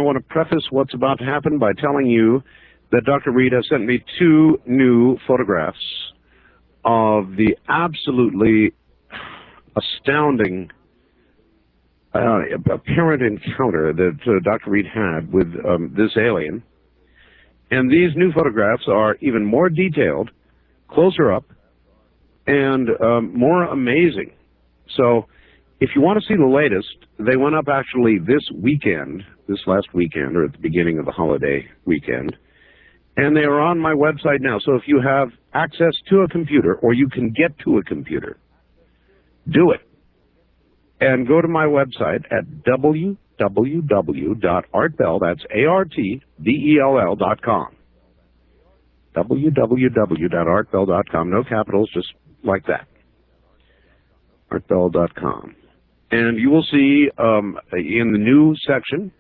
want to preface what's about to happen by telling you that Dr. Reed has sent me 2 new photographs of the absolutely astounding apparent encounter that Dr. Reed had with this alien. And these new photographs are even more detailed, closer up, and more amazing. So if you want to see the latest, they went up actually this weekend, this last weekend, or at the beginning of the holiday weekend. And they are on my website now. So if you have access to a computer, or you can get to a computer, do it. And go to my website at www.artbell, that's ARTBELL.com. www.artbell.com, no capitals, just like that. Artbell.com. And you will see in the new section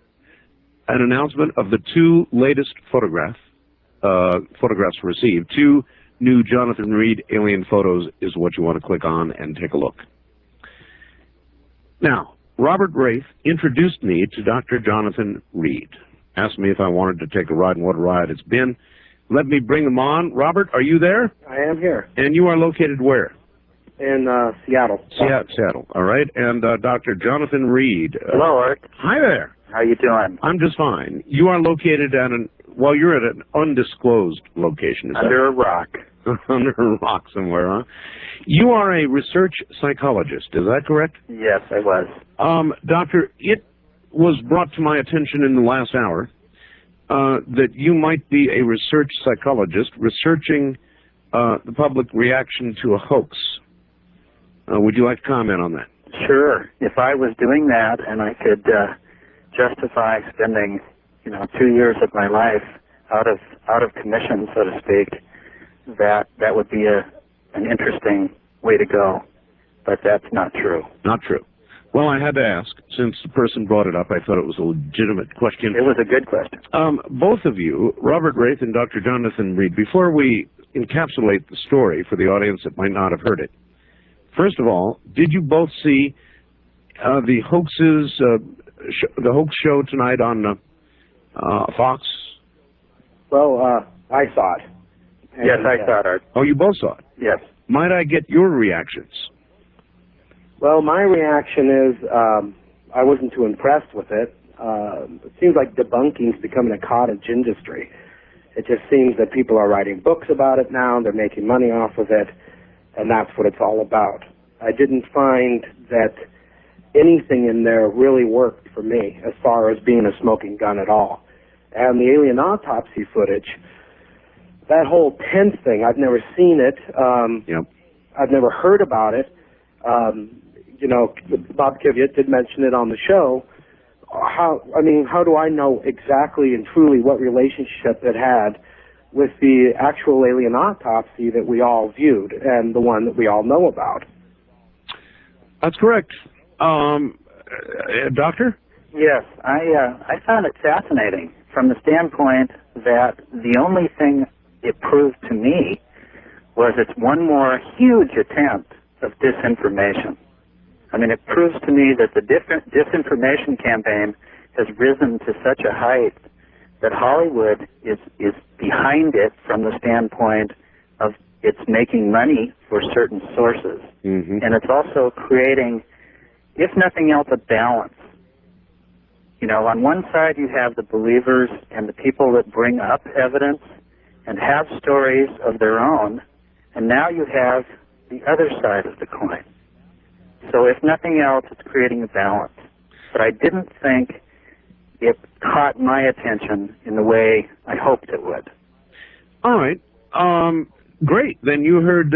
an announcement of the 2 latest photographs received. 2 new Jonathan Reed alien photos is what you want to click on and take a look. Now, Robert Raith introduced me to Dr. Jonathan Reed. Asked me if I wanted to take a ride, and what a ride it's been. Let me bring them on. Robert, are you there? I am here. And you are located where? In Seattle. Seattle, all right. And Dr. Jonathan Reed. Hello, Art. Hi there. How you doing? I'm just fine. You are located at you're at an undisclosed location. Under a rock. Under a rock somewhere, huh? You are a research psychologist, is that correct? Yes, I was. Doctor, it was brought to my attention in the last hour that you might be a research psychologist researching the public reaction to a hoax. Would you like to comment on that? Sure. If I was doing that and I could justify spending, 2 years of my life out of commission, so to speak, that would be an interesting way to go. But that's not true. Not true. Well, I had to ask. Since the person brought it up, I thought it was a legitimate question. It was a good question. Both of you, Robert Raith and Dr. Jonathan Reed, before we encapsulate the story for the audience that might not have heard it, first of all, did you both see the hoaxes, the hoax show tonight on Fox? Well, I saw it. Yes, I saw it, Art. Oh, you both saw it? Yes. Might I get your reactions? Well, my reaction is I wasn't too impressed with it. It seems like debunking is becoming a cottage industry. It just seems that people are writing books about it now, they're making money off of it, and that's what it's all about. I didn't find that anything in there really worked for me as far as being a smoking gun at all. And the alien autopsy footage, that whole tent thing, I've never seen it. Yep. I've never heard about it. Bob Kiviat did mention it on the show. How do I know exactly and truly what relationship it had with the actual alien autopsy that we all viewed and the one that we all know about? That's correct. Doctor? Yes, I found it fascinating from the standpoint that the only thing it proved to me was it's one more huge attempt of disinformation. I mean, it proves to me that the disinformation campaign has risen to such a height that Hollywood is behind it from the standpoint of it's making money for certain sources. Mm-hmm. And it's also creating, if nothing else, a balance. On one side you have the believers and the people that bring up evidence and have stories of their own, and now you have the other side of the coin. So if nothing else, it's creating a balance. But I didn't think it caught my attention in the way I hoped it would. All right. Great. Then you heard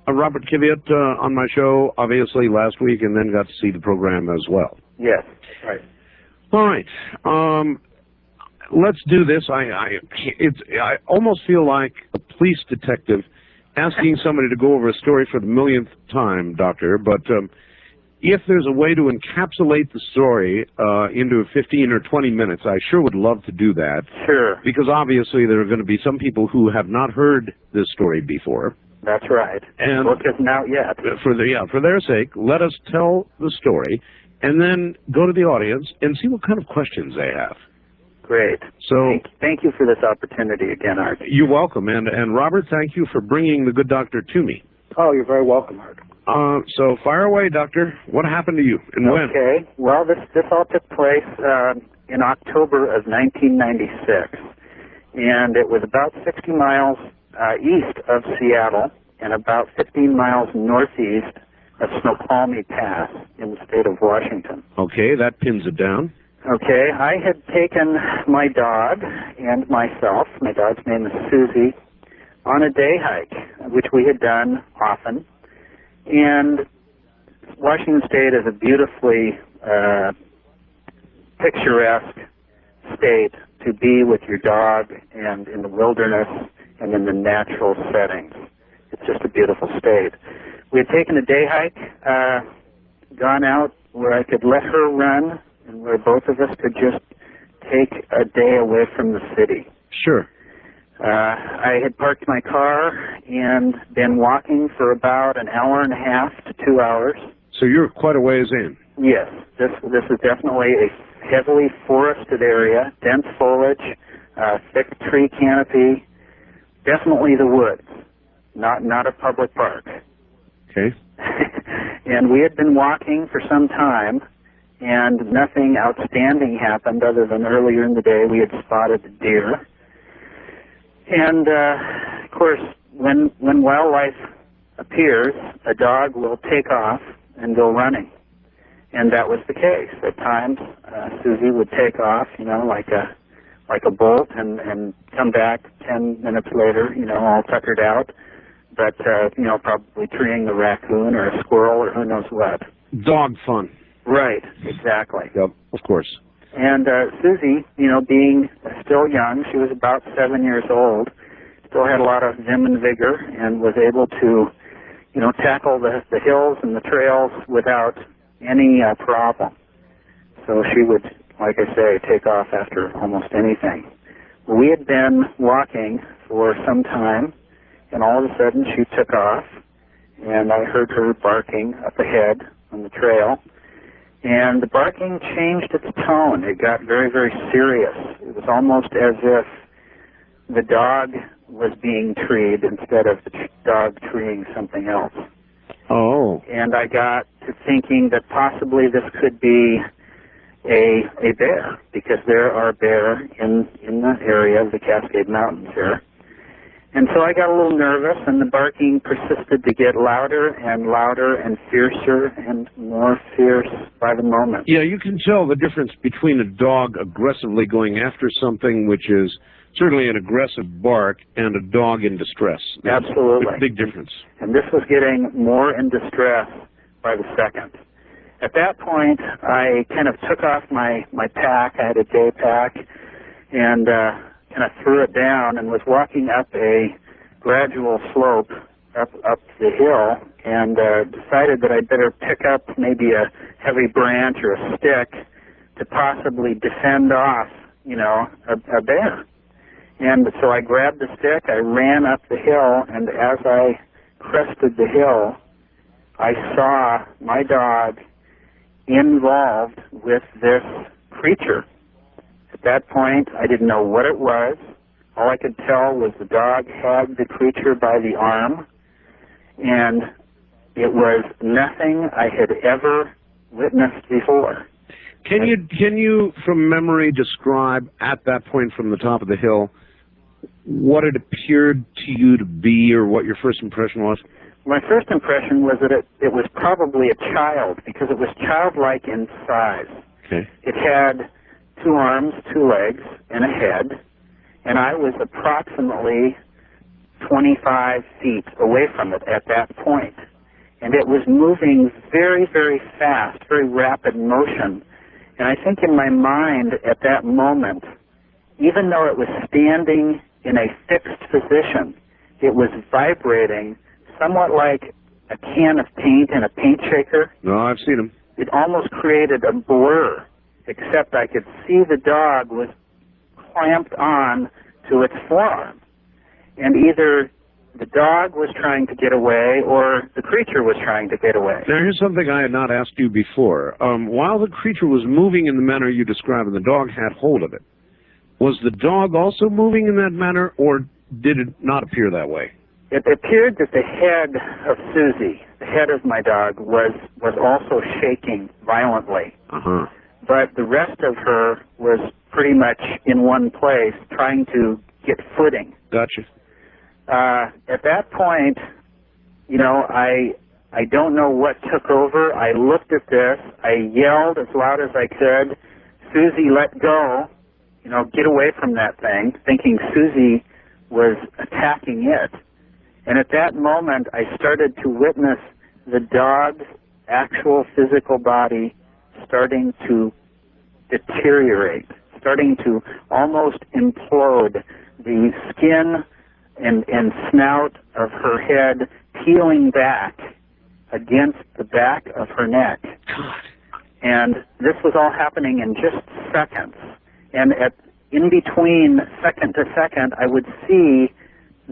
Robert Kiviat on my show, obviously, last week, and then got to see the program as well. Yes. Right. All right. Let's do this. I almost feel like a police detective asking somebody to go over a story for the millionth time, Doctor, but if there's a way to encapsulate the story into 15 or 20 minutes, I sure would love to do that. Sure. Because obviously there are going to be some people who have not heard this story before. That's right. And the book isn't out yet. For their sake, let us tell the story. and then go to the audience and see what kind of questions they have. Great. So thank you for this opportunity again, Art. You're welcome. And Robert, thank you for bringing the good doctor to me. Oh, you're very welcome, Art. So fire away, doctor. What happened to you and when? Okay. Well, this all took place in October of 1996, and it was about 60 miles east of Seattle and about 15 miles northeast of Snoqualmie Pass in the state of Washington. Okay, that pins it down. Okay, I had taken my dog and myself, my dog's name is Susie, on a day hike, which we had done often. And Washington State is a beautifully picturesque state to be with your dog and in the wilderness and in the natural settings. It's just a beautiful state. We had taken a day hike, gone out where I could let her run and where both of us could just take a day away from the city. Sure. I had parked my car and been walking for about an hour and a half to 2 hours. So you're quite a ways in. Yes, this is definitely a heavily forested area, dense foliage, thick tree canopy, definitely the woods, not a public park. Okay. And we had been walking for some time, and nothing outstanding happened other than earlier in the day we had spotted a deer. And, of course, when wildlife appears, a dog will take off and go running. And that was the case. At times, Susie would take off, like a bolt and come back 10 minutes later, all tuckered out, but, probably treeing a raccoon or a squirrel or who knows what. Dog fun. Right, exactly. Yep, of course. And Susie, being still young, she was about 7 years old, still had a lot of vim and vigor and was able to, tackle the hills and the trails without any problem. So she would, like I say, take off after almost anything. We had been walking for some time, and all of a sudden she took off, and I heard her barking up ahead on the trail. And the barking changed its tone. It got very, very serious. It was almost as if the dog was being treed instead of the dog treeing something else. Oh. And I got to thinking that possibly this could be a bear, because there are bear in the area of the Cascade Mountains here. And so I got a little nervous, and the barking persisted to get louder and fiercer and more fierce by the moment. Yeah, you can tell the difference between a dog aggressively going after something, which is certainly an aggressive bark, and a dog in distress. That's Absolutely. a big difference. And this was getting more in distress by the second. At that point, I kind of took off my pack. I had a day pack, and kind of threw it down and was walking up a gradual slope up the hill, and decided that I'd better pick up maybe a heavy branch or a stick to possibly defend off, a bear. And so I grabbed the stick, I ran up the hill, and as I crested the hill, I saw my dog involved with this creature. At that point, I didn't know what it was. All I could tell was the dog had the creature by the arm, and it was nothing I had ever witnessed before. Can you, from memory, describe at that point from the top of the hill what it appeared to you to be, or what your first impression was? My first impression was that it was probably a child, because it was childlike in size. Okay. It had 2 arms, 2 legs, and a head, and I was approximately 25 feet away from it at that point. And it was moving very, very fast, very rapid motion. And I think in my mind at that moment, even though it was standing in a fixed position, it was vibrating somewhat like a can of paint in a paint shaker. No, I've seen them. It almost created a blur, except I could see the dog was clamped on to its forearm. And either the dog was trying to get away or the creature was trying to get away. Now, here's something I had not asked you before. While the creature was moving in the manner you described and the dog had hold of it, was the dog also moving in that manner, or did it not appear that way? It appeared that the head of Susie, the head of my dog, was also shaking violently. Uh-huh. But the rest of her was pretty much in one place, trying to get footing. Gotcha. At that point, you know, I don't know what took over. I looked at this. I yelled as loud as I could, "Susie, let go. You know, get away from that thing," thinking Susie was attacking it. And at that moment, I started to witness the dog's actual physical body starting to deteriorate, starting to almost implode. The skin and snout of her head peeling back against the back of her neck. God. And this was all happening in just seconds. And in between second to second, I would see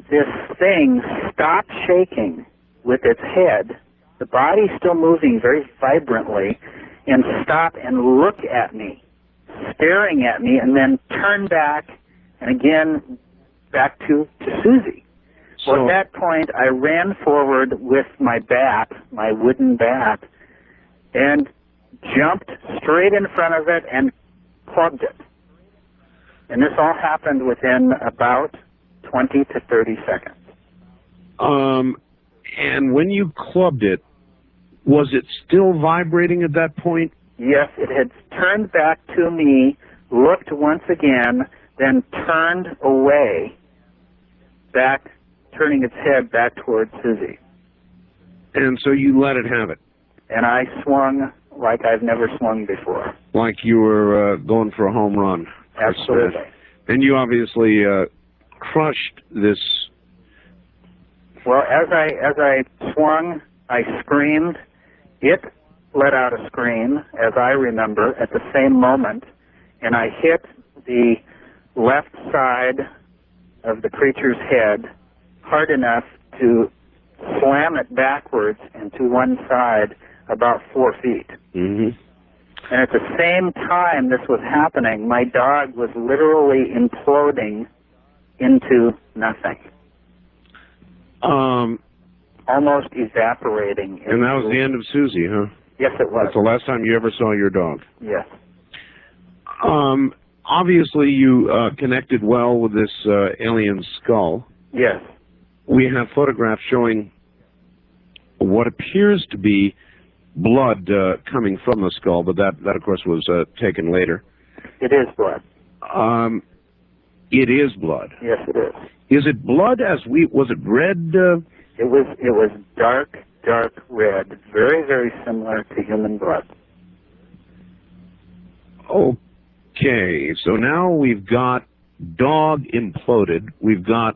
this thing stop shaking with its head, the body still moving very vibrantly, and stop and look at me, staring at me, and then turn back, and again back to Susie. So, Well, at that point, I ran forward with my bat, my wooden bat, and jumped straight in front of it and clubbed it. And this all happened within about 20 to 30 seconds. And when you clubbed it, was it still vibrating at that point? Yes, it had turned back to me, looked once again, then turned away, back, turning its head back towards Susie. And so you let it have it? And I swung like I've never swung before. Like you were going for a home run? Absolutely. And you obviously crushed this. Well, as I swung, I screamed. It let out a scream, as I remember, at the same moment, and I hit the left side of the creature's head hard enough to slam it backwards and to one side about 4 feet. Mm-hmm. And at the same time this was happening, my dog was literally imploding into nothing. Almost evaporating. And that was the end of Susie, huh? Yes, it was. That's the last time you ever saw your dog. Yes. Obviously, you connected well with this alien skull. Yes. We have photographs showing what appears to be blood coming from the skull, but that of course, was taken later. It is blood. It is blood. Yes, it is. Is it blood was it red? It was dark red, very, very similar to human blood. Okay, so now we've got dog imploded, we've got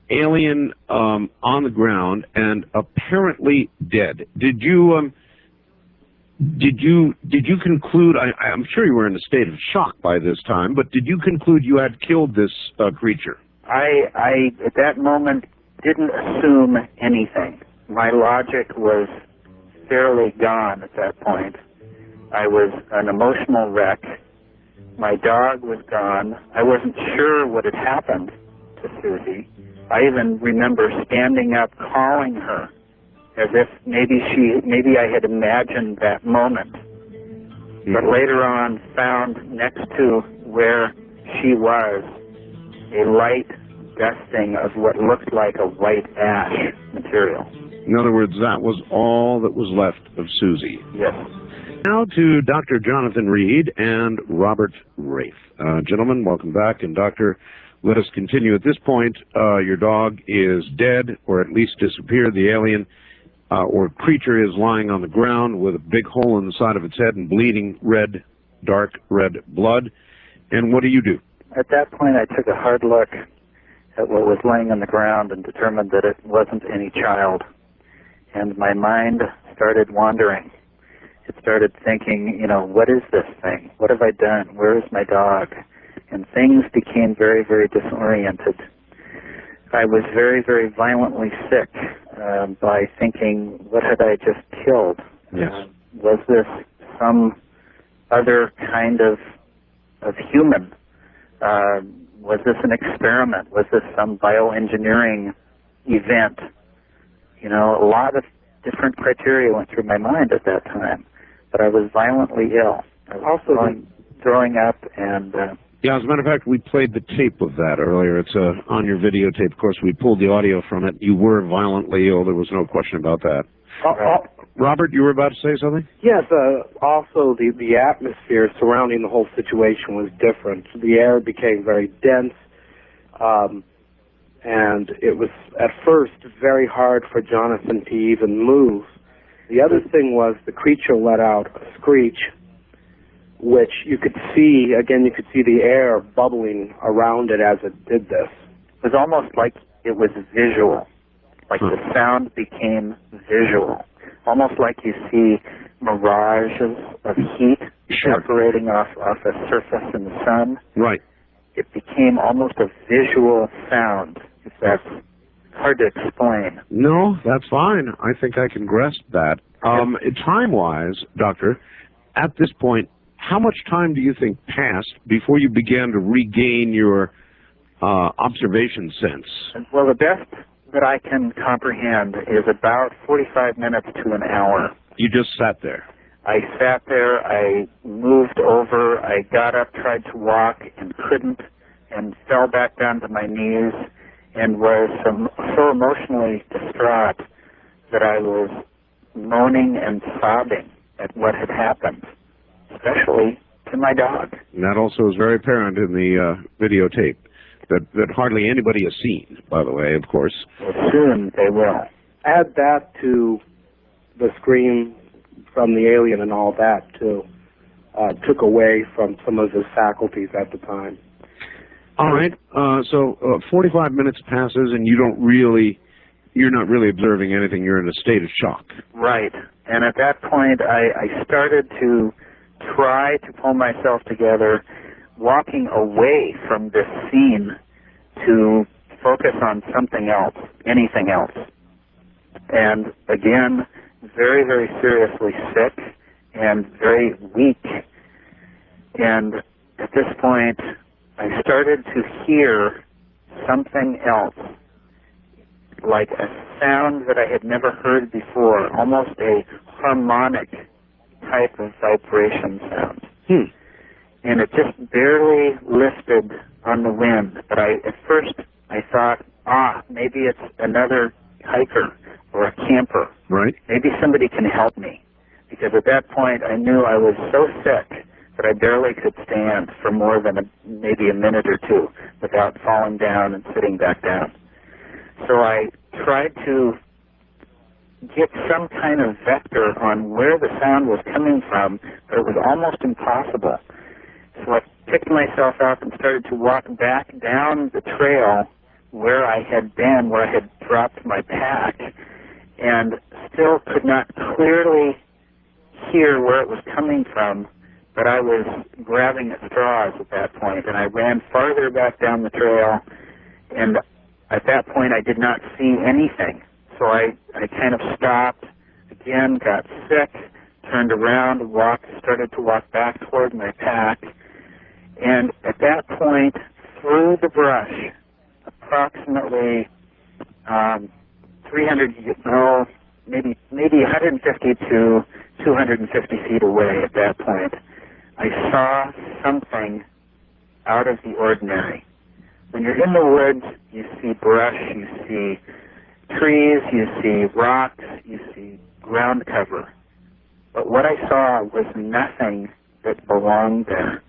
alien on the ground and apparently dead. Did you conclude? I'm sure you were in a state of shock by this time, but did you conclude you had killed this creature? I at that moment didn't assume anything. My logic was fairly gone at that point. I was an emotional wreck. My dog was gone. I wasn't sure what had happened to Susie. I even remember standing up calling her as if maybe I had imagined that moment. Mm-hmm. But later on found next to where she was a light dusting of what looked like a white ash material. In other words, that was all that was left of Susie. Yes. Now to Dr. Jonathan Reed and Robert Raith. Gentlemen, welcome back. And Doctor, let us continue. At this point, your dog is dead, or at least disappeared. The alien or creature is lying on the ground with a big hole in the side of its head and bleeding red, dark red blood. And what do you do? At that point, I took a hard look at what was laying on the ground and determined that it wasn't any child. And my mind started wandering. It started thinking, what is this thing? What have I done? Where is my dog? And things became very, very disoriented. I was very, very violently sick by thinking, what had I just killed? Yes. Was this some other kind of human? Was this an experiment? Was this some bioengineering event? You know, a lot of different criteria went through my mind at that time, but I was violently ill. I was also throwing up and... Yeah, as a matter of fact, we played the tape of that earlier. It's on your videotape. Of course, we pulled the audio from it. You were violently ill. There was no question about that. Robert, you were about to say something? Yes, also the atmosphere surrounding the whole situation was different. The air became very dense, and it was at first very hard for Jonathan to even move. The other thing was the creature let out a screech, which you could see, again, you could see the air bubbling around it as it did this. It was almost like it was visual, like the sound became visual, almost like you see mirages of heat separating off a surface in the sun. Right. It became almost a visual sound, if that's hard to explain. No, that's fine. I think I can grasp that. Time-wise, Doctor, at this point, how much time do you think passed before you began to regain your observation sense? Well, the best that I can comprehend is about 45 minutes to an hour. You just sat there? I sat there, I moved over, I got up, tried to walk, and couldn't, and fell back down to my knees, and was so emotionally distraught that I was moaning and sobbing at what had happened, especially to my dog. And that also is very apparent in the videotape that hardly anybody has seen, by the way, of course. Well, soon they will. Add that to the scream from the alien and all that, too. Took away from some of his faculties at the time. All right, so 45 minutes passes and you're not really observing anything. You're in a state of shock. Right, and at that point I started to try to pull myself together, walking away from this scene to focus on something else, anything else. And again, very, very seriously sick and very weak. And at this point, I started to hear something else, like a sound that I had never heard before, almost a harmonic type of vibration sound. And it just barely lifted on the wind. But at first I thought, maybe it's another hiker or a camper. Right. Maybe somebody can help me. Because at that point I knew I was so sick that I barely could stand for more than maybe a minute or two without falling down and sitting back down. So I tried to get some kind of vector on where the sound was coming from, but it was almost impossible. So I picked myself up and started to walk back down the trail where I had been, where I had dropped my pack, and still could not clearly hear where it was coming from, but I was grabbing at straws at that point, and I ran farther back down the trail, and at that point I did not see anything. So I kind of stopped, again, got sick, turned around, started to walk back toward my pack, and at that point, through the brush, approximately maybe 150 to 250 feet away at that point, I saw something out of the ordinary. When you're in the woods, you see brush, you see trees, you see rocks, you see ground cover. But what I saw was nothing that belonged there.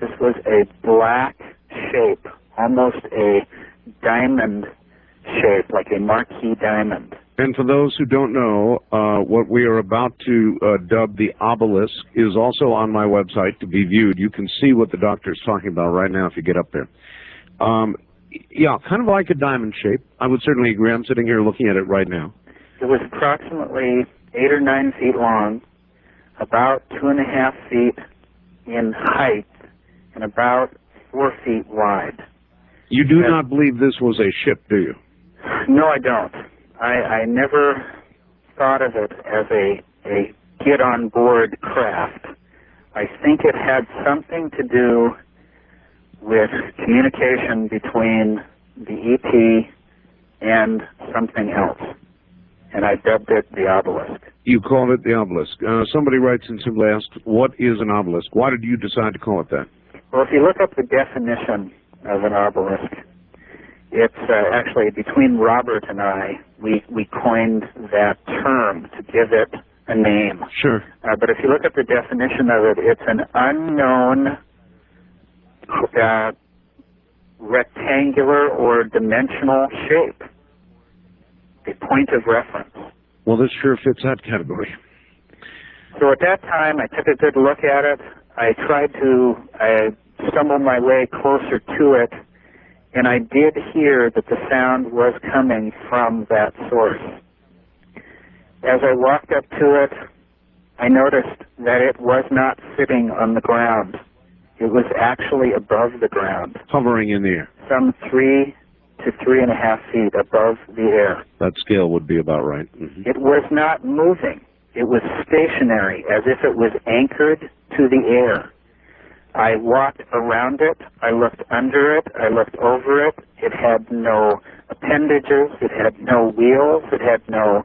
This was a black shape, almost a diamond shape, like a marquee diamond. And for those who don't know, what we are about to dub the obelisk is also on my website to be viewed. You can see what the doctor is talking about right now if you get up there. Yeah, kind of like a diamond shape. I would certainly agree. I'm sitting here looking at it right now. It was approximately 8 or 9 feet long, about 2.5 feet in height, and about 4 feet wide. You do not believe this was a ship, do you? No, I don't. I never thought of it as a get-on-board craft. I think it had something to do with communication between the ET and something else, and I dubbed it the obelisk. You called it the obelisk. Somebody writes and simply asked, what is an obelisk? Why did you decide to call it that? Well, if you look up the definition of an obelisk, it's actually between Robert and I, we coined that term to give it a name. Sure. But if you look at the definition of it, it's an unknown rectangular or dimensional shape, a point of reference. Well, this sure fits that category. So at that time, I took a good look at it. I stumbled my way closer to it, and I did hear that the sound was coming from that source. As I walked up to it, I noticed that it was not sitting on the ground. It was actually above the ground. Hovering in the air. Some 3 to 3.5 feet above the air. That scale would be about right. Mm-hmm. It was not moving. It was stationary, as if it was anchored to the air. I walked around it, I looked under it, I looked over it. It had no appendages, it had no wheels, it had no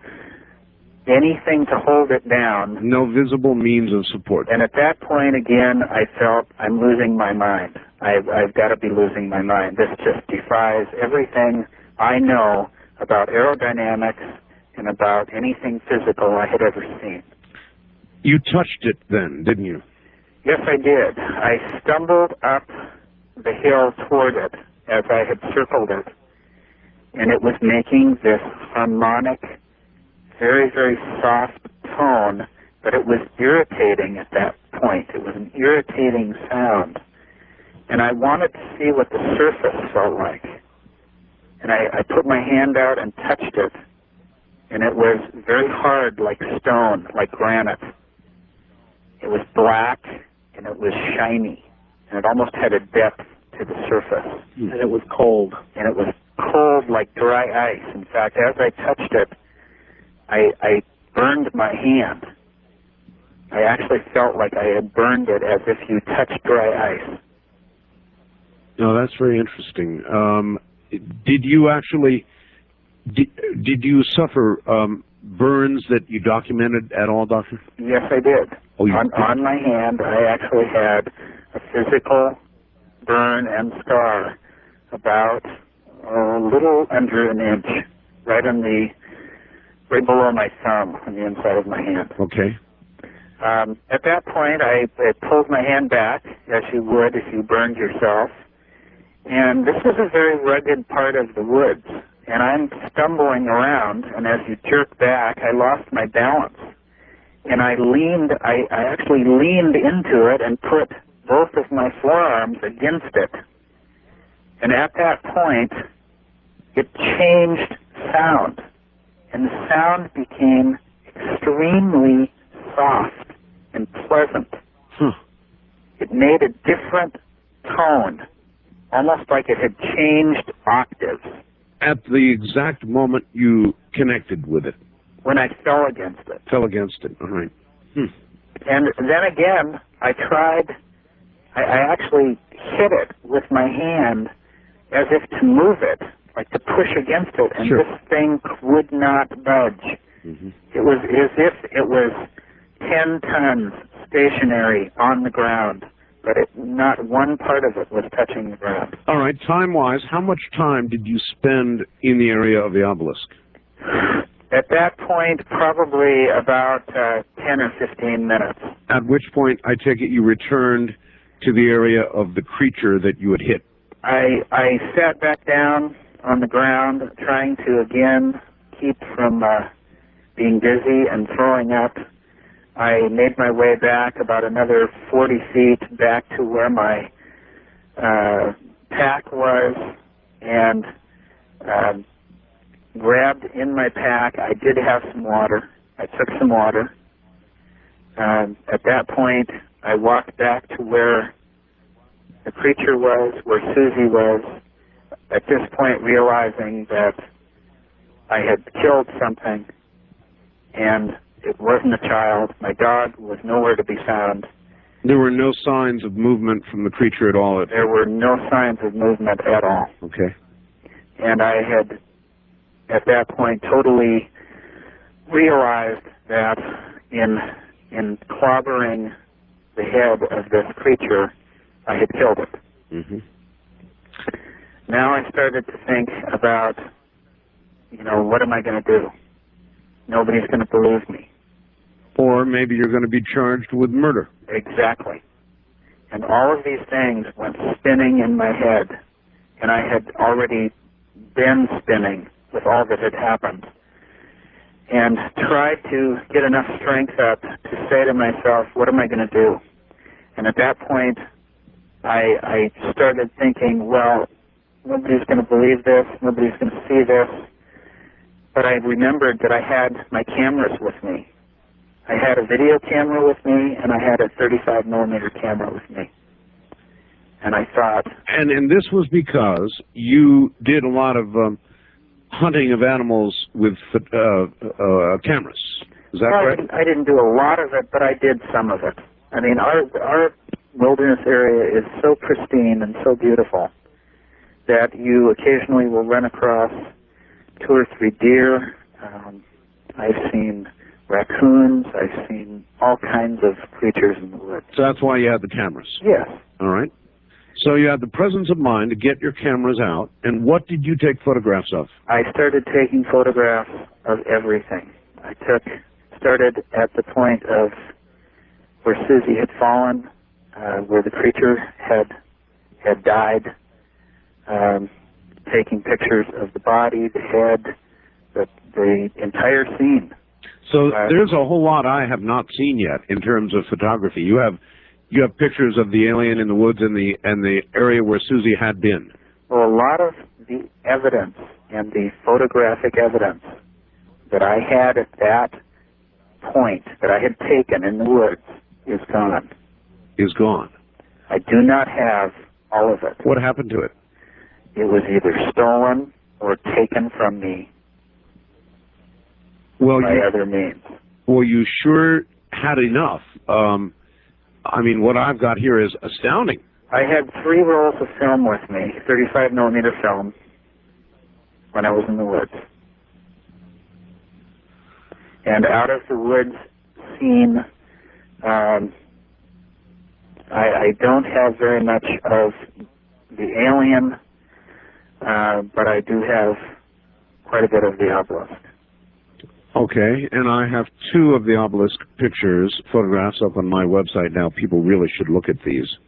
anything to hold it down. No visible means of support. And at that point, again, I felt I'm losing my mind. I've got to be losing my mind. This just defies everything I know about aerodynamics and about anything physical I had ever seen. You touched it then, didn't you? Yes, I did. I stumbled up the hill toward it as I had circled it, and it was making this harmonic, very, very soft tone, but it was irritating at that point. It was an irritating sound, and I wanted to see what the surface felt like. And I put my hand out and touched it, and it was very hard, like stone, like granite. It was black, and it was shiny, and it almost had a depth to the surface. And it was cold. And it was cold like dry ice. In fact, as I touched it, I burned my hand. I actually felt like I had burned it as if you touched dry ice. No, that's very interesting. Did you actually, did you suffer burns that you documented at all, Doctor? Yes, I did. Oh, on my hand, I actually had a physical burn and scar about a little under an inch, right below my thumb on the inside of my hand. Okay. At that point, I pulled my hand back, as you would if you burned yourself. And this was a very rugged part of the woods. And I'm stumbling around, and as you jerk back, I lost my balance. And I actually leaned into it and put both of my forearms against it. And at that point, it changed sound. And the sound became extremely soft and pleasant. It made a different tone, almost like it had changed octaves. At the exact moment you connected with it? When I fell against it. Fell against it, all right. And then again, I actually hit it with my hand as if to move it, like to push against it, and Sure. This thing would not budge. Mm-hmm. It was as if it was 10 tons stationary on the ground, but not one part of it was touching the ground. All right, time-wise, how much time did you spend in the area of the obelisk? At that point, probably about 10 or 15 minutes. At which point, I take it you returned to the area of the creature that you had hit. I sat back down on the ground, trying to, again, keep from being dizzy and throwing up. I made my way back about another 40 feet back to where my pack was, and grabbed in my pack. I did have some water. I took some water. At that point, I walked back to where the creature was, where Susie was. at this point realizing that I had killed something, and it wasn't a child. My dog was nowhere to be found. There were no signs of movement from the creature at all? There were no signs of movement at all. Okay. And I had, at that point, totally realized that in clobbering the head of this creature, I had killed it. Mm-hmm. Now I started to think about, what am I going to do? Nobody's going to believe me. Or maybe you're going to be charged with murder. Exactly. And all of these things went spinning in my head, and I had already been spinning with all that had happened, and tried to get enough strength up to say to myself, what am I going to do? And at that point, I started thinking, well, nobody's going to believe this, nobody's going to see this, but I remembered that I had my cameras with me. I had a video camera with me, and I had a 35mm camera with me. And I thought... And this was because you did a lot of hunting of animals with cameras. Is that correct? I didn't do a lot of it, but I did some of it. I mean, our wilderness area is so pristine and so beautiful that you occasionally will run across 2 or 3 deer. I've seen raccoons. I've seen all kinds of creatures in the woods. So that's why you had the cameras? Yes. All right. So you had the presence of mind to get your cameras out, and what did you take photographs of? I started taking photographs of everything. I started at the point of where Susie had fallen, where the creature had died, taking pictures of the body, the head, the entire scene. So there's a whole lot I have not seen yet in terms of photography. You have pictures of the alien in the woods and the area where Susie had been. Well, a lot of the evidence and the photographic evidence that I had at that point that I had taken in the woods is gone. Is gone. I do not have all of it. What happened to it? It was either stolen or taken from me by other means. Well, you sure had enough. I mean, what I've got here is astounding. I had 3 rolls of film with me, 35mm film, when I was in the woods. And out of the woods scene, I don't have very much of the alien, but I do have quite a bit of the obelisk. Okay, and I have 2 of the obelisk pictures, photographs up on my website now. People really should look at these.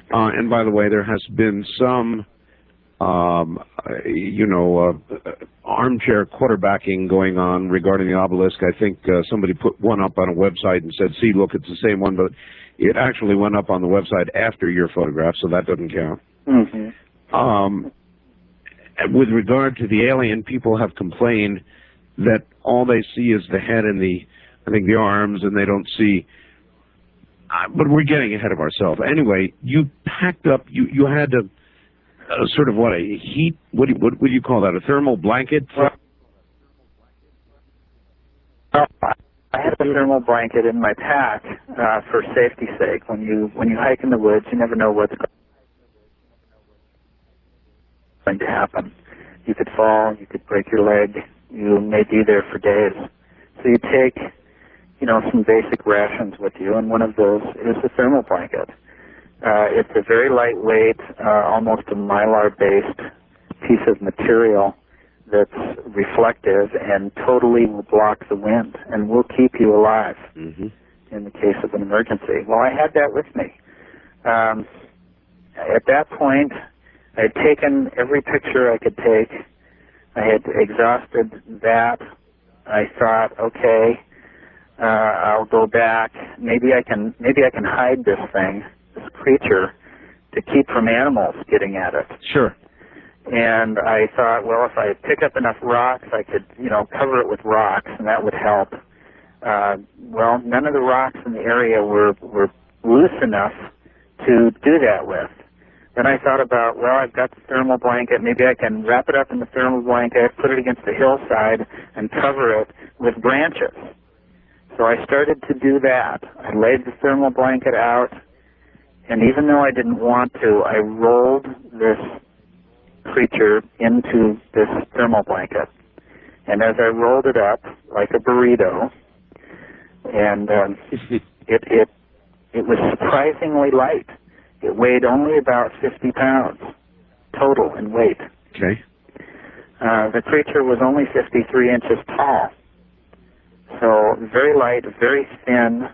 And by the way, there has been some, armchair quarterbacking going on regarding the obelisk. I think somebody put one up on a website and said, see, look, it's the same one, but it actually went up on the website after your photograph, so that doesn't count. Mm-hmm. With regard to the alien, people have complained that all they see is the head and the arms, and they don't see. But we're getting ahead of ourselves. Anyway, you packed up. You had a sort of what, a heat? What do you call that? A thermal blanket? Well, I had a thermal blanket in my pack for safety's sake. When you hike in the woods, you never know what's going to happen. You could fall. You could break your leg. You may be there for days. So you take, some basic rations with you, and one of those is the thermal blanket. It's a very lightweight, almost a mylar-based piece of material that's reflective and totally will block the wind and will keep you alive in the case of an emergency. Well, I had that with me. At that point, I had taken every picture I could take. I had exhausted that. I thought, okay, I'll go back. Maybe I can hide this thing, this creature, to keep from animals getting at it. Sure. And I thought, well, if I pick up enough rocks, I could, cover it with rocks, and that would help. Well, none of the rocks in the area were loose enough to do that with. Then I thought about, well, I've got the thermal blanket. Maybe I can wrap it up in the thermal blanket, put it against the hillside, and cover it with branches. So I started to do that. I laid the thermal blanket out, and even though I didn't want to, I rolled this creature into this thermal blanket. And as I rolled it up like a burrito, and it was surprisingly light. It weighed only about 50 pounds total in weight. Okay. The creature was only 53 inches tall. So very light, very thin.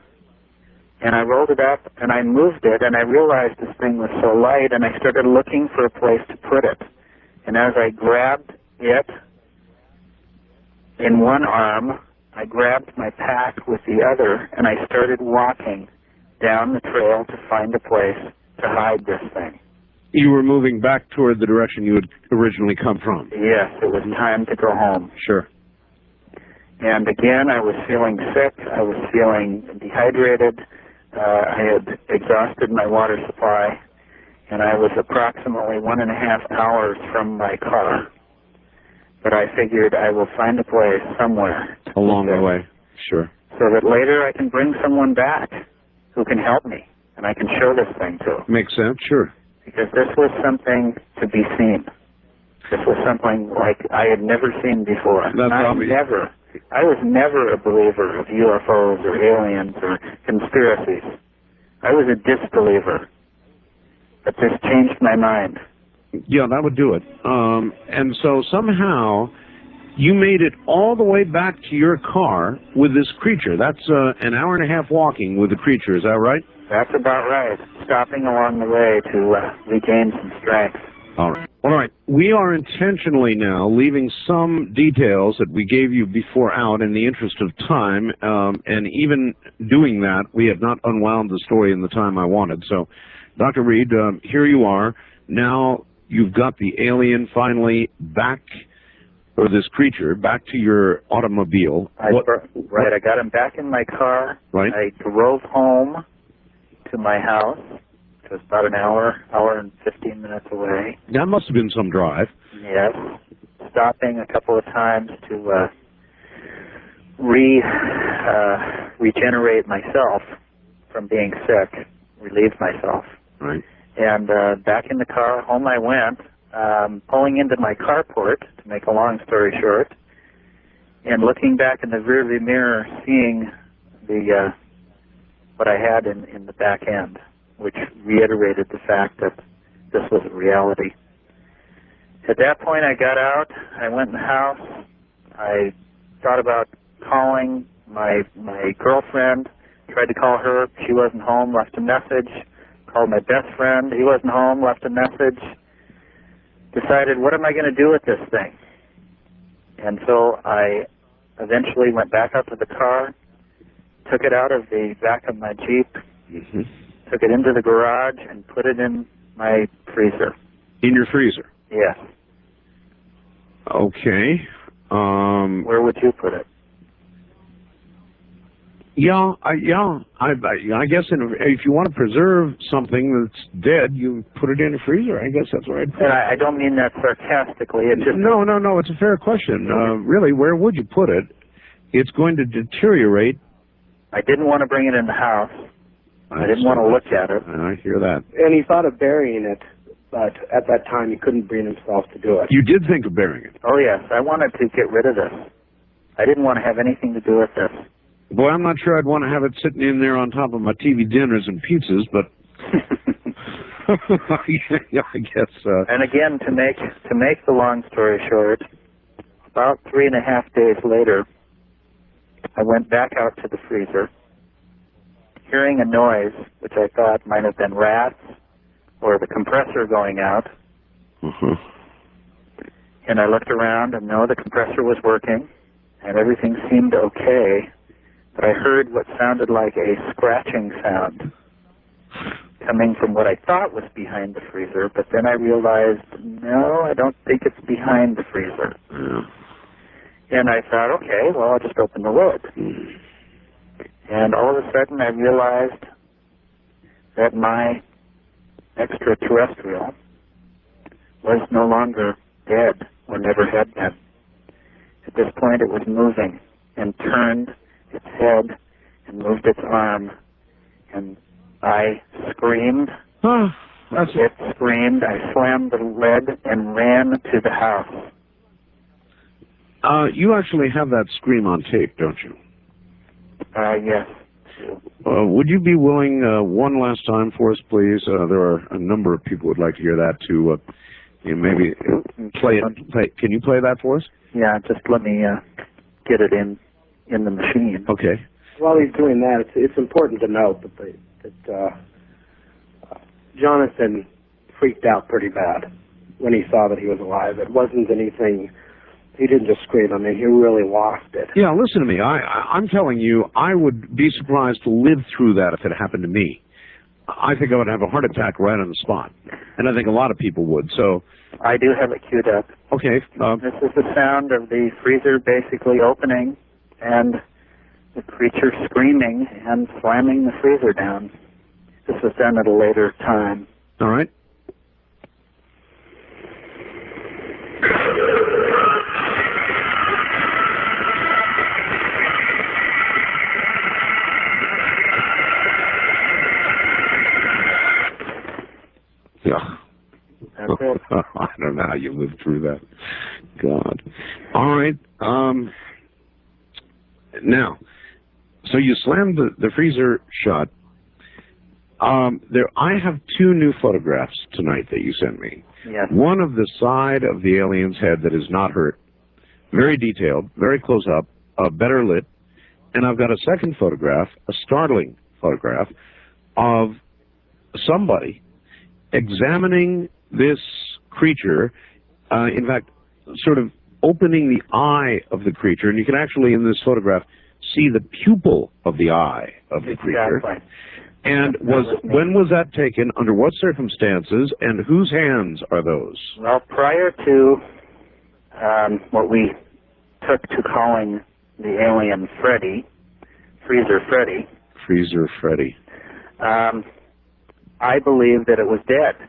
And I rolled it up and I moved it, and I realized this thing was so light, and I started looking for a place to put it. And as I grabbed it in one arm, I grabbed my pack with the other, and I started walking down the trail to find a place to hide this thing. You were moving back toward the direction you had originally come from. Yes, it was time to go home. Sure. And again, I was feeling sick. I was feeling dehydrated. I had exhausted my water supply, and I was approximately 1.5 hours from my car. But I figured I will find a place somewhere along the way. Sure. So that later I can bring someone back who can help me, and I can show this thing to. Makes sense, sure. Because this was something to be seen. This was something like I had never seen before. That's obvious. I was never a believer of UFOs or aliens or conspiracies. I was a disbeliever. But this changed my mind. Yeah, that would do it. And so somehow you made it all the way back to your car with this creature. That's an hour and a half walking with the creature, is that right? That's about right. Stopping along the way to regain some strength. All right. All right. We are intentionally now leaving some details that we gave you before out in the interest of time, and even doing that, we have not unwound the story in the time I wanted. So, Dr. Reed, here you are. Now you've got the alien finally back, or this creature, back to your automobile. I got him back in my car. Right. I drove home to my house. It was about an hour and 15 minutes away. That must have been some drive. Yes. Stopping a couple of times to regenerate myself from being sick, relieve myself. Right. And back in the car, home I went, pulling into my carport, to make a long story short, and looking back in the rearview mirror, seeing the what I had in the back end, which reiterated the fact that this was a reality. At that point, I got out, I went in the house, I thought about calling my girlfriend, tried to call her, she wasn't home, left a message, called my best friend, he wasn't home, left a message, decided, what am I going to do with this thing? And so I eventually went back up to the car, took it out of the back of my Jeep, took it into the garage, and put it in my freezer. In your freezer? Yes. Okay. Where would you put it? I guess if you want to preserve something that's dead, you put it in a freezer. I guess that's where I'd put it. And I don't mean that sarcastically. It's just No. It's a fair question. Really, where would you put it? It's going to deteriorate. I didn't want to bring it in the house. I didn't want to look at it. I hear that. And he thought of burying it, but at that time he couldn't bring himself to do it. You did think of burying it? Oh, yes. I wanted to get rid of this. I didn't want to have anything to do with this. Boy, I'm not sure I'd want to have it sitting in there on top of my TV dinners and pizzas, but yeah, I guess. And again, to make the long story short, about 3.5 days later, I went back out to the freezer, hearing a noise, which I thought might have been rats or the compressor going out. And I looked around, and no, the compressor was working, and everything seemed okay. But I heard what sounded like a scratching sound coming from what I thought was behind the freezer, but then I realized, no, I don't think it's behind the freezer. And I thought, okay, well, I'll just open the lid. And all of a sudden I realized that my extraterrestrial was no longer dead or never had been. At this point, it was moving and turned its head and moved its arm, and I screamed. It screamed. I slammed the lid and ran to the house. You actually have that scream on tape, don't you? Yes. Would you be willing one last time for us, please? There are a number of people who would like to hear that too. Maybe play it. Can you play that for us? Yeah, just let me get it in the machine. Okay. While he's doing that, it's important to note that Jonathan freaked out pretty bad when he saw that he was alive. It wasn't anything. He didn't just scream. I mean, he really lost it. Yeah, listen to me. I'm telling you, I would be surprised to live through that if it happened to me. I think I would have a heart attack right on the spot, and I think a lot of people would. So I do have it queued up. Okay. This is the sound of the freezer basically opening and the creature screaming and slamming the freezer down. This was done at a later time. All right. Yeah. That's it. I don't know how you lived through that. God. All right. Now, so you slammed the freezer shut. I have two new photographs tonight that you sent me. Yes. One of the side of the alien's head that is not hurt, very detailed, very close up, better lit. And I've got a second photograph, a startling photograph, of somebody examining this creature, in fact, sort of opening the eye of the creature. And you can actually, in this photograph, see the pupil of the eye of the creature. Exactly. And when was that taken, under what circumstances, and whose hands are those? Well, prior to what we took to calling the alien Freddy, Freezer Freddy. Freezer Freddy. I believe that it was dead.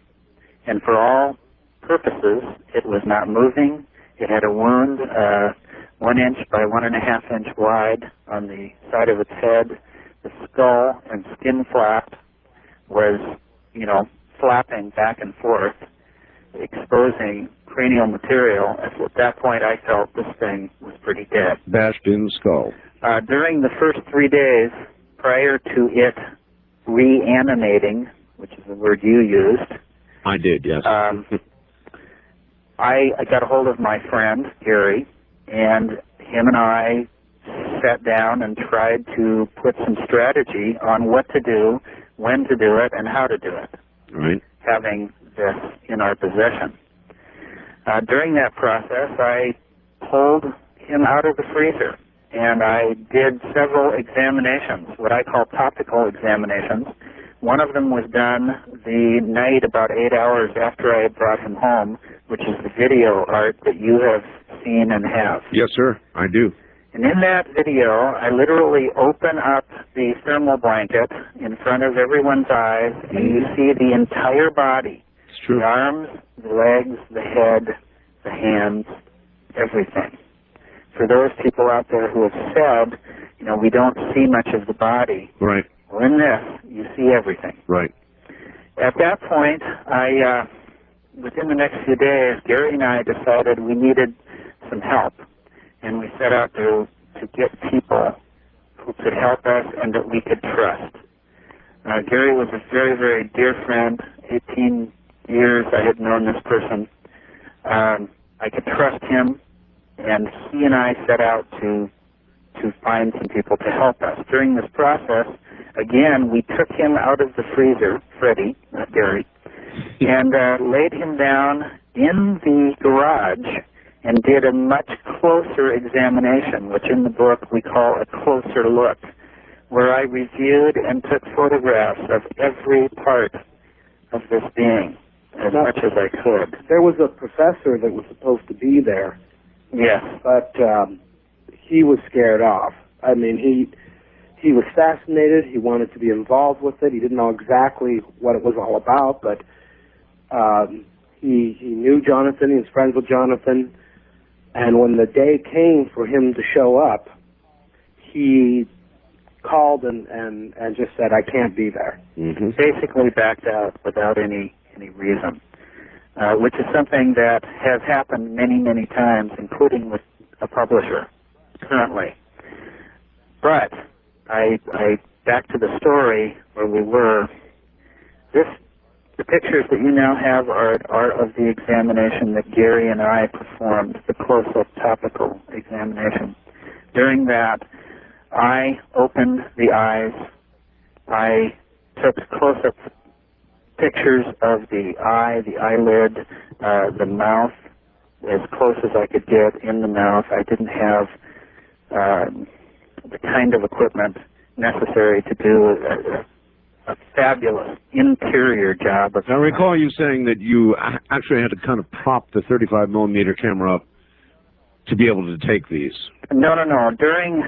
And for all purposes, it was not moving. It had a wound 1 inch by 1.5 inch wide on the side of its head. The skull and skin flap was, flapping back and forth, exposing cranial material. At that point, I felt this thing was pretty dead. Bashed in skull. During the first 3 days, prior to it reanimating, which is the word you used. I did, yes. I got a hold of my friend, Gary, and him and I sat down and tried to put some strategy on what to do, when to do it, and how to do it, right. Having this in our possession. During that process, I pulled him out of the freezer, and I did several examinations, what I call toptical examinations. One of them was done the night about 8 hours after I had brought him home, which is the video art that you have seen and have. Yes, sir, I do. And in that video, I literally open up the thermal blanket in front of everyone's eyes, and you see the entire body. It's true. The arms, the legs, the head, the hands, everything. For those people out there who have said, we don't see much of the body. Right. Well, in this, you see everything. Right. At that point, within the next few days, Gary and I decided we needed some help. And we set out to get people who could help us and that we could trust. Gary was a very, very dear friend. 18 years I had known this person. I could trust him, and he and I set out to find some people to help us. During this process, again, we took him out of the freezer, Freddy, not Gary, and laid him down in the garage and did a much closer examination, which in the book we call a closer look, where I reviewed and took photographs of every part of this being as much as I could. There was a professor that was supposed to be there. Yes. But he was scared off. I mean, he was fascinated. He wanted to be involved with it. He didn't know exactly what it was all about, but he knew Jonathan. He was friends with Jonathan. And when the day came for him to show up, he called and just said, "I can't be there." Mm-hmm. Basically backed out without any reason, which is something that has happened many, many times, including with a publisher currently. But I back to the story where we were. The pictures that you now have are of the examination that Gary and I performed, the close-up topical examination. During that, I opened the eyes. I took close-up pictures of the eye, the eyelid, the mouth, as close as I could get in the mouth. I didn't have the kind of equipment necessary to do a fabulous interior job. I recall you saying that you actually had to kind of prop the 35mm camera up to be able to take these. No. During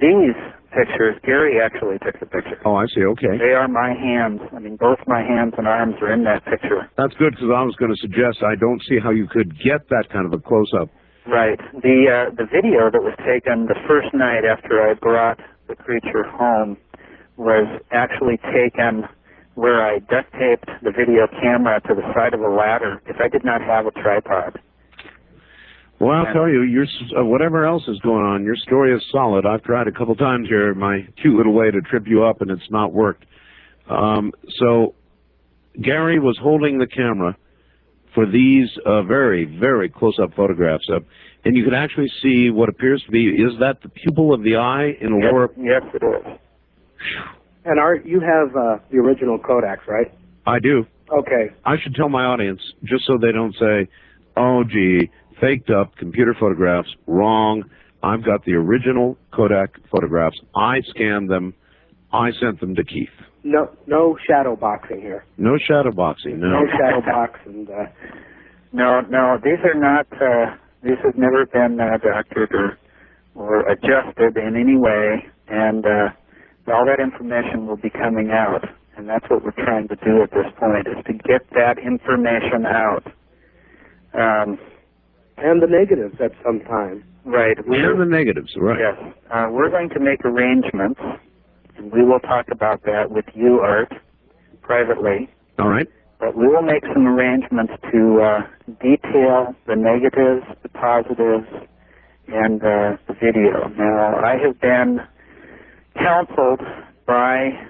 these pictures, Gary actually took the picture. Oh, I see. Okay. They are my hands. I mean, both my hands and arms are in that picture. That's good, because I was going to suggest I don't see how you could get that kind of a close-up. Right. The video that was taken the first night after I brought the creature home was actually taken where I duct taped the video camera to the side of a ladder if I did not have a tripod. Well, I'll tell you, whatever else is going on, your story is solid. I've tried a couple times here, my cute little way to trip you up, and it's not worked. So Gary was holding the camera for these very, very close-up photographs. And you could actually see what appears to be, is that the pupil of the eye in the lower? Yes, it is. And you have the original Kodaks, right? I do. Okay. I should tell my audience, just so they don't say, "Oh, gee, faked up computer photographs," wrong. I've got the original Kodak photographs. I scanned them. I sent them to Keith. No shadow boxing here. No shadow boxing, no. No shadow box. And, No, these are not, these have never been doctored or adjusted in any way, and all that information will be coming out, and that's what we're trying to do at this point, is to get that information out. And the negatives at some time. Right. And the negatives, right. Yes. We're going to make arrangements, and we will talk about that with you, Art, privately. All right. But we will make some arrangements to detail the negatives, the positives, and the video. Now, I have been counseled by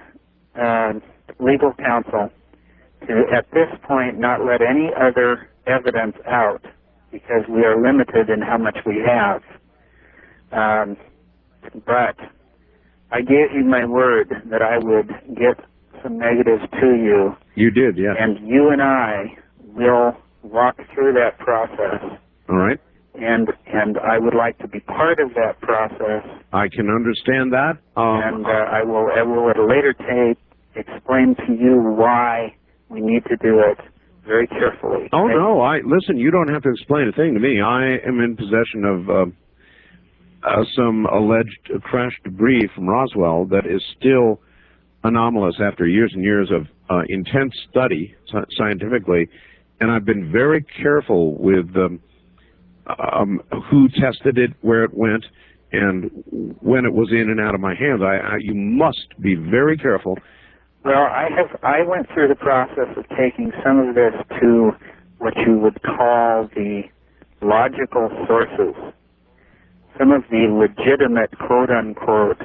legal counsel to, at this point, not let any other evidence out, because we are limited in how much we have. But I gave you my word that I would get some negatives to you. You did, yeah. And you and I will walk through that process. All right. And I would like to be part of that process. I can understand that. And I will at a later tape explain to you why we need to do it very carefully. Oh, no, listen, you don't have to explain a thing to me. I am in possession of some alleged crash debris from Roswell that is still anomalous after years and years of intense study scientifically, and I've been very careful with who tested it, where it went, and when it was in and out of my hands. You must be very careful. Well, I went through the process of taking some of this to what you would call the logical sources, some of the legitimate quote-unquote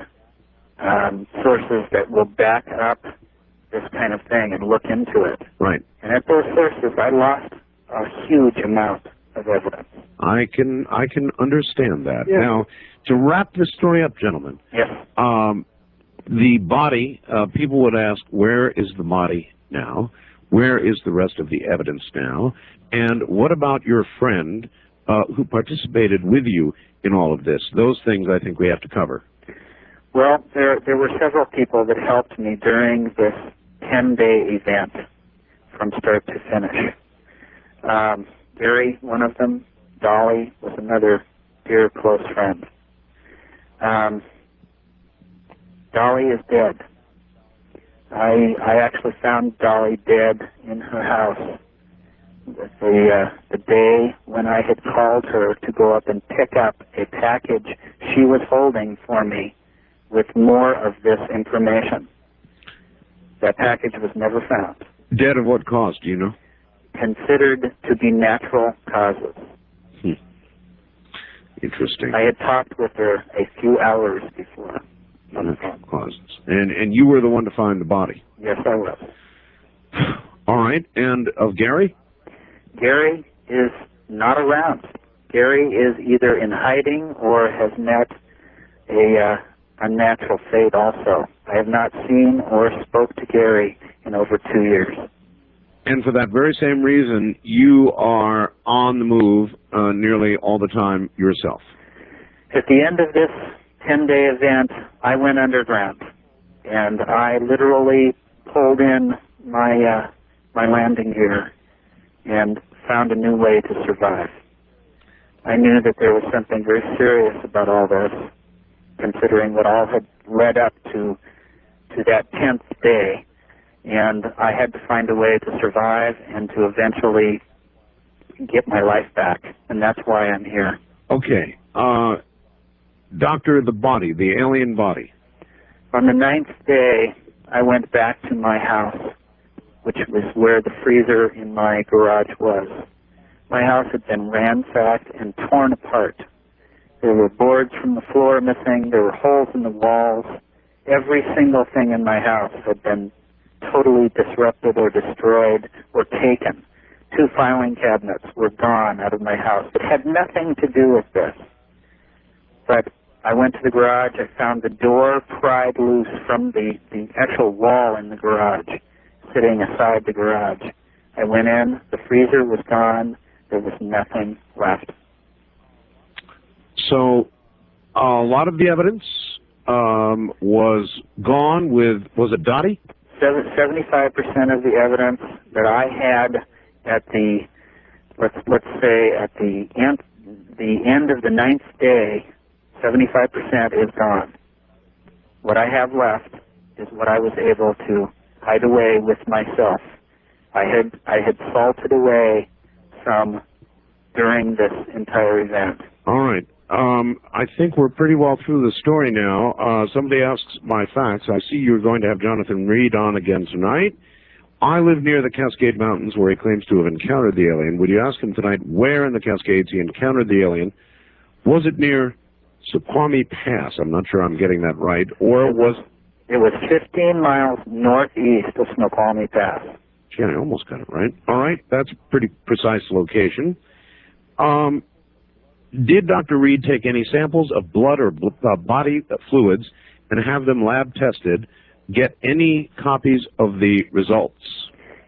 sources that will back up this kind of thing and look into it. Right. And at those sources, I lost a huge amount of evidence. I can understand that. Yeah. Now, to wrap this story up, gentlemen. Yes. The body, people would ask, where is the body now? Where is the rest of the evidence now? And what about your friend who participated with you in all of this? Those things I think we have to cover. Well, there were several people that helped me during this 10-day event from start to finish. Gary, one of them. Dolly was another dear close friend. Dolly is dead. I actually found Dolly dead in her house. The day when I had called her to go up and pick up a package she was holding for me with more of this information. That package was never found. Dead of what cause, do you know? Considered to be natural causes. Interesting. I had talked with her a few hours before. Natural causes. And you were the one to find the body? Yes, I was. All right. And of Gary? Gary is not around. Gary is either in hiding or has met a unnatural fate also. I have not seen or spoke to Gary in over 2 years. And for that very same reason, you are on the move nearly all the time yourself. At the end of this 10-day event, I went underground, and I literally pulled in my landing gear and found a new way to survive. I knew that there was something very serious about all this, considering what all had led up to that 10th day, and I had to find a way to survive and to eventually get my life back, and that's why I'm here. Okay. Doctor, the body, the alien body. On the 9th day, I went back to my house, which was where the freezer in my garage was. My house had been ransacked and torn apart. There were boards from the floor missing. There were holes in the walls. Every single thing in my house had been totally disrupted or destroyed or taken. 2 filing cabinets were gone out of my house. It had nothing to do with this. But I went to the garage. I found the door pried loose from the actual wall in the garage, sitting aside the garage. I went in. The freezer was gone. There was nothing left. So a lot of the evidence was gone with, was it Dottie? 75% of the evidence that I had at the, let's say at the end of the 9th day, 75% is gone. What I have left is what I was able to hide away with myself. I had salted away some during this entire event. All right. I think we're pretty well through the story now. Somebody asks my facts. I see you're going to have Jonathan Reed on again tonight. I live near the Cascade Mountains where he claims to have encountered the alien. Would you ask him tonight where in the Cascades he encountered the alien? Was it near Suquamish Pass? I'm not sure I'm getting that right. Or was... It was 15 miles northeast of Snoqualmie Pass. Gee, I almost got it right. All right. That's a pretty precise location. Did Dr. Reed take any samples of blood or body fluids and have them lab tested, get any copies of the results?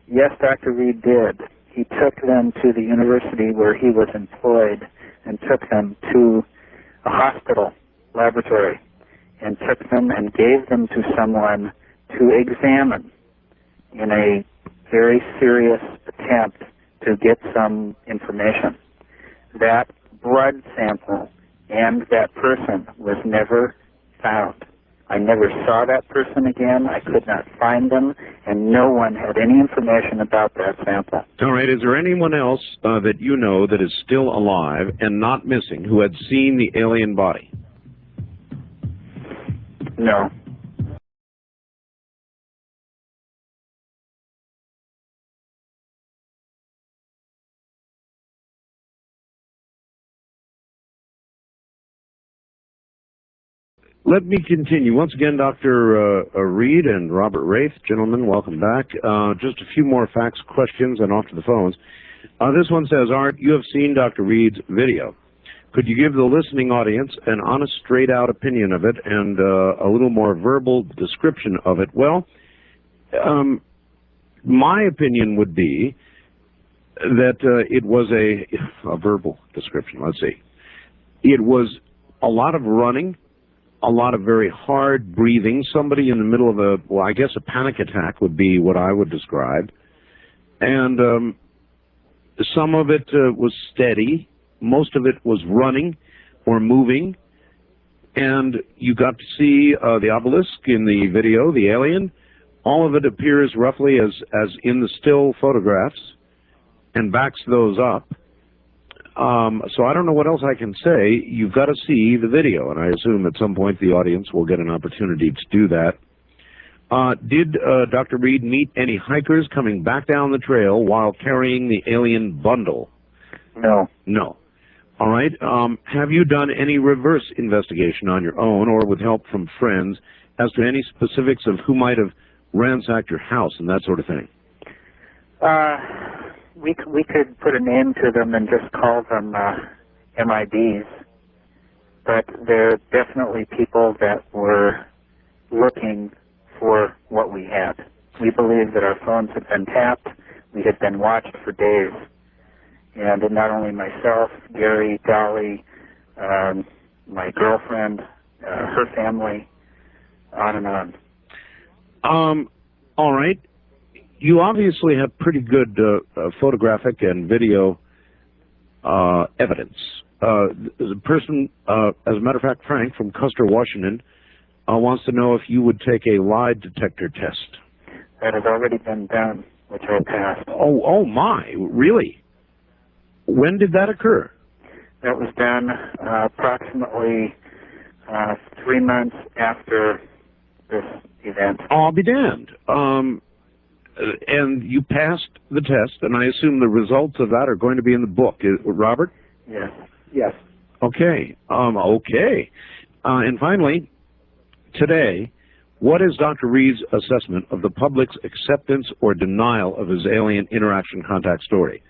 Yes, Dr. Reed did. He took them to the university where he was employed and took them to a hospital laboratory and took them and gave them to someone to examine in a very serious attempt to get some information. That blood sample and that person was never found. I never saw that person again. I could not find them, and no one had any information about that sample. All right. Is there anyone else that you know that is still alive and not missing who had seen the alien body? No. Let me continue. Once again, Dr. Reed and Robert Raith, gentlemen, welcome back. Just a few more facts, questions, and off to the phones. This one says, Art, you have seen Dr. Reed's video. Could you give the listening audience an honest, straight-out opinion of it and a little more verbal description of it? Well, my opinion would be that it was a verbal description, let's see. It was a lot of running, a lot of very hard breathing. Somebody in the middle of a, well, I guess a panic attack would be what I would describe. And some of it was steady. Most of it was running or moving. And you got to see the obelisk in the video, the alien. All of it appears roughly as in the still photographs and backs those up. So I don't know what else I can say. You've got to see the video, and I assume at some point the audience will get an opportunity to do that. Did Dr. Reed meet any hikers coming back down the trail while carrying the alien bundle? No. No. All right. Have you done any reverse investigation on your own or with help from friends as to any specifics of who might have ransacked your house and that sort of thing? We could put a name to them and just call them MIBs, but they're definitely people that were looking for what we had. We believe that our phones had been tapped, we had been watched for days, and not only myself, Gary, Dolly, my girlfriend, her family, on and on. All right. You obviously have pretty good photographic and video evidence. The person, as a matter of fact, Frank from Custer, Washington, wants to know if you would take a lie detector test. That has already been done, which I passed. Oh my, really? When did that occur? That was done approximately 3 months after this event. I'll be damned. And you passed the test, and I assume the results of that are going to be in the book. Robert? Yes. Yes. Okay. Okay. And finally, today, what is Dr. Reed's assessment of the public's acceptance or denial of his alien interaction contact story?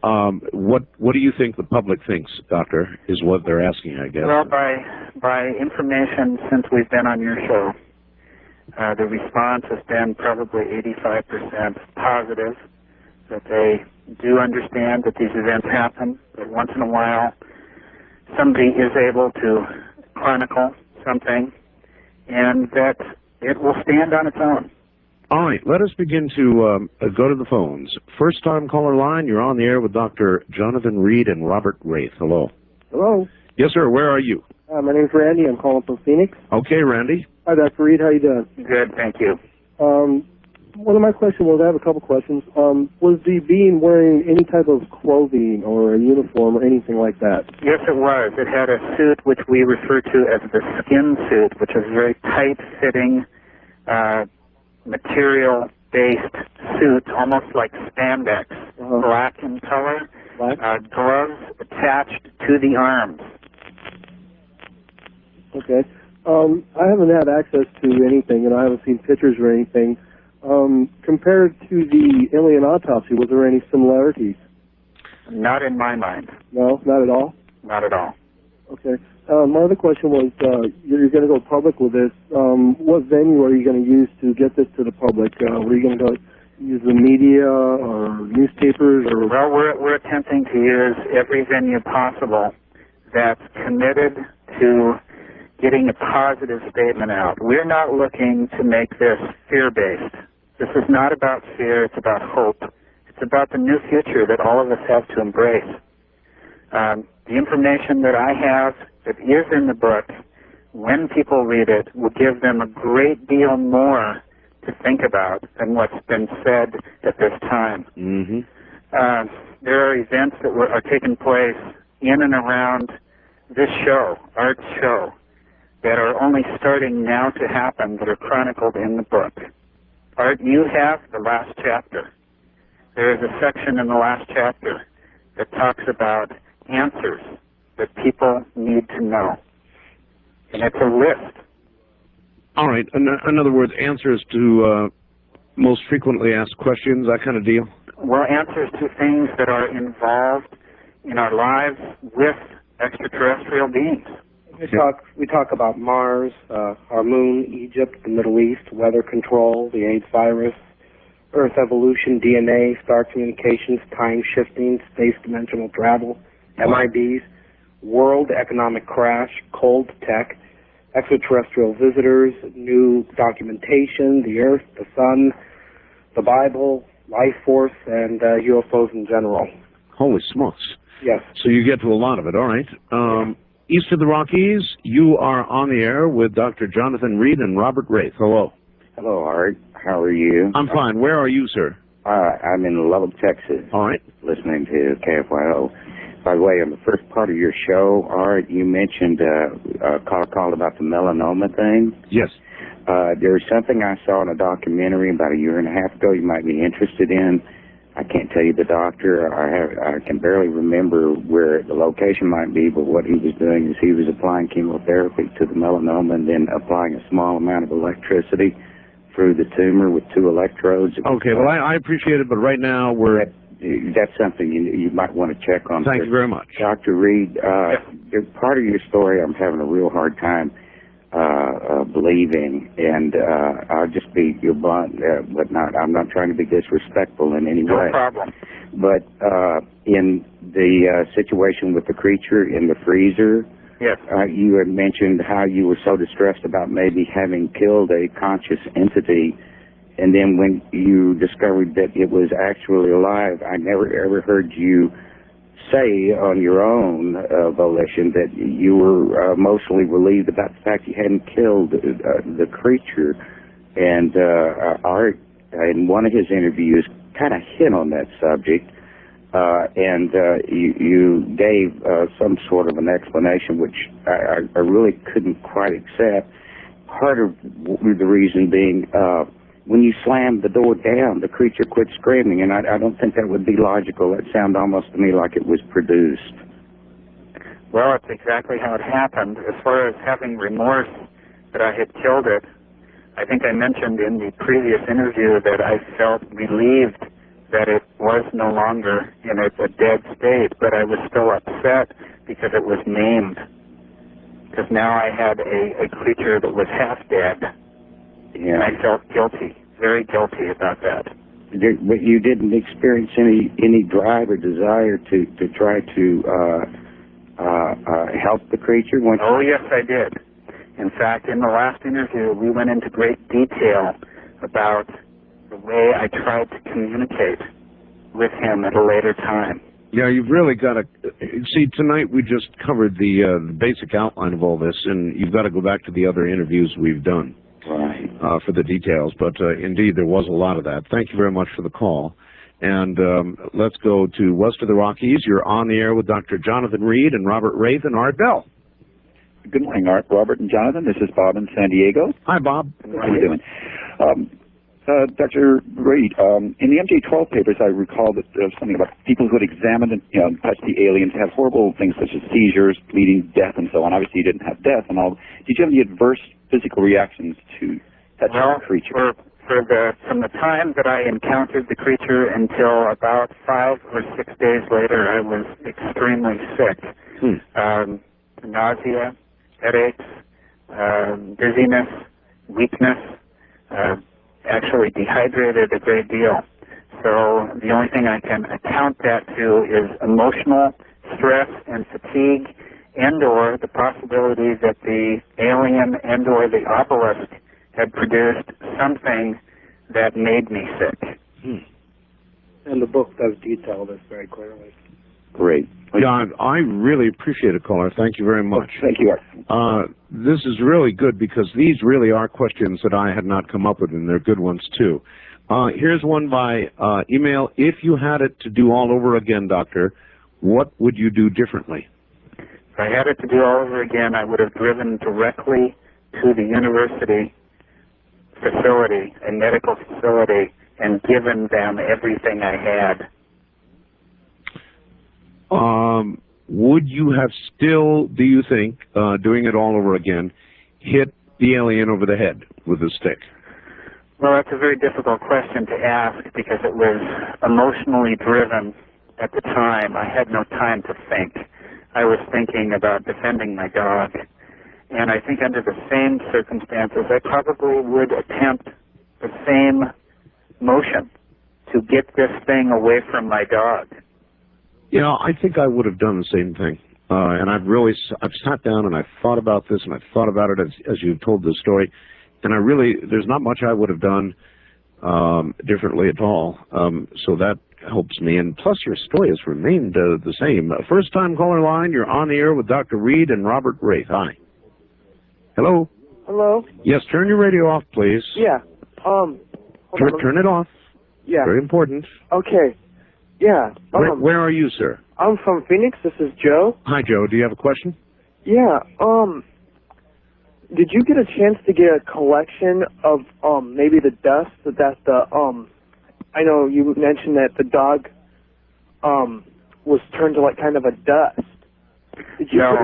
What do you think the public thinks, Doctor, is what they're asking, I guess. Well, by information since we've been on your show, the response has been probably 85% positive, that they do understand that these events happen, that once in a while somebody is able to chronicle something, and that it will stand on its own. All right, let us begin to go to the phones. First time caller line, you're on the air with Dr. Jonathan Reed and Robert Raith. Hello. Hello. Yes, sir. Where are you? My name's Randy. I'm calling from Phoenix. Okay, Randy. Hi, Dr. Reed. How you doing? Good, thank you. One of my questions was, I have a couple questions. Was the being wearing any type of clothing or a uniform or anything like that? Yes, it was. It had a suit which we refer to as the skin suit, which is a very tight-fitting, material-based suit, almost like spandex, black in color, gloves attached to the arms. Okay. I haven't had access to anything, and I haven't seen pictures or anything. Compared to the alien autopsy, was there any similarities? Not in my mind. No, not at all? Not at all. Okay. My other question was, you're going to go public with this. What venue are you going to use to get this to the public? Were you going to use the media or newspapers? Or? Well, we're attempting to use every venue possible that's committed to getting a positive statement out. We're not looking to make this fear-based. This is not about fear, it's about hope. It's about the new future that all of us have to embrace. The information that I have that is in the book, when people read it, will give them a great deal more to think about than what's been said at this time. Mm-hmm. There are events that are taking place in and around this show, Art's show, that are only starting now to happen, that are chronicled in the book. Art, you have the last chapter. There is a section in the last chapter that talks about answers that people need to know. And it's a list. All right. In other words, answers to most frequently asked questions, that kind of deal? Well, answers to things that are involved in our lives with extraterrestrial beings. We talk about Mars, our moon, Egypt, the Middle East, weather control, the AIDS virus, Earth evolution, DNA, star communications, time shifting, space dimensional travel, MIBs, world economic crash, cold tech, extraterrestrial visitors, new documentation, the Earth, the Sun, the Bible, life force, and UFOs in general. Holy smokes. Yes. So you get to a lot of it. All right. east of the Rockies. You are on the air with Dr. Jonathan Reed and Robert Raith. Hello. Hello, Art. How are you? I'm fine. Where are you, sir? I'm in Lubbock, Texas. All right. Listening to KFYO. By the way, on the first part of your show, Art, you mentioned a caller called about the melanoma thing. Yes. There's something I saw in a documentary about a year and a half ago you might be interested in. I can't tell you the doctor. I can barely remember where the location might be, but what he was doing is he was applying chemotherapy to the melanoma and then applying a small amount of electricity through the tumor with 2 electrodes. Okay, well, I appreciate it, but right now we're... That's something you might want to check on. Thank you very much. Dr. Reed, part of your story I'm having a real hard time believing, and I'll just be blunt, but I'm not trying to be disrespectful in any way. No problem. But in the situation with the creature in the freezer, yes, you had mentioned how you were so distressed about maybe having killed a conscious entity, and then when you discovered that it was actually alive, I never ever heard you say on your own volition that you were emotionally relieved about the fact you hadn't killed the creature. And Art, in one of his interviews, kind of hit on that subject, and you gave some sort of an explanation which I really couldn't quite accept. Part of the reason being, when you slammed the door down, the creature quit screaming, and I don't think that would be logical. It sounded almost to me like it was produced. well, it's exactly how it happened. As far as having remorse that I had killed it, I think I mentioned in the previous interview that I felt relieved that it was no longer in a dead state, but I was still upset because it was named. Because now I had a creature that was half dead. Yeah. And I felt guilty, very guilty about that. But you didn't experience any drive or desire to try to help the creature? Oh, yes, I did. In fact, in the last interview, we went into great detail about the way I tried to communicate with him at a later time. Yeah, you've really got to... See, tonight we just covered the basic outline of all this, and you've got to go back to the other interviews we've done. Right. For the details, but indeed there was a lot of that. Thank you very much for the call. And let's go to west of the Rockies. You're on the air with Dr. Jonathan Reed and Robert Raith and Art Bell. Good morning, Art, Robert, and Jonathan. This is Bob in San Diego. Hi, Bob. How are you doing? Dr. Reed, in the MJ12 papers, I recall that there was something about people who had examined and touched the aliens had horrible things such as seizures, bleeding, death, and so on. Obviously, you didn't have death and all. Did you have any adverse physical reactions to touching the creature? From the time that I encountered the creature until about 5 or 6 days later, I was extremely sick. Nausea, headaches, dizziness, weakness, actually dehydrated a great deal. So the only thing I can account that to is emotional stress and fatigue, and or the possibility that the alien and or the obelisk had produced something that made me sick. And the book does detail this very clearly. Great. John, I really appreciate it, caller. Thank you very much. Thank you, Art. This is really good because these really are questions that I had not come up with, and they're good ones, too. Here's one by email. If you had it to do all over again, Doctor, what would you do differently? If I had it to do all over again, I would have driven directly to the university facility, a medical facility, and given them everything I had. Would you have still, do you think, doing it all over again, hit the alien over the head with a stick? Well, that's a very difficult question to ask because it was emotionally driven at the time. I had no time to think. I was thinking about defending my dog. And I think under the same circumstances, I probably would attempt the same motion to get this thing away from my dog. You know, I think I would have done the same thing. And I've sat down and I've thought about this, and I've thought about it as you've told this story. And there's not much I would have done differently at all. So that helps me, and plus your story has remained the same. First-time caller line, you're on the air with Dr. Reed and Robert Raith. Hi. Hello? Hello? Yes, turn your radio off, please. Yeah. Turn it off. Yeah. Very important. Okay. Yeah. Where are you, sir? I'm from Phoenix. This is Joe. Hi, Joe. Do you have a question? Yeah. Did you get a chance to get a collection of maybe the dust that the I know you mentioned that the dog was turned to like kind of a dust. Did you No,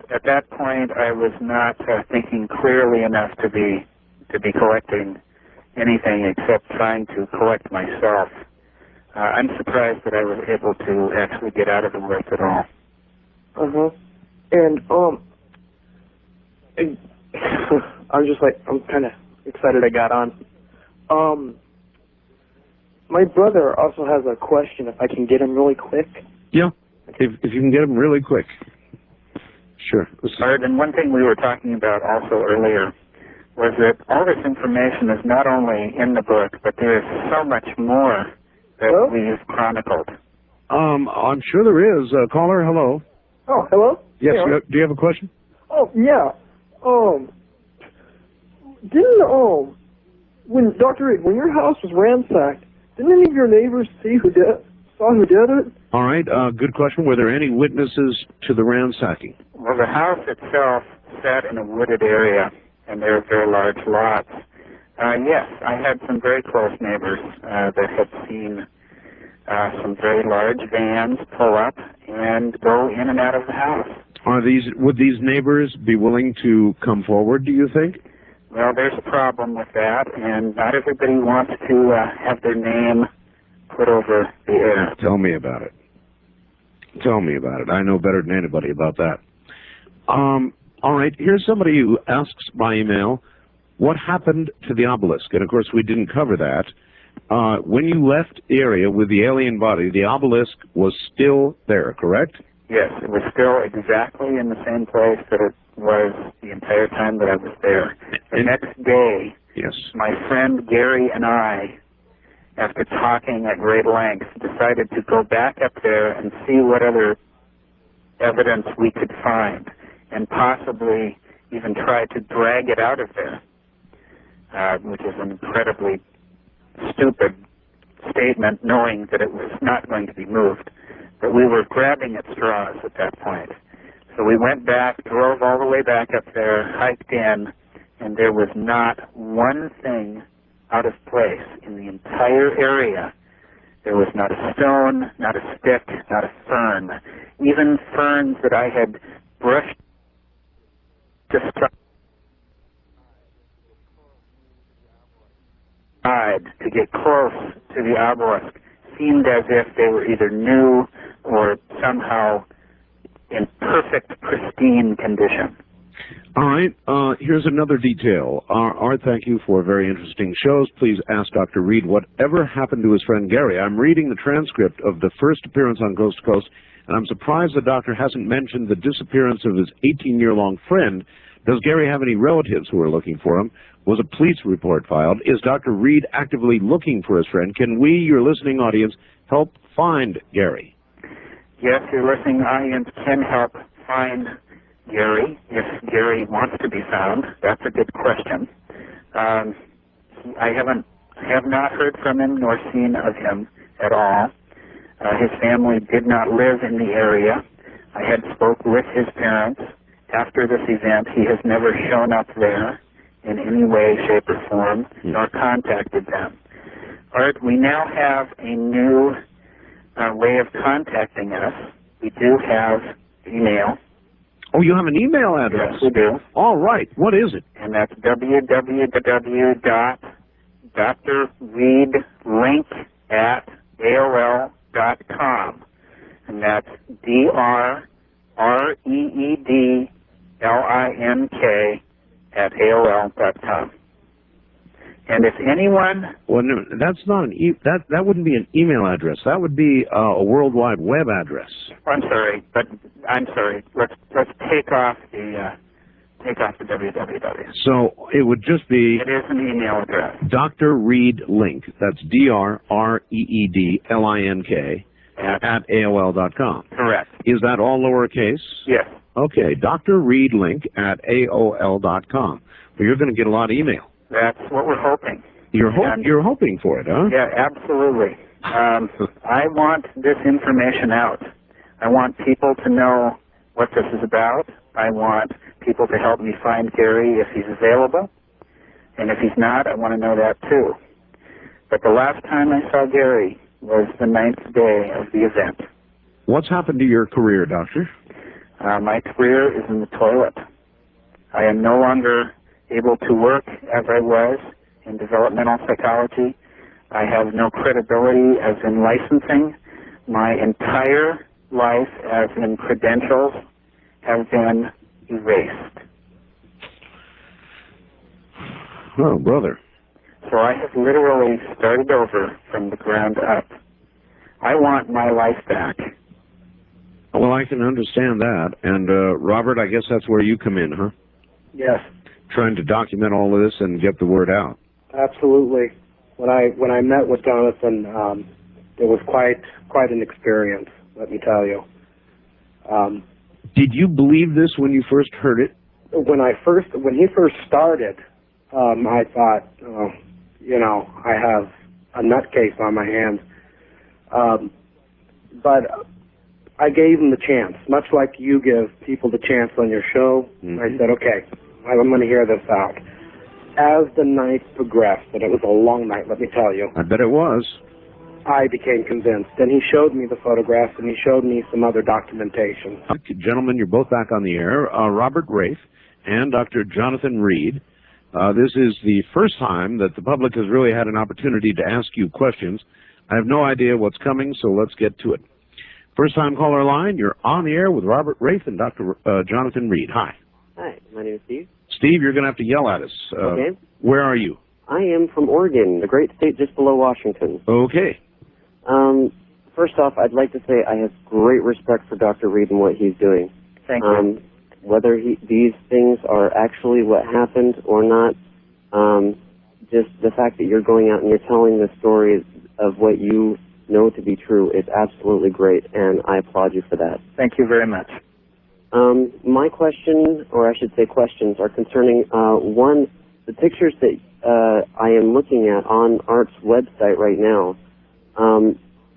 at that point I was not thinking clearly enough to be collecting anything except trying to collect myself. I'm surprised that I was able to actually get out of the woods at all. And I'm kind of excited I got on. My brother also has a question, if I can get him really quick. Yeah, if you can get him really quick. Sure. Art, and one thing we were talking about also earlier was that all this information is not only in the book, but there is so much more that we've chronicled. I'm sure there is. Caller, hello. Oh, hello? Yes, Hey, do you have a question? Oh, yeah. When Dr. Reed, when your house was ransacked, didn't any of your neighbors saw who did it? All right, good question. Were there any witnesses to the ransacking? Well, the house itself sat in a wooded area, and there were very large lots. Yes, I had some very close neighbors that had seen some very large vans pull up and go in and out of the house. Would these neighbors be willing to come forward, do you think? Well, there's a problem with that, and not everybody wants to have their name put over the air. Tell me about it. Tell me about it. I know better than anybody about that. All right, here's somebody who asks by email, what happened to the obelisk? And, of course, we didn't cover that. When you left the area with the alien body, the obelisk was still there, correct? Yes, it was still exactly in the same place that it was the entire time that I was there. The next day, yes, my friend Gary and I, after talking at great length, decided to go back up there and see what other evidence we could find, and possibly even try to drag it out of there, which is an incredibly stupid statement, knowing that it was not going to be moved. But we were grabbing at straws at that point. So we went back, drove all the way back up there, hiked in, and there was not one thing out of place in the entire area. There was not a stone, not a stick, not a fern. Even ferns that I had brushed aside to get close to the obelisk seemed as if they were either new or somehow in perfect, pristine condition. All right, here's another detail. Art, thank you for very interesting shows. Please ask Dr. Reed whatever happened to his friend Gary. I'm reading the transcript of the first appearance on Coast to Coast, and I'm surprised the doctor hasn't mentioned the disappearance of his 18-year-long friend. Does Gary have any relatives who are looking for him? Was a police report filed? Is Dr. Reed actively looking for his friend? Can we, your listening audience, help find Gary? Yes, your listening audience can help find Gary, if Gary wants to be found. That's a good question. I have not heard from him nor seen of him at all. His family did not live in the area. I had spoke with his parents after this event. He has never shown up there in any way, shape, or form, nor contacted them. Art, we now have a new way of contacting us. We do have email. Oh, you have an email address? Yes, we do. All right. What is it? And that's www.drreedlink@aol.com. And that's DREEDLINK@AOL.com. And if anyone... Well, no, that's not an that wouldn't be an email address. That would be a World Wide Web address. I'm sorry. Let's take off the take off the www. So it would just be It is an email address. Dr. Reed Link. That's DrReedLink at AOL.com. Correct. Is that all lowercase? Yes. Okay, Dr. Reed Link at AOL.com. Well, you're going to get a lot of email. That's what we're hoping. You're hoping for it, huh? Yeah, absolutely. I want this information out. I want people to know what this is about. I want people to help me find Gary if he's available. And if he's not, I want to know that too. But the last time I saw Gary was the 9th day of the event. What's happened to your career, Doctor? My career is in the toilet. I am no longer able to work as I was in developmental psychology. I have no credibility as in licensing. My entire life as in credentials have been erased. Oh, brother. So I have literally started over from the ground up. I want my life back. Well, I can understand that. And, Robert, I guess that's where you come in, huh? Yes, Trying to document all of this and get the word out. absolutely. When I met with Jonathan, it was quite an experience, let me tell you. Did you believe this when you first heard it? When he first started, I thought, oh, I have a nutcase on my hands. But I gave him the chance, much like you give people the chance on your show. Mm-hmm. I said, okay, I'm going to hear this out. As the night progressed, and it was a long night, let me tell you, I bet it was. I became convinced. And he showed me the photographs, and he showed me some other documentation. Gentlemen, you're both back on the air. Robert Raith and Dr. Jonathan Reed. This is the first time that the public has really had an opportunity to ask you questions. I have no idea what's coming, so let's get to it. First time caller line, you're on the air with Robert Raith and Dr. Jonathan Reed. Hi. Hi, my name is Steve. Steve, you're going to have to yell at us. Okay. Where are you? I am from Oregon, the great state just below Washington. Okay. First off, I'd like to say I have great respect for Dr. Reed and what he's doing. Thank you. Whether these things are actually what happened or not, just the fact that you're going out and you're telling the story of what you know to be true is absolutely great, and I applaud you for that. Thank you very much. My question, or I should say questions, are concerning, one, the pictures that I am looking at on ART's website right now.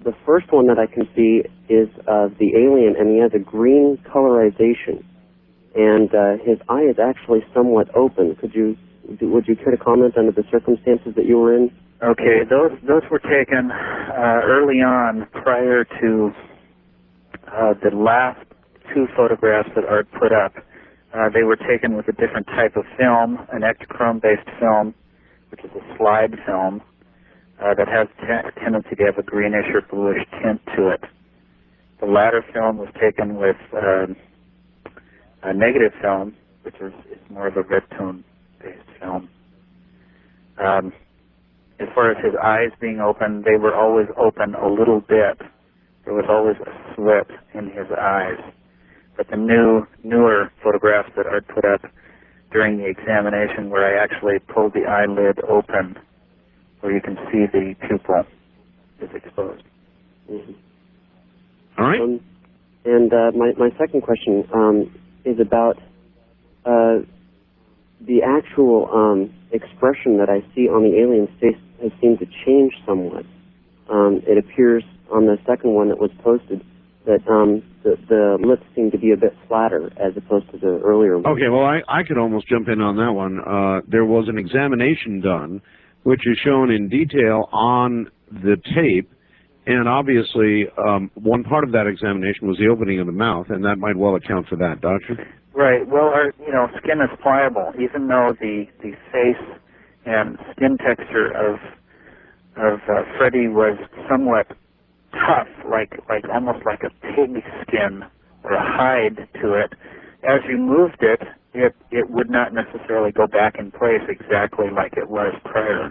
The first one that I can see is the alien, and he has a green colorization, and his eye is actually somewhat open. Would you care to comment under the circumstances that you were in? Okay, those were taken early on, prior to the last two photographs that Art put up. They were taken with a different type of film, an Ektachrome-based film, which is a slide film that has a tendency to have a greenish or bluish tint to it. The latter film was taken with a negative film, which is more of a red tone-based film. As far as his eyes being open, they were always open a little bit. There was always a slit in his eyes. But the newer photographs that Art put up during the examination, where I actually pulled the eyelid open, where you can see the pupil is exposed. Mm-hmm. All right. And my second question is about the actual expression that I see on the alien's face has seemed to change somewhat. It appears on the second one that was posted that the lips seem to be a bit flatter as opposed to the earlier one. Okay, well, I could almost jump in on that one. There was an examination done, which is shown in detail on the tape, and obviously one part of that examination was the opening of the mouth, and that might well account for that, Doctor. Right. Well, our skin is pliable, even though the face and skin texture of Freddie was somewhat tough, like almost like a pig skin or a hide to it. As you moved it, it would not necessarily go back in place exactly like it was prior,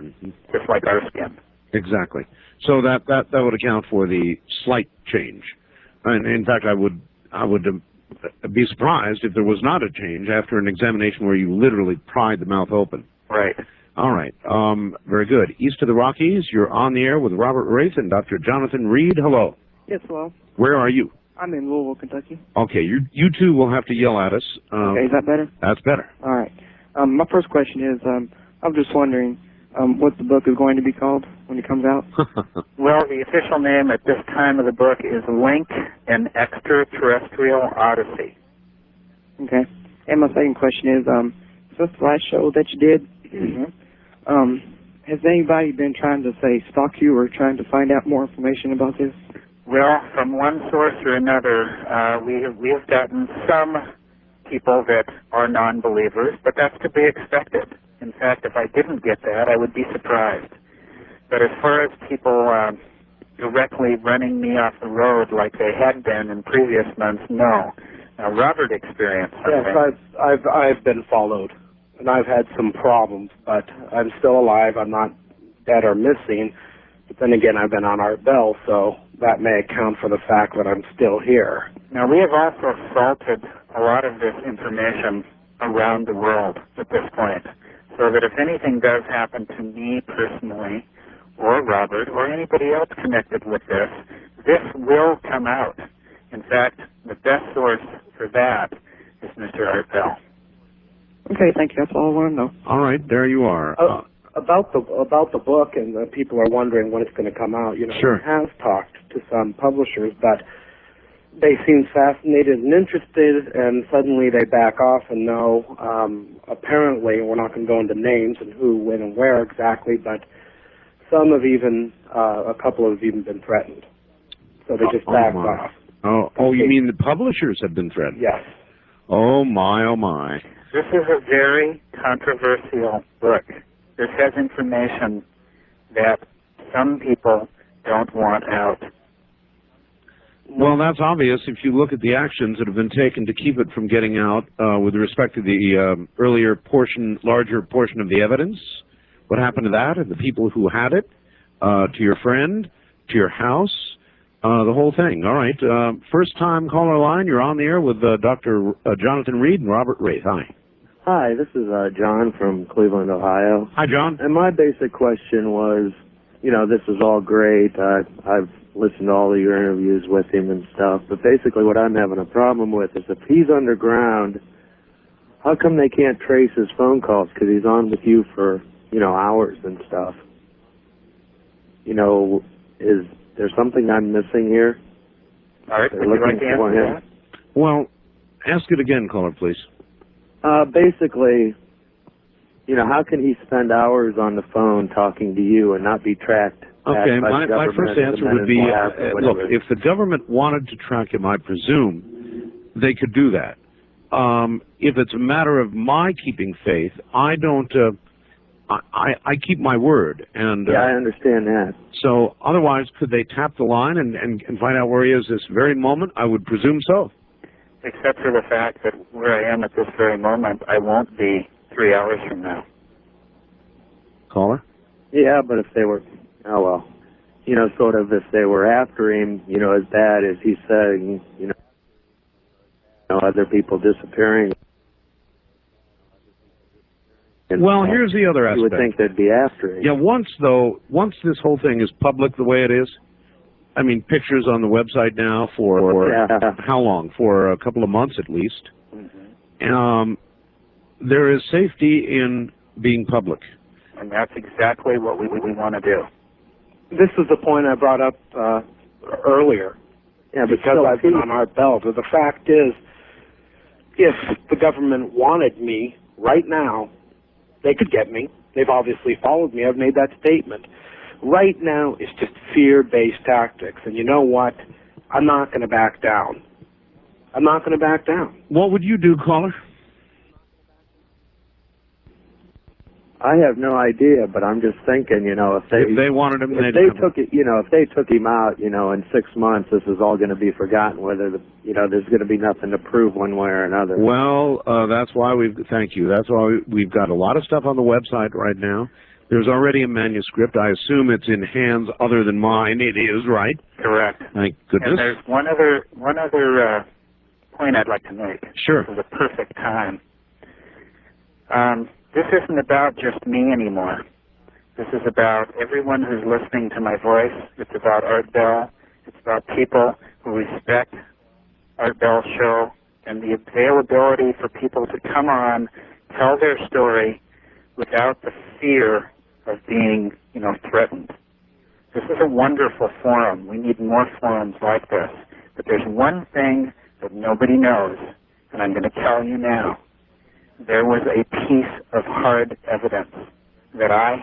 just like our skin. Exactly. So that would account for the slight change. And in fact, I would be surprised if there was not a change after an examination where you literally pried the mouth open. Right. All right. Very good. East of the Rockies, you're on the air with Robert Raith and Dr. Jonathan Reed. Hello. Yes, hello. Where are you? I'm in Louisville, Kentucky. Okay, you two will have to yell at us. Okay, is that better? That's better. All right. My first question is, I'm just wondering what the book is going to be called when it comes out. Well, the official name at this time of the book is Link, an Extraterrestrial Odyssey. Okay. And my second question is, since the last show that you did, has anybody been trying to, say, stalk you or trying to find out more information about this? Well, from one source or another, we have gotten some people that are non-believers, but that's to be expected. In fact, if I didn't get that, I would be surprised. But as far as people directly running me off the road like they had been in previous months, no. Now, Robert experienced something. Yes, I've been followed, and I've had some problems, but I'm still alive. I'm not dead or missing. But then again, I've been on Art Bell, so that may account for the fact that I'm still here. Now, we have also salted a lot of this information around the world at this point, so that if anything does happen to me personally, or Robert, or anybody else connected with this will come out. In fact, the best source for that is Mr. Art Bell. Okay, thank you. That's all I want to know. All right, there you are. About the book, and people are wondering when it's going to come out. You know, Sure. I have talked to some publishers, but they seem fascinated and interested, and suddenly they back off and no. Apparently, we're not going to go into names and who, when, and where exactly, but some have even, a couple have even been threatened. So they just backed off. Oh, you mean the publishers have been threatened? Yes. Oh my, oh my. This is a very controversial book. This has information that some people don't want out. Well, that's obvious if you look at the actions that have been taken to keep it from getting out with respect to the earlier portion, larger portion of the evidence. What happened to that and the people who had it, to your friend, to your house, the whole thing. All right. First time caller line, you're on the air with Dr. Jonathan Reed and Robert Raith. Hi. Hi, this is John from Cleveland, Ohio. Hi, John. And my basic question was, you know, this is all great. I've listened to all of your interviews with him and stuff, but basically what I'm having a problem with is if he's underground, how come they can't trace his phone calls? Because he's on with you for, you know, hours and stuff. You know, is there something I'm missing here? All right, would you like to answer that? Well, ask it again, caller, please. Basically, you know, how can he spend hours on the phone talking to you and not be tracked? Okay, my first answer would be, look, if the government wanted to track him, I presume they could do that. If it's a matter of my keeping faith, I don't, I keep my word. And yeah, I understand that. So otherwise, could they tap the line and find out where he is this very moment? I would presume so. Except for the fact that where I am at this very moment, I won't be 3 hours from now. Caller? Yeah, but if they were, oh well, you know, sort of if they were after him, you know, as bad as he's saying, you know, other people disappearing. Well, here's the other aspect. You would think they'd be after him. Yeah, once this whole thing is public the way it is, I mean, pictures on the website now for how long? For a couple of months at least. Mm-hmm. There is safety in being public. And that's exactly what we want to do. This is the point I brought up earlier. Yeah, because I've been on Art Bell. But the fact is, if the government wanted me right now, they could get me. They've obviously followed me. I've made that statement. Right now, it's just fear-based tactics. And you know what? I'm not going to back down. I'm not going to back down. What would you do, caller? I have no idea, but I'm just thinking, you know, if they wanted him, if they took it, you know, if they took him out, you know, in 6 months, this is all going to be forgotten. Whether you know, there's going to be nothing to prove one way or another. Well, that's why thank you. That's why we've got a lot of stuff on the website right now. There's already a manuscript. I assume it's in hands other than mine. It is, right? Correct. Thank goodness. And there's one other point I'd like to make. Sure. This is a perfect time. This isn't about just me anymore. This is about everyone who's listening to my voice. It's about Art Bell. It's about people who respect Art Bell's show and the availability for people to come on, tell their story without the fear of being, threatened. This is a wonderful forum. We need more forums like this. But there's one thing that nobody knows, and I'm going to tell you now. There was a piece of hard evidence that I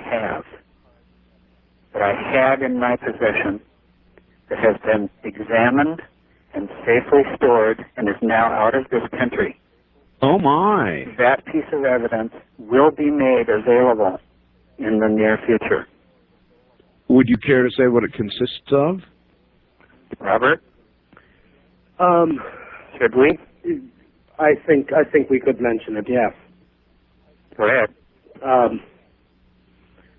had in my possession that has been examined and safely stored and is now out of this country. Oh, my. That piece of evidence will be made available in the near future. Would you care to say what it consists of? Robert? Should we? I think we could mention it, yes. Go ahead.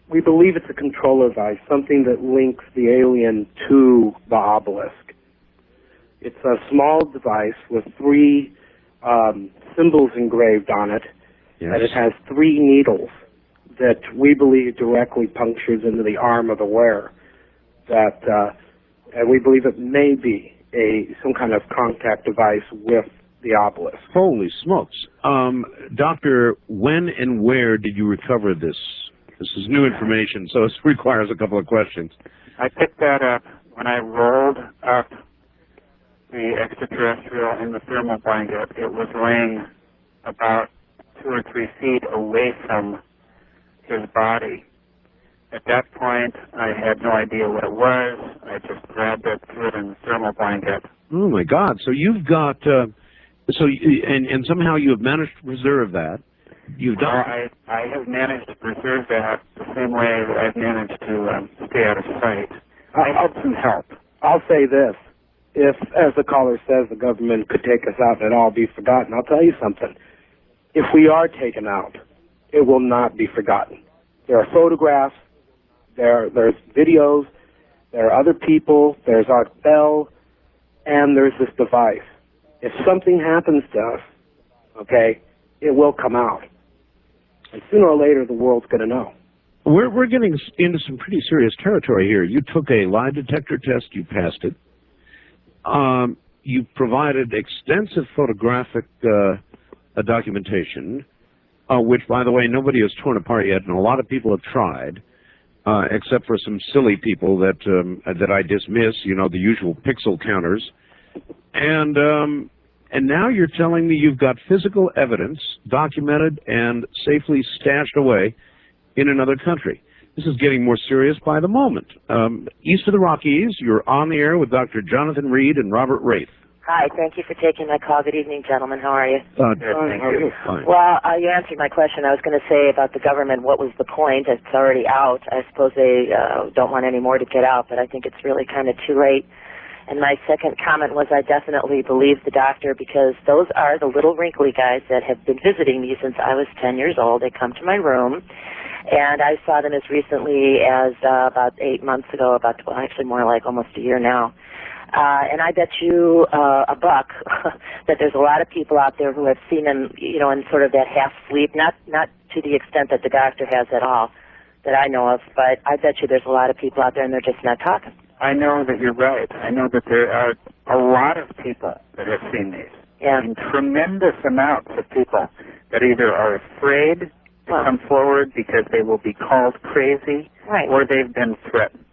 We believe it's a controller device, something that links the alien to the obelisk. It's a small device with 3 symbols engraved on it, Yes. and it has 3 needles that we believe directly punctures into the arm of the wearer. And we believe it may be some kind of contact device with the obelisk. Holy smokes. Doctor, when and where did you recover this? This is new information, so it requires a couple of questions. I picked that up when I rolled up the extraterrestrial in the thermal blanket. It was laying about 2 or 3 feet away from his body. At that point, I had no idea what it was. I just grabbed it, threw it in the thermal blanket. Oh, my God. So you've got... and somehow you have managed to preserve that. You've done. Well, I have managed to preserve that the same way that I've managed to stay out of sight. I had some help. I'll say this. If, as the caller says, the government could take us out and it all be forgotten, I'll tell you something. If we are taken out, it will not be forgotten. There are photographs, there's videos, there are other people, there's Art Bell, and there's this device. If something happens to us, okay, it will come out. And sooner or later, the world's going to know. We're getting into some pretty serious territory here. You took a lie detector test. You passed it. You provided extensive photographic documentation, which, by the way, nobody has torn apart yet, and a lot of people have tried, except for some silly people that I dismiss, the usual pixel counters. And now you're telling me you've got physical evidence documented and safely stashed away in another country. This is getting more serious by the moment. East of the Rockies, you're on the air with Dr. Jonathan Reed and Robert Raith. Hi, thank you for taking my call. Good evening, gentlemen. How are you? Fine, how are you? Fine. Well, you answered my question. I was going to say about the government, what was the point? It's already out. I suppose they don't want any more to get out, but I think it's really kind of too late. And my second comment was I definitely believe the doctor because those are the little wrinkly guys that have been visiting me since I was 10 years old. They come to my room, and I saw them as recently as about 8 months ago, actually more like almost a year now. And I bet you a buck that there's a lot of people out there who have seen them, in sort of that half sleep, not to the extent that the doctor has at all that I know of, but I bet you there's a lot of people out there and they're just not talking. I know that you're right. I know that there are a lot of people that have seen these. Yeah. And tremendous amounts of people that either are afraid to come forward because they will be called crazy, right, or they've been threatened.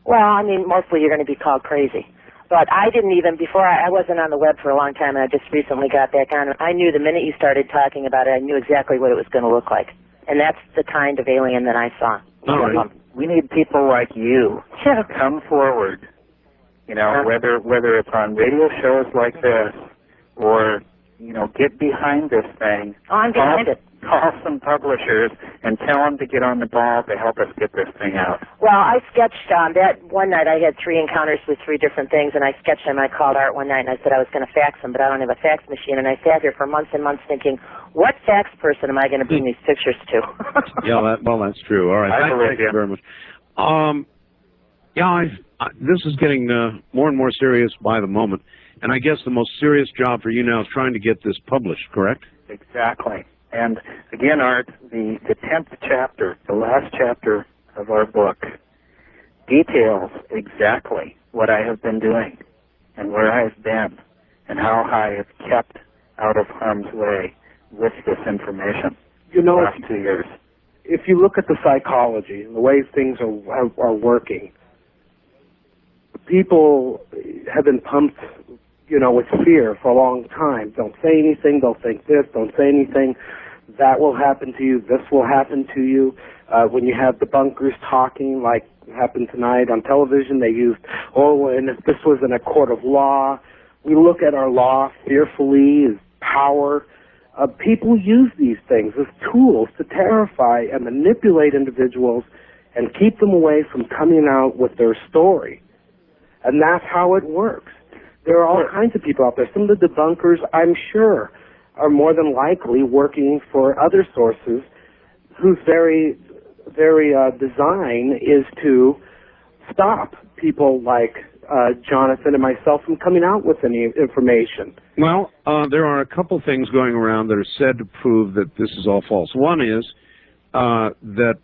Well, I mean, mostly you're going to be called crazy. But I didn't even, before I wasn't on the web for a long time, and I just recently got back on. I knew the minute you started talking about it, I knew exactly what it was going to look like. And that's the kind of alien that I saw. All right. We need people like you to come forward, whether it's on radio shows like this or, get behind this thing. Oh, I'm behind it. Call some publishers and tell them to get on the ball to help us get this thing out. Well, I sketched that one night. I had 3 encounters with 3 different things, and I sketched them. I called Art one night, and I said I was going to fax them, but I don't have a fax machine. And I sat here for months and months thinking, what fax person am I going to bring these pictures to? Yeah, that's true. All right, thank you very much. This is getting more and more serious by the moment. And I guess the most serious job for you now is trying to get this published, correct? Exactly. And again, Art, the 10th chapter, the last chapter of our book, details exactly what I have been doing and where I have been and how I have kept out of harm's way with this information You know, the last 2 years. if you look at the psychology and the way things are working, people have been pumped, with fear for a long time. Don't say anything. Don't think this. Don't say anything. That will happen to you. This will happen to you. When you have debunkers talking, like happened tonight on television, they used, and if this was in a court of law, we look at our law fearfully as power. People use these things as tools to terrify and manipulate individuals and keep them away from coming out with their story. And that's how it works. There are all kinds of people out there. Some of the debunkers, I'm sure, are more than likely working for other sources whose very design is to stop people like Jonathan and myself from coming out with any information. Well, there are a couple things going around that are said to prove that this is all false. One is that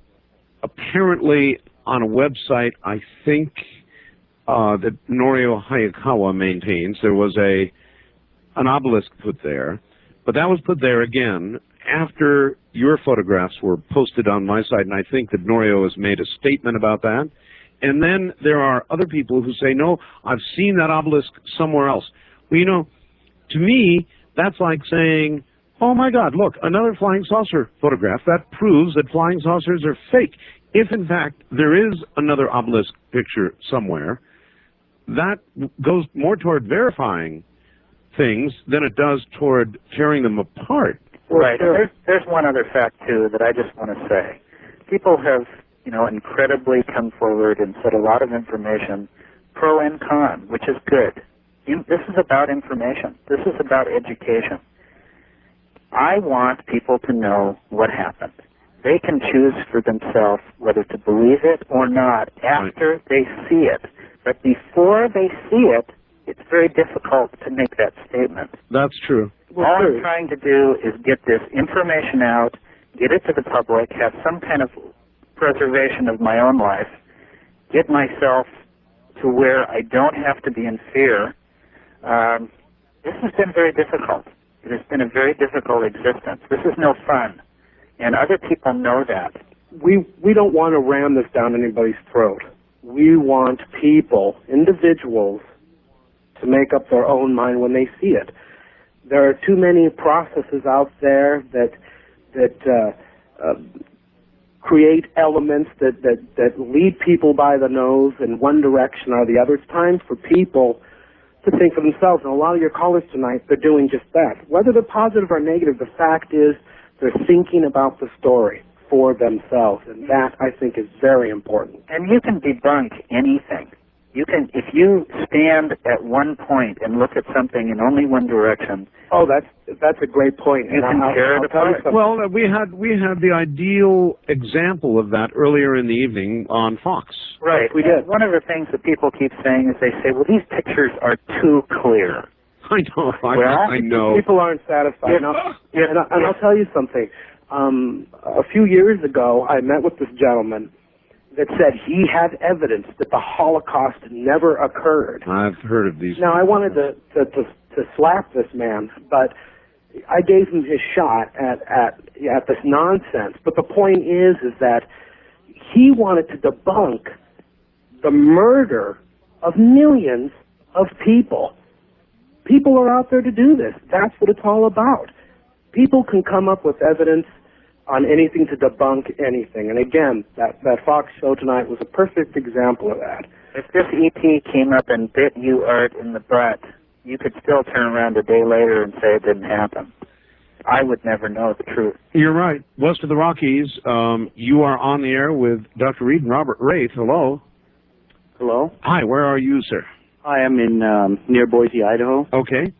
apparently on a website, I think that Norio Hayakawa maintains, there was an obelisk put there, but that was put there again after your photographs were posted on my site, and I think that Norio has made a statement about that. And then there are other people who say, no, I've seen that obelisk somewhere else. Well, to me, that's like saying, oh my God, look, another flying saucer photograph. That proves that flying saucers are fake. If in fact there is another obelisk picture somewhere, that goes more toward verifying things than it does toward tearing them apart. Right. There's one other fact, too, that I just want to say. People have, incredibly come forward and said a lot of information, pro and con, which is good. This is about information. This is about education. I want people to know what happened. They can choose for themselves whether to believe it or not after they see it. But before they see it, it's very difficult to make that statement. That's true. All I'm trying to do is get this information out, get it to the public, have some kind of preservation of my own life, get myself to where I don't have to be in fear. This has been very difficult. It has been a very difficult existence. This is no fun, and other people know that. We don't want to ram this down anybody's throat. We want people, individuals, to make up their own mind when they see it. There are too many processes out there that create elements that lead people by the nose in one direction or the other. It's time for people to think for themselves. And a lot of your callers tonight, they're doing just that. Whether they're positive or negative, the fact is they're thinking about the story for themselves, and that, I think, is very important. And you can debunk anything. You can, if you stand at one point and look at something in only one direction. Oh, that's a great point. You can tear it apart. Well, we had the ideal example of that earlier in the evening on Fox. Right, we did. One of the things that people keep saying is they say, well, these pictures are too clear. I know. I know. People aren't satisfied. And I'll tell you something. A few years ago, I met with this gentleman that said he had evidence that the Holocaust never occurred. I've heard of these. Now, I wanted to slap this man, but I gave him his shot at this nonsense. But the point is that he wanted to debunk the murder of millions of people. People are out there to do this. That's what it's all about. People can come up with evidence on anything to debunk anything. And again, that Fox show tonight was a perfect example of that. If this ET came up and bit you, Art, in the butt, you could still turn around a day later and say it didn't happen. I would never know the truth. You're right. West of the Rockies, you are on the air with Dr. Reed and Robert Raith. Hello. Hello. Hi, where are you, sir? I am in near Boise, Idaho. Okay.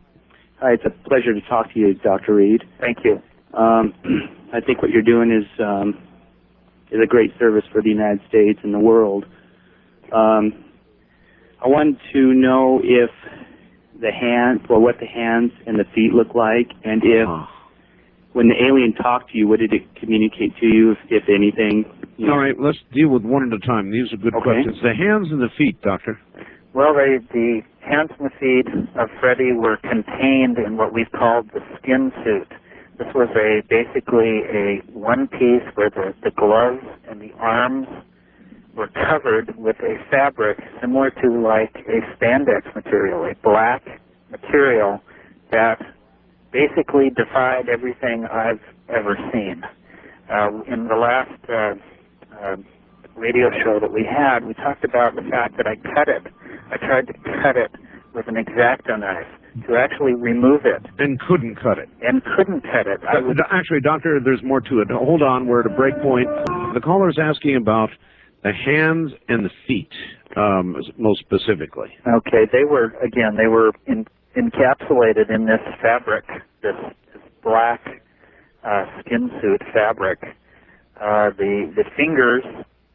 Hi, it's a pleasure to talk to you, Dr. Reed. Thank you. I think what you're doing is a great service for the United States and the world. I wanted to know if what the hands and the feet look like, and if when the alien talked to you, what did it communicate to you, if anything? All right, let's deal with one at a time. These are good questions. The hands and the feet, Doctor. Well, the hands and the feet of Freddie were contained in what we've called the skin suit. This was basically a one piece where the gloves and the arms were covered with a fabric similar to like a spandex material, a black material that basically defied everything I've ever seen. In the last radio show that we had, we talked about the fact that I cut it. I tried to cut it with an X-Acto knife to actually remove it. And couldn't cut it. Actually, Doctor, there's more to it. Hold on, we're at a break point. The caller's asking about the hands and the feet, most specifically. Okay, they were encapsulated in this fabric, this black skin suit fabric. The fingers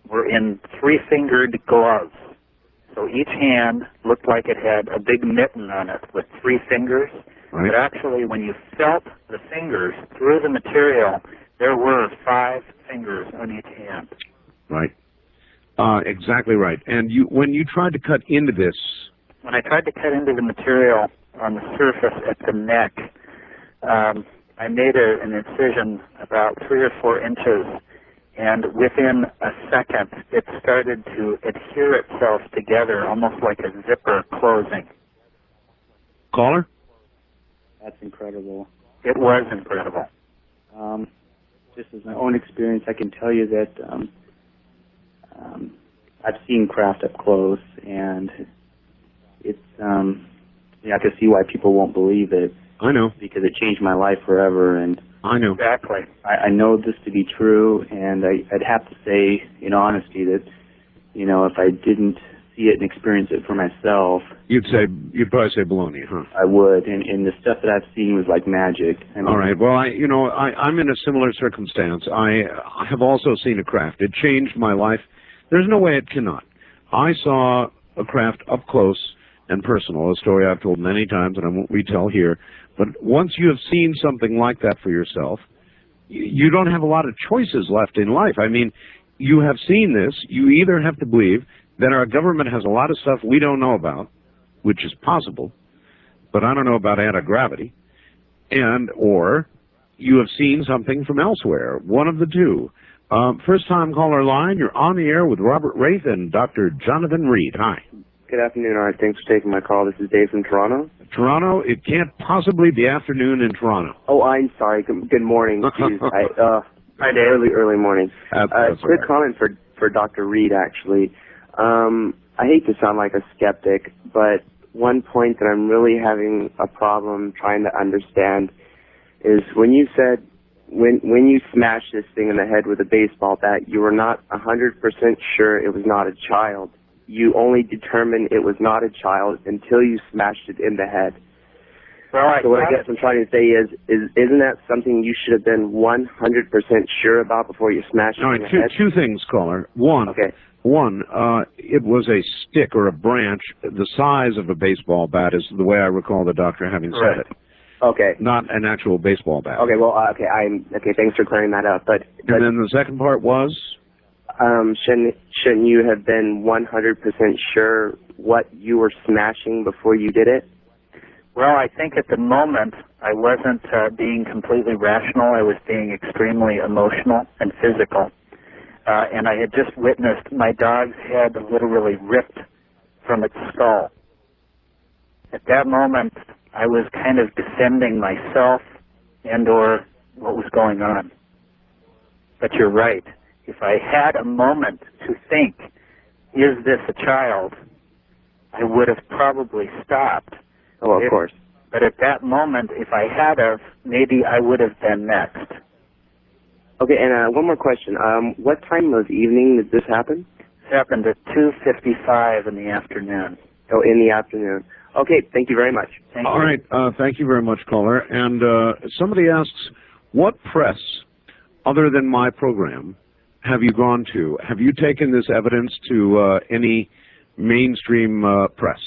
were in 3-fingered gloves. So each hand looked like it had a big mitten on it with 3 fingers. Right. But actually, when you felt the fingers through the material, there were 5 fingers on each hand. Right. Exactly right. And when you tried to cut into this... When I tried to cut into the material on the surface at the neck, I made an incision about 3 or 4 inches, and within a second, it started to adhere itself together, almost like a zipper closing. Caller? That's incredible. It was incredible. Just as my own experience, I can tell you that I've seen craft up close, and it's I can see why people won't believe it. I know. Because it changed my life forever, and I know. Exactly. I know this to be true, and I'd have to say, in honesty, that, if I didn't see it and experience it for myself... You'd probably say baloney, huh? I would, and the stuff that I've seen was like magic. All right, well, I'm in a similar circumstance. I have also seen a craft. It changed my life. There's no way it cannot. I saw a craft up close and personal, a story I've told many times and I won't retell here. But once you have seen something like that for yourself, you don't have a lot of choices left in life. I mean, you have seen this. You either have to believe that our government has a lot of stuff we don't know about, which is possible, but I don't know about anti-gravity, or you have seen something from elsewhere, one of the two. First-time caller line, you're on the air with Robert Raith and Dr. Jonathan Reed. Hi. Good afternoon. All right, thanks for taking my call. This is Dave from Toronto. Toronto? It can't possibly be afternoon in Toronto. Oh, I'm sorry. Good morning. Jeez, Hi, Dave. Early morning. Quick comment for Dr. Reed, actually. I hate to sound like a skeptic, but one point that I'm really having a problem trying to understand is when you said when you smashed this thing in the head with a baseball bat, you were not 100% sure it was not a child. You only determined it was not a child until you smashed it in the head. Well, so what I guess I'm trying to say is isn't that something you should have been 100% sure about before you smashed it in the head? Two things, caller. One, it was a stick or a branch the size of a baseball bat is the way I recall the doctor having said it. Okay. Not an actual baseball bat. Okay, well, okay, thanks for clearing that up. But and then the second part was? Shouldn't you have been 100% sure what you were smashing before you did it? Well, I think at the moment I wasn't being completely rational. I was being extremely emotional and physical. And I had just witnessed my dog's head literally ripped from its skull. At that moment, I was kind of defending myself and or what was going on. But you're right. If I had a moment to think, is this a child, I would have probably stopped. Oh, of course. But at that moment, if I had of, maybe I would have been next. Okay, and one more question. What time of evening did this happen? This happened at 2:55 in the afternoon. Oh, in the afternoon. Okay, thank you very much. All right, thank you very much, caller. And somebody asks, what press, other than my program, have you gone to? Have you taken this evidence to any mainstream press?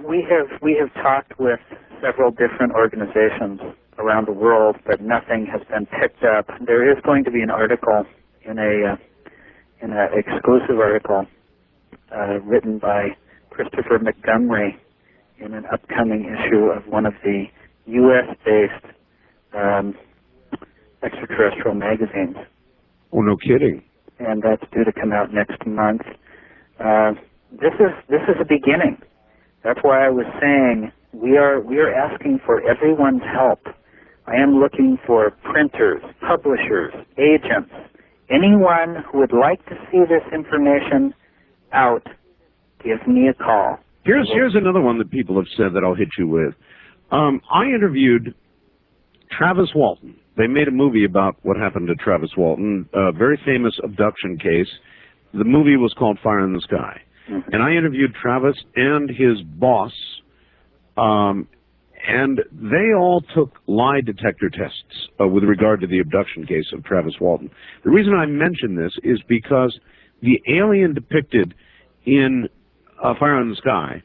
We have talked with several different organizations around the world, but nothing has been picked up. There is going to be an article in an exclusive article written by Christopher Montgomery in an upcoming issue of one of the U.S.-based extraterrestrial magazines. Oh, no kidding. And that's due to come out next month. This is a beginning. That's why I was saying we are asking for everyone's help. I am looking for printers, publishers, agents, anyone who would like to see this information out. Give me a call. Here's another one that people have said that I'll hit you with. I interviewed Travis Walton. They made a movie about what happened to Travis Walton, a very famous abduction case. The movie was called Fire in the Sky. Mm-hmm. And I interviewed Travis and his boss, and they all took lie detector tests with regard to the abduction case of Travis Walton. The reason I mention this is because the alien depicted in Fire in the Sky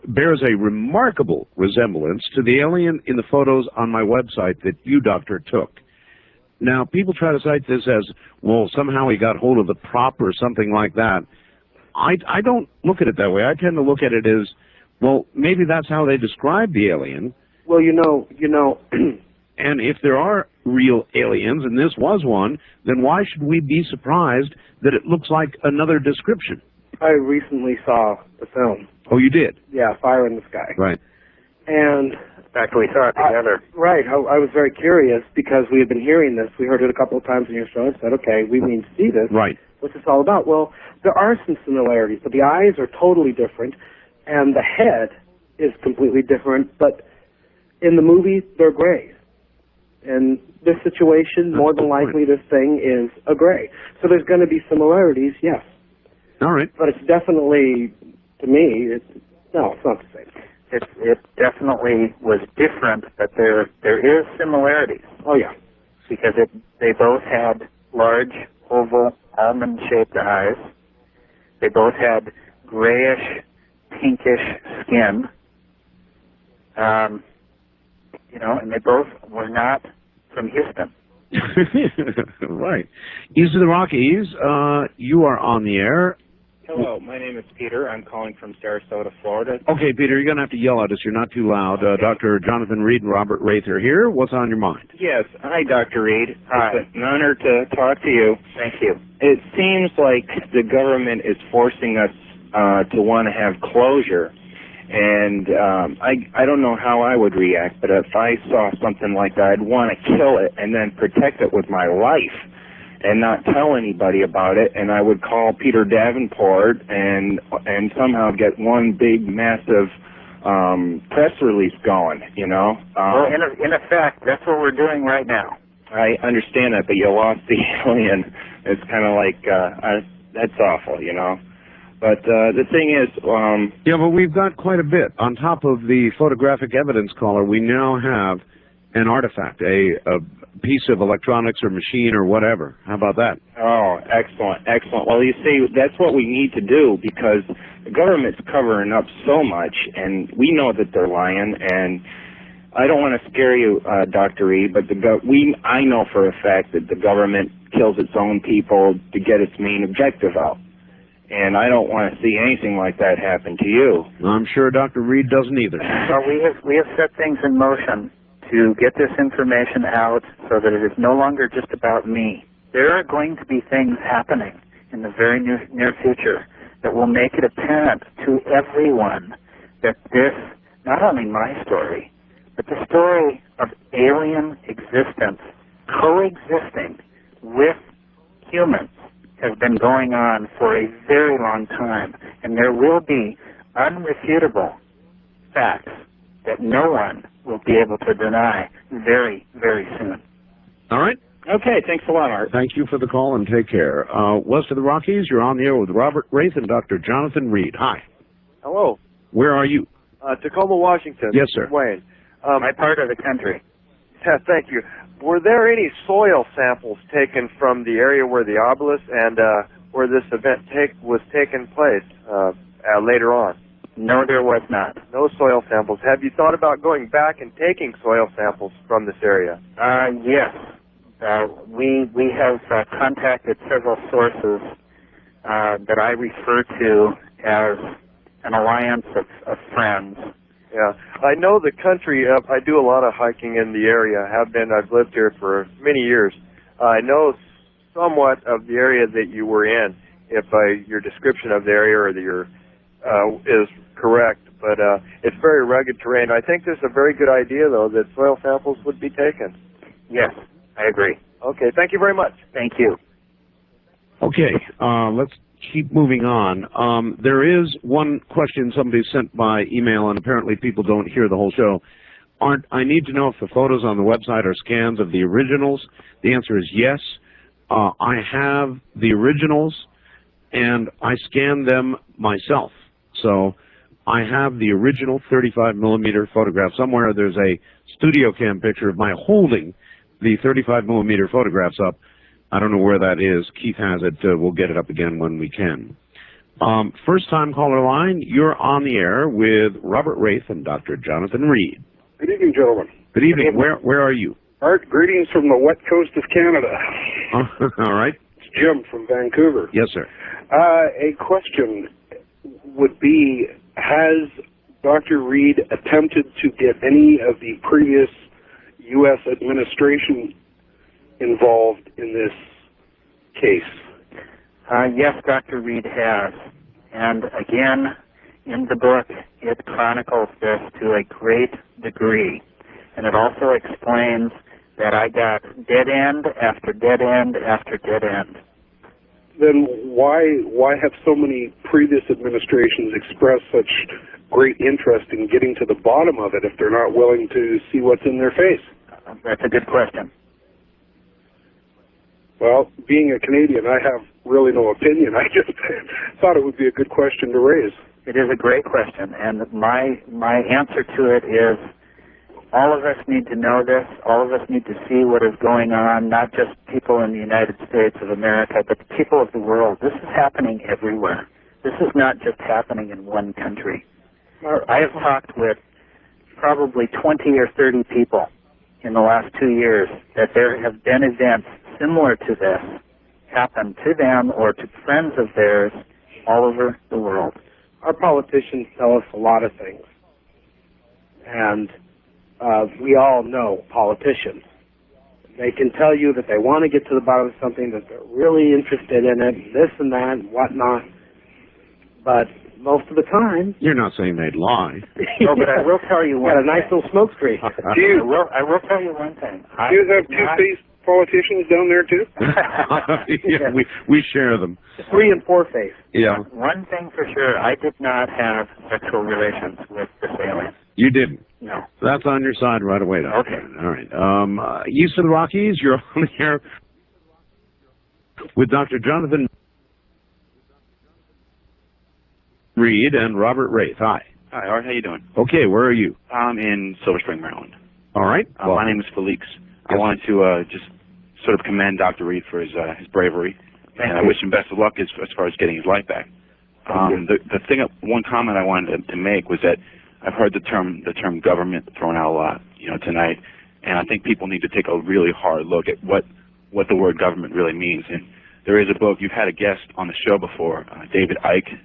bears a remarkable resemblance to the alien in the photos on my website that you, Doctor, took. Now, people try to cite this as, well, somehow he got hold of the prop or something like that. I don't look at it that way. I tend to look at it as, well, maybe that's how they describe the alien. Well, you know. And if there are real aliens, and this was one, then why should we be surprised that it looks like another description? I recently saw the film. Oh, you did? Yeah, Fire in the Sky. Right. And in fact, we saw it together. Right. I was very curious because we had been hearing this. We heard it a couple of times in your show and said, okay, we need to see this. Right. What's this all about? Well, there are some similarities, but the eyes are totally different, and the head is completely different, but in the movie, they're gray. In this situation, more than likely, this thing is a gray. So there's going to be similarities, yes. All right. But it's definitely, to me, no, it's not the same. It definitely was different, but there is similarities. Oh, yeah. Because they both had large, oval, almond-shaped eyes. They both had grayish, pinkish skin. And they both were not from Houston. Right. East of the Rockies, you are on the air. Hello, my name is Peter. I'm calling from Sarasota, Florida. Okay, Peter, you're going to have to yell at us. You're not too loud. Okay. Dr. Jonathan Reed and Robert Raith are here. What's on your mind? Yes. Hi, Dr. Reed. Hi. It's an honor to talk to you. Thank you. It seems like the government is forcing us to want to have closure. And I don't know how I would react, but if I saw something like that, I'd want to kill it and then protect it with my life and not tell anybody about it. And I would call Peter Davenport and somehow get one big, massive press release going, you know. Well, in effect, that's what we're doing right now. I understand that, but you lost the alien. It's kind of like, that's awful, you know. But the thing is... yeah, but we've got quite a bit. On top of the photographic evidence caller, we now have an artifact, a piece of electronics or machine or whatever. How about that? Oh, excellent, excellent. Well, you see, that's what we need to do because the government's covering up so much, and we know that they're lying, and I don't want to scare you, Dr. E, but I know for a fact that the government kills its own people to get its main objective out. And I don't want to see anything like that happen to you. I'm sure Dr. Reed doesn't either. Well, we have set things in motion to get this information out so that it is no longer just about me. There are going to be things happening in the very near future that will make it apparent to everyone that this, not only my story, but the story of alien existence coexisting with humans has been going on for a very long time, and there will be unrefutable facts that no one will be able to deny very, very soon. All right. Okay, thanks a lot, Art. Thank you for the call, and take care. West of the Rockies, you're on the air with Robert Raith and Dr. Jonathan Reed. Hi. Hello. Where are you? Tacoma, Washington. Yes, sir. Wayne. My part of the country. Thank you. Were there any soil samples taken from the area where the obelisk and where this event was taking place later on? No, there was not. No soil samples. Have you thought about going back and taking soil samples from this area? Yes. We have contacted several sources that I refer to as an alliance of friends. Yeah, I know the country. I do a lot of hiking in the area. I've lived here for many years. I know somewhat of the area that you were in, if your description of the area or is correct. But it's very rugged terrain. I think this is a very good idea, though, that soil samples would be taken. Yes, I agree. Okay, thank you very much. Thank you. Okay, let's keep moving on. There is one question somebody sent by email, and apparently people don't hear the whole show. I need to know if the photos on the website are scans of the originals. The answer is yes. I have the originals, and I scanned them myself. So I have the original 35mm photograph. Somewhere there's a studio cam picture of my holding the 35mm photographs up. I don't know where that is. Keith has it. We'll get it up again when we can. First-time caller line, you're on the air with Robert Raith and Dr. Jonathan Reed. Good evening, gentlemen. Good evening. Where are you? Art, greetings from the wet coast of Canada. All right. It's Jim from Vancouver. Yes, sir. A question would be, has Dr. Reed attempted to get any of the previous U.S. administration involved in this case? Yes, Dr. Reed has. And again, in the book, it chronicles this to a great degree. And it also explains that I got dead end after dead end after dead end. Then why have so many previous administrations expressed such great interest in getting to the bottom of it if they're not willing to see what's in their face? That's a good question. Well, being a Canadian, I have really no opinion. I just thought it would be a good question to raise. It is a great question, and my answer to it is all of us need to know this. All of us need to see what is going on, not just people in the United States of America, but the people of the world. This is happening everywhere. This is not just happening in one country. I have talked with probably 20 or 30 people in the last 2 years that there have been events similar to this happen to them or to friends of theirs all over the world. Our politicians tell us a lot of things, and we all know politicians. They can tell you that they want to get to the bottom of something, that they're really interested in it, this and that, and whatnot, but most of the time... You're not saying they'd lie. No, but I will tell you one thing. Got a nice little smoke screen. I will tell you one thing. Do you have two-faced politicians down there, too? Yeah, we share them. 3 and 4 face. Yeah. One thing for sure, I did not have sexual relations with this alien. You didn't? No. That's on your side right away, Doctor. Okay. All right. East of the Rockies, you're on here with Dr. Jonathan Reed and Robert Raith. Hi. Hi, Art. How you doing? Okay, where are you? I'm in Silver Spring, Maryland. All right. My name is Felix. I wanted to just sort of commend Dr. Reed for his bravery, and I wish him best of luck as far as getting his life back. One comment I wanted to make was that I've heard the term government thrown out a lot, tonight, and I think people need to take a really hard look at what the word government really means. And there is a book, you've had a guest on the show before, David Icke,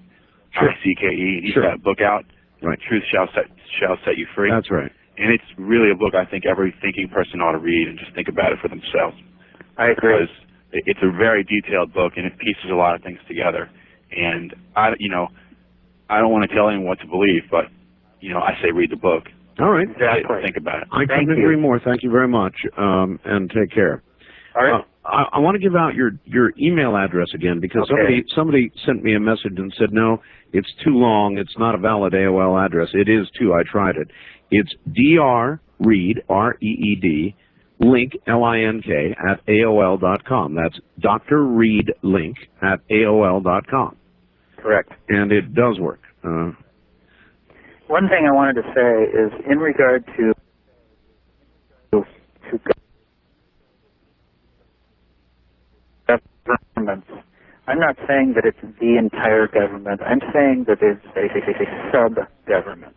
Sure. ICKE. He's Sure. got a book out, Right. Truth Shall Set You Free. That's right. And it's really a book I think every thinking person ought to read and just think about it for themselves. I agree. Because it's a very detailed book and it pieces a lot of things together. And I don't want to tell anyone what to believe, but I say read the book. All right. Exactly. Think about it. I couldn't agree more. Thank you very much, and take care. All right. I want to give out your email address again because somebody sent me a message and said, no, it's too long. It's not a valid AOL address. It is too. I tried it. It's drreed, R-E-E-D, link, L-I-N-K, at AOL.com. That's Dr. Reed link at AOL.com. Correct. And it does work. One thing I wanted to say is in regard to governments, I'm not saying that it's the entire government. I'm saying that it's a sub-government.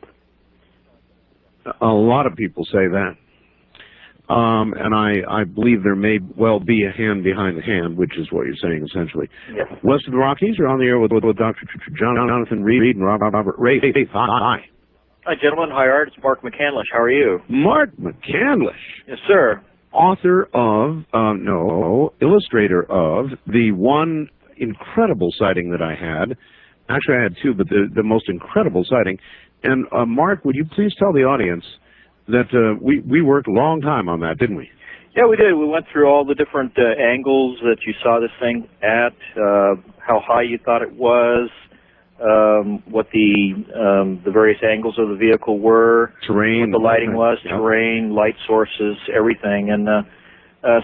A lot of people say that. And I believe there may well be a hand behind the hand, which is what you're saying, essentially. Yes. West of the Rockies, you're on the air with Dr. Jonathan Reed and Robert Raith. Hi. Hi, gentlemen. Hi, Art. It's Mark McCandlish. How are you? Mark McCandlish. Yes, sir. Author of, illustrator of the one incredible sighting that I had. Actually, I had two, but the most incredible sighting. And Mark, would you please tell the audience that we worked a long time on that, didn't we? Yeah, we did. We went through all the different angles that you saw this thing at, how high you thought it was, what the various angles of the vehicle were, terrain, what the lighting was, terrain, light sources, everything, and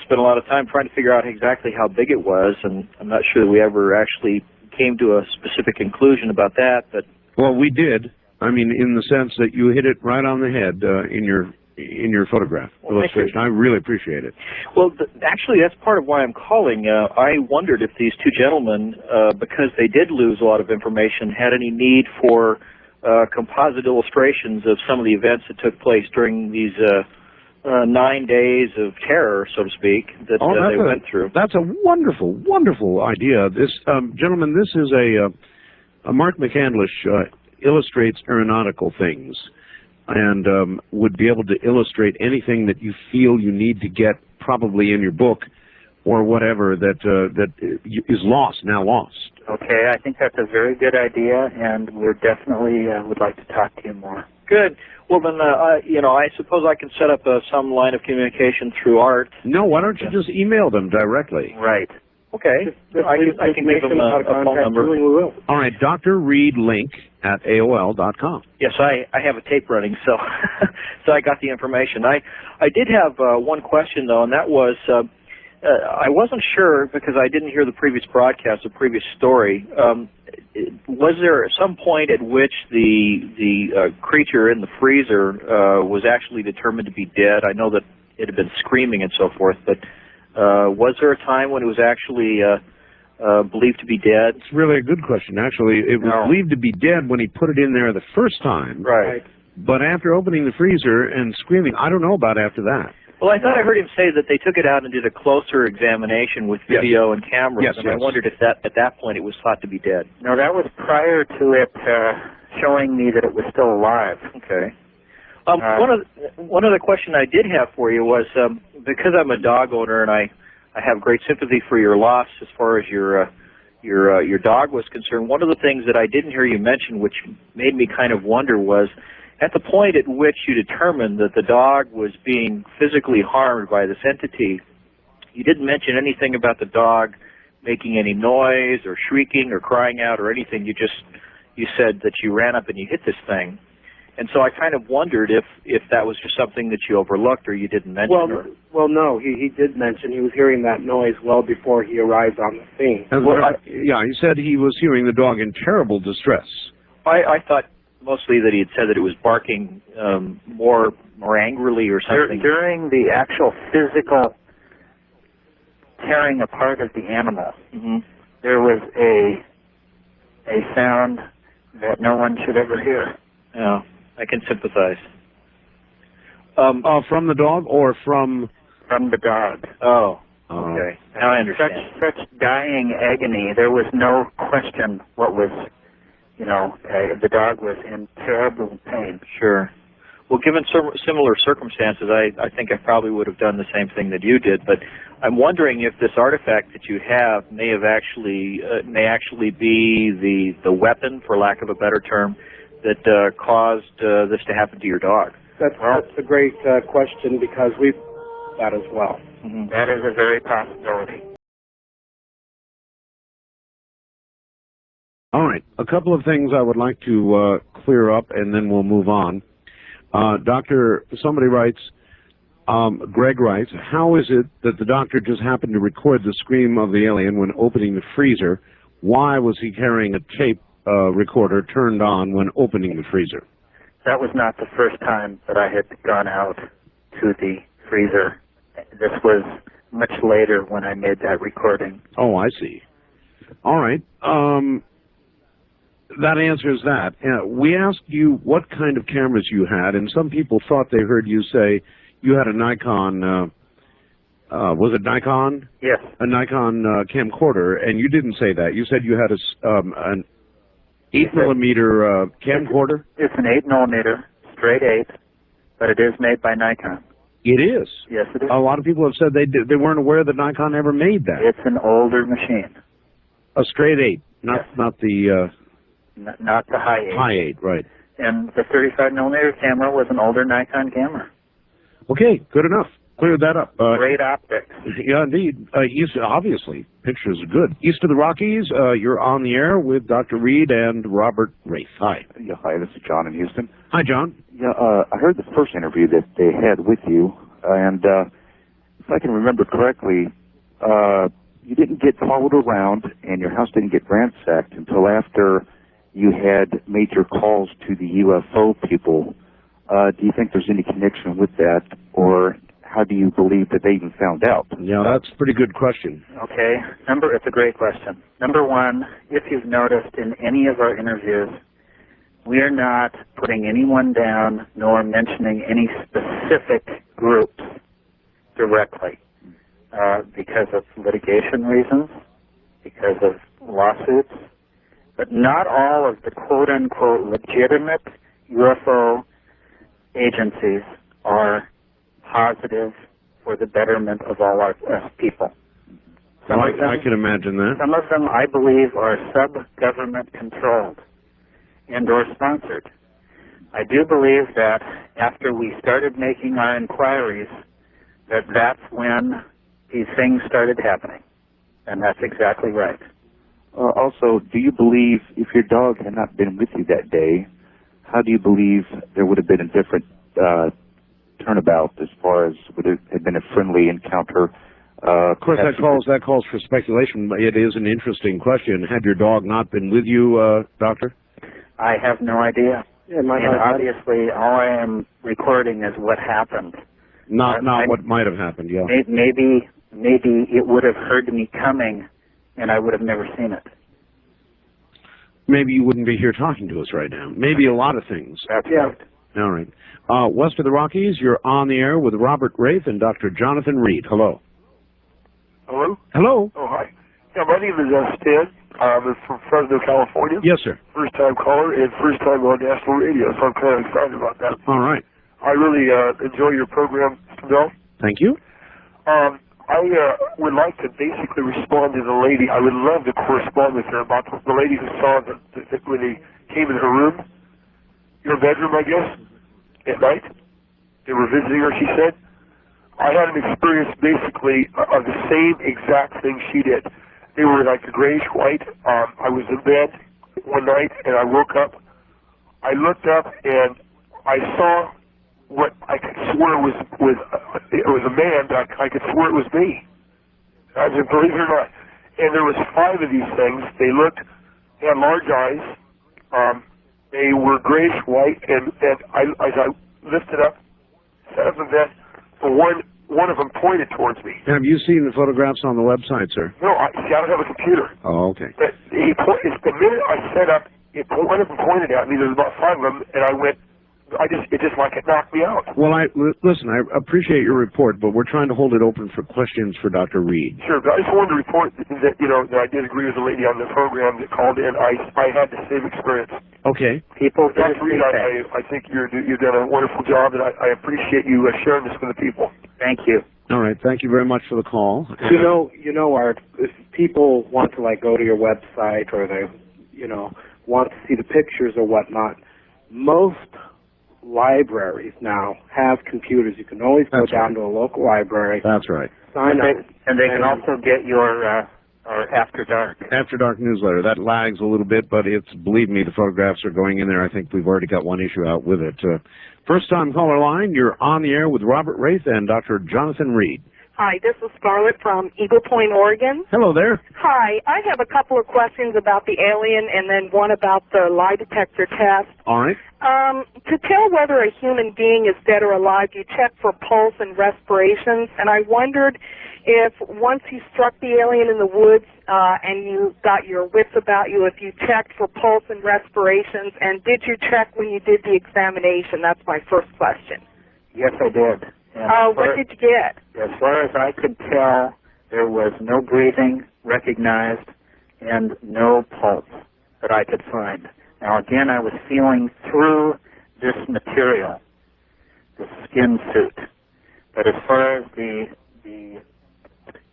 spent a lot of time trying to figure out exactly how big it was, and I'm not sure that we ever actually came to a specific conclusion about that, but... Well, we did. I mean, in the sense that you hit it right on the head in your photograph illustration. I really appreciate it. Well, actually, that's part of why I'm calling. I wondered if these two gentlemen, because they did lose a lot of information, had any need for composite illustrations of some of the events that took place during these 9 days of terror, so to speak, that they went through. That's a wonderful, wonderful idea. This gentlemen, this is a Mark McCandlish illustrates aeronautical things, and would be able to illustrate anything that you feel you need to get probably in your book or whatever that is now lost. Okay, I think that's a very good idea, and we're definitely would like to talk to you more. Good. Well, then, I suppose I can set up some line of communication through Art. No, why don't you just email them directly? Right. Okay. I can give them a phone number. All right, Dr. Reed Link at AOL.com. Yes, I have a tape running, so so I got the information. I did have one question, though, and that was, I wasn't sure, because I didn't hear the previous broadcast, the previous story. Was there some point at which the creature in the freezer was actually determined to be dead? I know that it had been screaming and so forth, but was there a time when it was actually believed to be dead? It's really a good question. Actually, it was believed to be dead when he put it in there the first time. Right. But after opening the freezer and screaming, I don't know about after that. Well, I thought I heard him say that they took it out and did a closer examination with video and cameras, and I wondered if at that point it was thought to be dead. No, that was prior to it showing me that it was still alive. Okay. One other question I did have for you was, because I'm a dog owner and I have great sympathy for your loss as far as your dog was concerned, one of the things that I didn't hear you mention, which made me kind of wonder, was at the point at which you determined that the dog was being physically harmed by this entity, you didn't mention anything about the dog making any noise or shrieking or crying out or anything. You said that you ran up and you hit this thing. And so I kind of wondered if that was just something that you overlooked or you didn't mention. Well, no, he did mention he was hearing that noise well before he arrived on the scene. He said he was hearing the dog in terrible distress. I thought mostly that he had said that it was barking more angrily or something. During the actual physical tearing apart of the animal, there was a sound that no one should ever hear. Yeah. I can sympathize. From the dog or from the dog? Oh, okay. Now I understand. Such dying agony. There was no question what was, the dog was in terrible pain. Sure. Well, given similar circumstances, I think I probably would have done the same thing that you did. But I'm wondering if this artifact that you have may actually be the weapon, for lack of a better term, that caused this to happen to your dog. That's a great question, because we've that as well. That is a very possibility. All right, a couple of things I would like to clear up, and then we'll move on. Somebody writes, Greg writes, how is it that the doctor just happened to record the scream of the alien when opening the freezer? Why was he carrying a tape recorder turned on when opening the freezer? That was not the first time that I had gone out to the freezer. This was much later when I made that recording. Oh, I see. All right. That answers that. We asked you what kind of cameras you had, and some people thought they heard you say you had a Nikon, was it Nikon? Yes. A Nikon camcorder, and you didn't say that. You said you had an 8mm camcorder? It's an 8mm, straight 8, but it is made by Nikon. It is? Yes, it is. A lot of people have said they weren't aware that Nikon ever made that. It's an older machine. A straight 8, not the... not the high 8. High 8, right. And the 35mm camera was an older Nikon camera. Okay, good enough. Cleared that up. Great optics. Yeah, indeed. Obviously, pictures are good. East of the Rockies, you're on the air with Dr. Reed and Robert Raith. Hi. Yeah, hi, this is John in Houston. Hi, John. Yeah, I heard the first interview that they had with you, and if I can remember correctly, you didn't get followed around and your house didn't get ransacked until after you had made your calls to the UFO people. Do you think there's any connection with that, or how do you believe that they even found out? Yeah, that's a pretty good question. Okay. It's a great question. Number one, if you've noticed in any of our interviews, we are not putting anyone down nor mentioning any specific groups directly because of litigation reasons, because of lawsuits. But not all of the quote-unquote legitimate UFO agencies are positive for the betterment of all our people. I can imagine that. Some of them, I believe, are sub-government controlled and or sponsored. I do believe that after we started making our inquiries, that's when these things started happening. And that's exactly right. Also, do you believe if your dog had not been with you that day, how do you believe there would have been a different turnabout as far as would it have been a friendly encounter? Of course, that calls for speculation. It is an interesting question. Had your dog not been with you, Doctor? I have no idea. Yeah, and obviously, all I am recording is what happened. Not what might have happened, yeah. Maybe it would have heard me coming, and I would have never seen it. Maybe you wouldn't be here talking to us right now. Maybe a lot of things. That's right. All right. West of the Rockies, you're on the air with Robert Raith and Dr. Jonathan Reed. Hello. Hello? Hello. Oh, hi. Yeah, my name is Stan. I'm from Fresno, California. Yes, sir. First-time caller and first-time on national radio, so I'm kind of excited about that. All right. I really enjoy your program, Mr. Bell. Thank you. I would like to basically respond to the lady. I would love to correspond with her about the lady who saw when they came in her room, your bedroom, I guess, at night. They were visiting her, she said. I had an experience basically of the same exact thing she did. They were like a grayish white. I was in bed one night and I woke up. I looked up and I saw what I could swear was a man, but I could swear it was me. I said, believe it or not. And there was 5 of these things. They had large eyes. They were grayish white, and as I lifted up, sat up in bed, one of them pointed towards me. Have you seen the photographs on the website, sir? No, I don't have a computer. Oh, okay. But the minute I sat up, one of them pointed at me. There was about 5 of them, and I went. It just like it knocked me out. Well, listen, I appreciate your report, but we're trying to hold it open for questions for Dr. Reed. Sure, but I just wanted to report that that I did agree with the lady on the program that called in. I had the same experience. Okay. Dr. Reed, I think you've done a wonderful job, and I appreciate you sharing this with the people. Thank you. All right, thank you very much for the call. Art, if people want to go to your website or they, want to see the pictures or whatnot, most libraries now have computers. You can always go down to a local library. That's right. Sign up. And they can also get your After Dark. After Dark newsletter. That lags a little bit, but believe me, the photographs are going in there. I think we've already got one issue out with it. First time caller line, you're on the air with Robert Raith and Dr. Jonathan Reed. Hi, this is Scarlett from Eagle Point, Oregon. Hello there. Hi, I have a couple of questions about the alien and then one about the lie detector test. All right. To tell whether a human being is dead or alive, you check for pulse and respirations, and I wondered if once you struck the alien in the woods and you got your wits about you, if you checked for pulse and respirations, and did you check when you did the examination? That's my first question. Yes, I did. What did you get? As far as I could tell, there was no breathing recognized and no pulse that I could find. Now, again, I was feeling through this material, the skin suit. But as far as the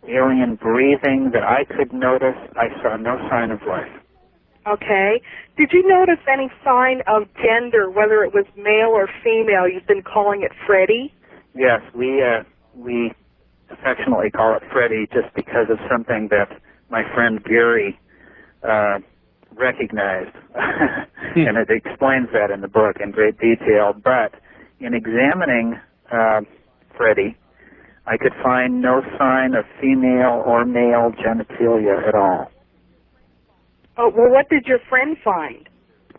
alien breathing that I could notice, I saw no sign of life. Okay. Did you notice any sign of gender, whether it was male or female? You've been calling it Freddy. Yes, we affectionately call it Freddy just because of something that my friend Gary recognized, and it explains that in the book in great detail. But in examining Freddy, I could find no sign of female or male genitalia at all. Oh, well, what did your friend find?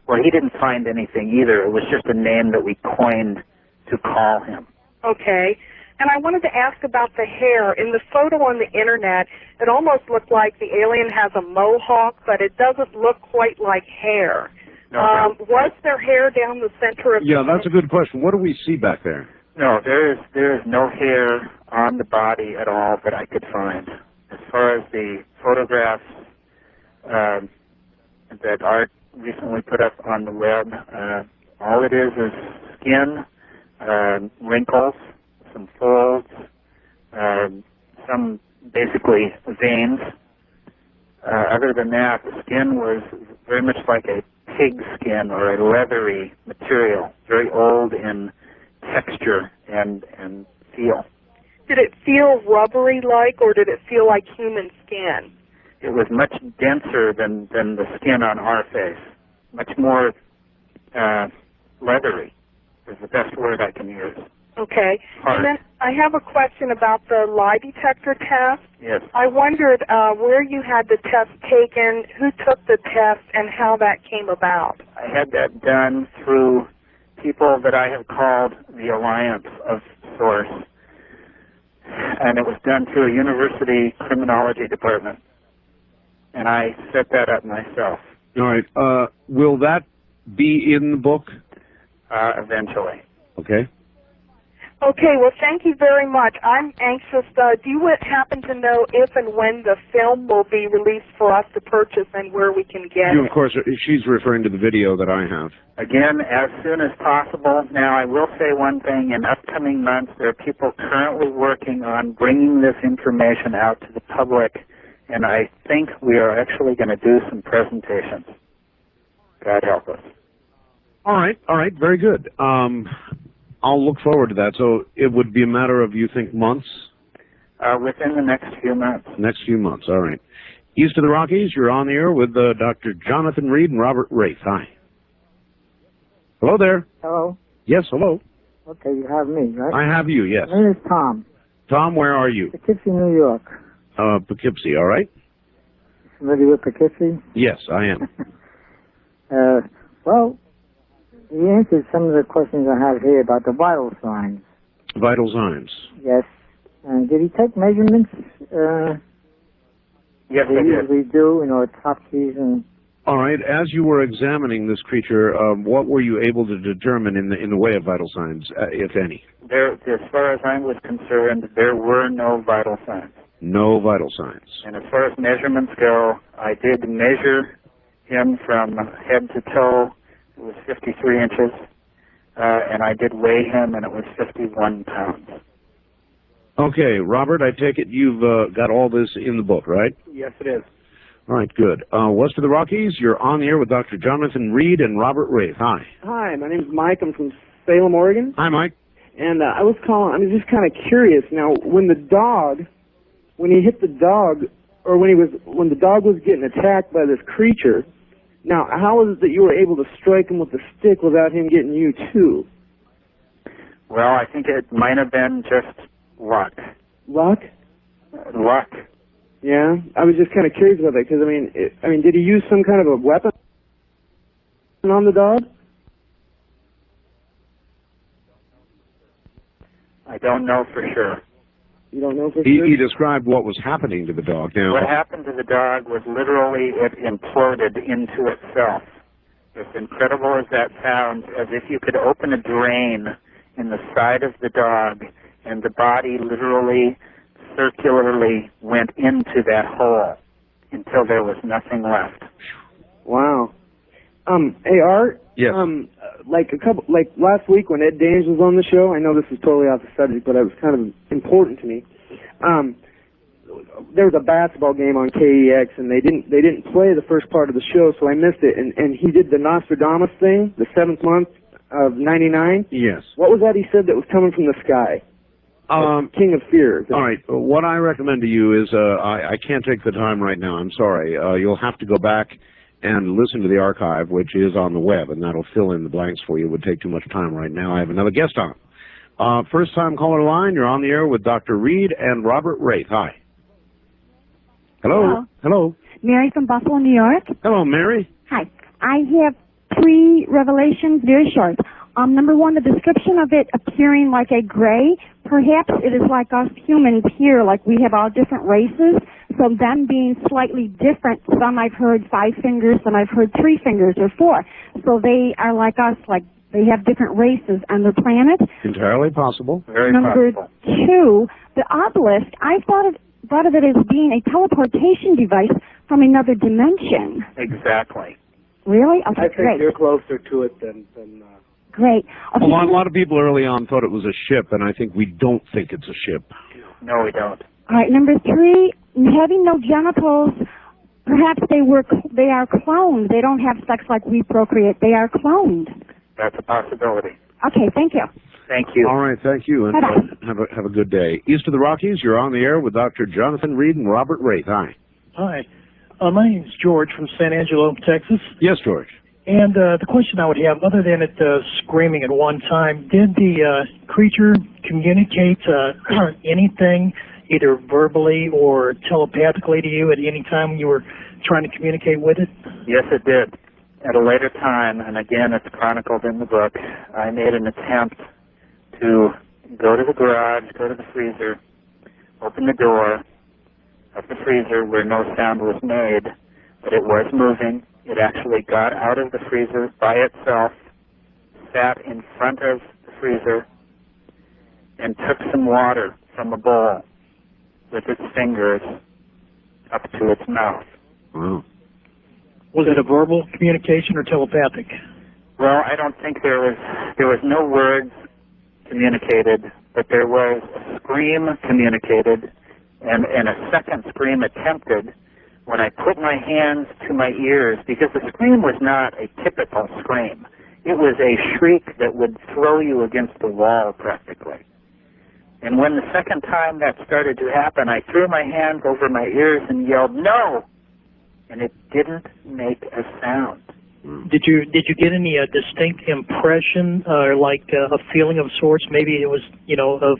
Well, he didn't find anything either. It was just a name that we coined to call him. Okay. And I wanted to ask about the hair. In the photo on the internet, it almost looked like the alien has a mohawk, but it doesn't look quite like hair. No, was there hair down the center of the head? That's a good question. What do we see back there? No, there is no hair on the body at all that I could find. As far as the photographs that Art recently put up on the web, all it is skin, wrinkles, some folds, some basically veins. Other than that, the skin was very much like a pig skin or a leathery material, very old in texture and feel. Did it feel rubbery-like, or did it feel like human skin? It was much denser than the skin on our face, much more leathery is the best word I can use. Okay. Hard. And then I have a question about the lie detector test. Yes. I wondered where you had the test taken, who took the test, and how that came about. I had that done through people that I have called the Alliance of Source, and it was done through a university criminology department, and I set that up myself. All right. Will that be in the book? Eventually. Okay. Okay, well, thank you very much. I'm anxious. Do you happen to know if and when the film will be released for us to purchase and where we can get You, it? of course, she's referring to the video that I have. Again, as soon as possible. Now, I will say one thing. In upcoming months, there are people currently working on bringing this information out to the public, and I think we are actually going to do some presentations. God help us. All right, very good. I'll look forward to that. So it would be a matter of, you think, months? Within the next few months. Next few months, all right. East of the Rockies, you're on the air with Dr. Jonathan Reed and Robert Raith. Hi. Hello there. Hello. Yes, hello. Okay, you have me, right? I have you, yes. My name is Tom. Tom, where are you? Poughkeepsie, New York. Poughkeepsie, all right? Familiar with Poughkeepsie? Yes, I am. Well, you answered some of the questions I have here about the vital signs. Vital signs. Yes. And did he take measurements? Yes, they usually do, autopsies and... All right. As you were examining this creature, what were you able to determine in the way of vital signs, if any? As far as I was concerned, there were no vital signs. No vital signs. And as far as measurements go, I did measure him from head to toe. It was 53 inches. And I did weigh him, and it was 51 pounds. Okay. Robert, I take it you've got all this in the book, right? Yes, it is. All right, good. West of the Rockies, you're on the air with Dr. Jonathan Reed and Robert Raith. Hi. Hi, my name's Mike. I'm from Salem, Oregon. Hi, Mike. And I'm just kind of curious. Now, when he hit the dog, or when the dog was getting attacked by this creature, now, how is it that you were able to strike him with the stick without him getting you, too? Well, I think it might have been just luck. luck? Luck. Yeah, I was just kind of curious about that because I mean, did he use some kind of a weapon on the dog? I don't know for sure. You don't know for He sure? described what was happening to the dog. Now, What happened to the dog was literally it imploded into itself. As incredible as that sounds, as if you could open a drain in the side of the dog and the body literally, circularly went into that hole until there was nothing left. Wow. Hey Art. Yes. Like last week when Ed Dames was on the show. I know this is totally off the subject, but it was kind of important to me. There was a basketball game on KEX, and they didn't play the first part of the show, so I missed it. And he did the Nostradamus thing, the 7th month of '99. yes. What was that he said that was coming from the sky? King of Fear. All right. What I recommend to you is I can't take the time right now. I'm sorry. You'll have to go back and listen to the archive, which is on the web, and that'll fill in the blanks for you. It would take too much time right now. I have another guest on. First-time caller line. You're on the air with Dr. Reed and Robert Raith. Hi. Hello. Hello. Mary from Buffalo, New York. Hello, Mary. Hi. I have 3 revelations, very short. Number 1, the description of it appearing like a gray. Perhaps it is like us humans here, like we have all different races. So them being slightly different, some I've heard 5 fingers, some I've heard 3 fingers or 4. So they are like us, like they have different races on their planet. Entirely possible. Very Number possible. 2, the obelisk, I thought of it as being a teleportation device from another dimension. Exactly. Really? Okay, I think great. you're closer to it than Great. Okay. A lot of people early on thought it was a ship, and I think we don't think it's a ship. No, we don't. All right, number 3, having no genitals, perhaps they are cloned. They don't have sex like we procreate. They are cloned. That's a possibility. Okay, thank you. Thank you. All right, thank you, and Bye-bye. have a good day. East of the Rockies, you're on the air with Dr. Jonathan Reed and Robert Raith. Hi. Hi. My name is George from San Angelo, Texas. Yes, George. And the question I would have, other than it screaming at one time, did the creature communicate anything, either verbally or telepathically to you at any time when you were trying to communicate with it? Yes, it did. At a later time, and again, it's chronicled in the book, I made an attempt to go to the garage, go to the freezer, open the door of the freezer where no sound was made, but it was moving. It actually got out of the freezer by itself, sat in front of the freezer, and took some water from a bowl with its fingers up to its mouth. Wow. Was it a verbal communication or telepathic? Well, I don't think there was no words communicated, but there was a scream communicated and a second scream attempted when I put my hands to my ears, because the scream was not a typical scream. It was a shriek that would throw you against the wall practically. And when the second time that started to happen, I threw my hands over my ears and yelled, "No!" And it didn't make a sound. Did you get any distinct impression or like a feeling of sorts? Maybe it was, of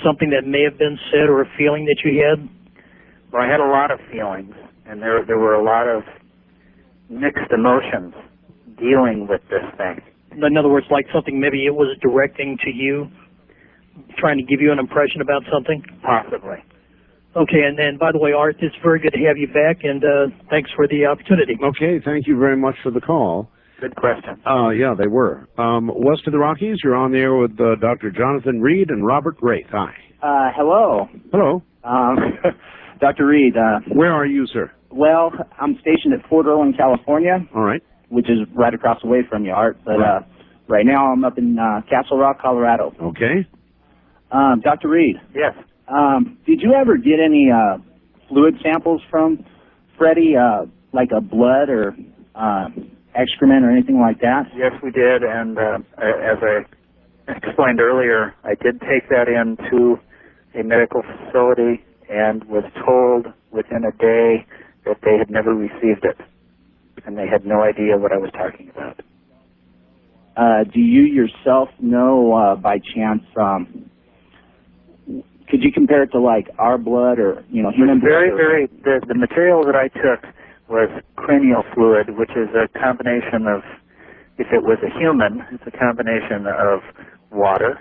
something that may have been said or a feeling that you had? Well, I had a lot of feelings, and there were a lot of mixed emotions dealing with this thing. In other words, like something maybe it was directing to you, trying to give you an impression about something? Possibly. Okay, and then, by the way, Art, it's very good to have you back, and thanks for the opportunity. Okay, thank you very much for the call. Good question. Yeah, they were. West of the Rockies, you're on the air with Dr. Jonathan Reed and Robert Raith. Hi. Hello. Hello. Dr. Reed. Where are you, sir? Well, I'm stationed at Fort Irwin, California. All right. Which is right across the way from you, Art. But right now I'm up in Castle Rock, Colorado. Okay. Dr. Reed. Yes. Did you ever get any fluid samples from Freddie, like a blood or excrement or anything like that? Yes, we did, and as I explained earlier, I did take that into a medical facility and was told within a day that they had never received it, and they had no idea what I was talking about. Do you yourself know, by chance, could you compare it to like our blood or human blood? The material that I took was cranial fluid, which is a combination of, if it was a human, it's a combination of water,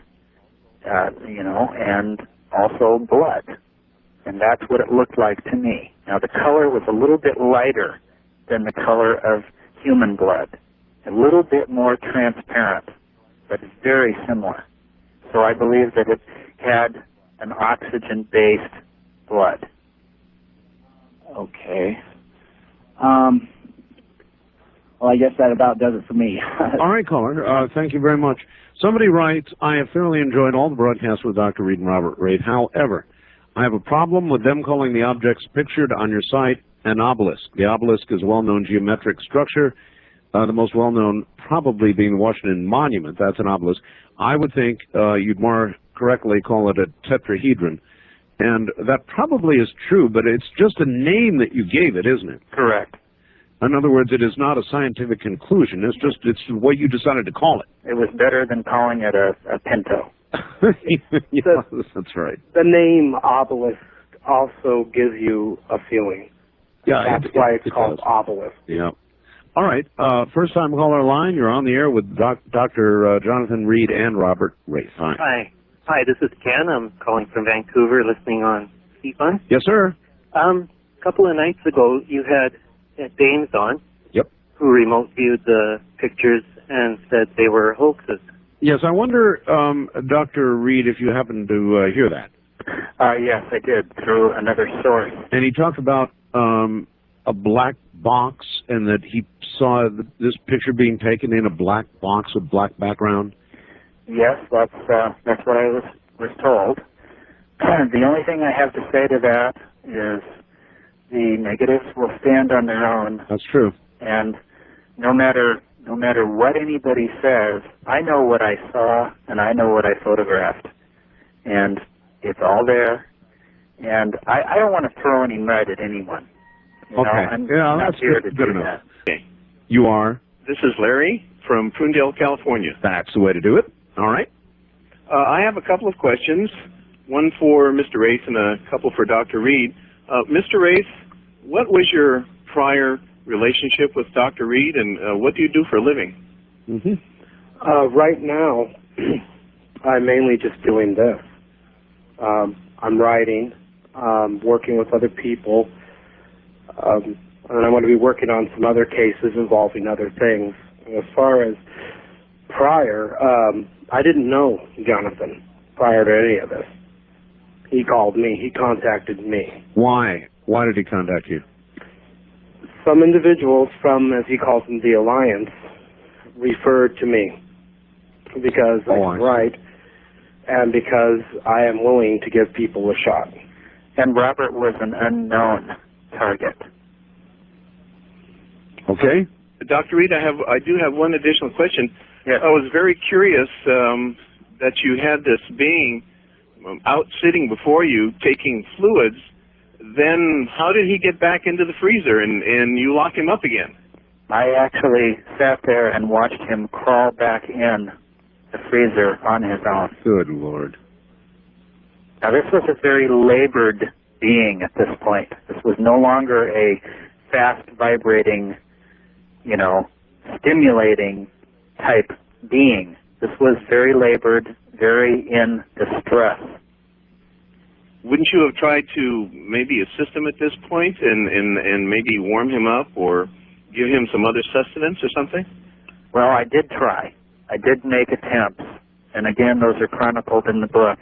and also blood. And that's what it looked like to me. Now the color was a little bit lighter than the color of human blood, a little bit more transparent, but very similar. So I believe that it had an oxygen-based blood. Okay. Well, I guess that about does it for me. All right, caller. Thank you very much. Somebody writes, I have thoroughly enjoyed all the broadcasts with Dr. Reed and Robert Raith. However, I have a problem with them calling the objects pictured on your site an obelisk. The obelisk is a well-known geometric structure, the most well-known probably being the Washington Monument. That's an obelisk. I would think you'd more correctly call it a tetrahedron. And that probably is true, but it's just a name that you gave it, isn't it? Correct. In other words, it is not a scientific conclusion. It's the way you decided to call it. It was better than calling it a pinto. Yes, that's right. The name obelisk also gives you a feeling. Yeah, that's why it's called obelisk. Yeah. All right. First-time caller line. You're on the air with Dr. Jonathan Reed and Robert Raith. Hi. Hi, this is Ken. I'm calling from Vancouver, listening on CFUN. Yes, sir. A couple of nights ago, you had Dames on. Yep. Who remote viewed the pictures and said they were hoaxes. Yes, I wonder, Dr. Reed, if you happen to hear that. Yes, I did, through another source. And he talked about a black box, and that he saw this picture being taken in a black box with black background. Yes, that's what I was told. The only thing I have to say to that is the negatives will stand on their own. That's true. And no matter what anybody says, I know what I saw and I know what I photographed. And it's all there. And I don't want to throw any mud at anyone. I'm not here to do that. Okay. You are? This is Larry from Prunedale, California. That's the way to do it. All right. I have a couple of questions, one for Mr. Raith and a couple for Dr. Reed. Mr. Raith, what was your prior relationship with Dr. Reed, and what do you do for a living? Right now, I'm mainly just doing this. I'm writing, working with other people, and I'm going to be working on some other cases involving other things. As far as prior, I didn't know Jonathan prior to any of this. He called me. He contacted me. Why? Why did he contact you? Some individuals from, as he calls them, the Alliance, referred to me because I can write and because I am willing to give people a shot. And Robert was an unknown target. Okay. Dr. Reed, I do have one additional question. Yes. I was very curious that you had this being out sitting before you taking fluids. Then how did he get back into the freezer and you lock him up again? I actually sat there and watched him crawl back in the freezer on his own. Good Lord. Now this was a very labored being at this point. This was no longer a fast vibrating, stimulating type being. This was very labored, very in distress. Wouldn't you have tried to maybe assist him at this point and maybe warm him up or give him some other sustenance or something? Well, I did try. I did make attempts. And again, those are chronicled in the book.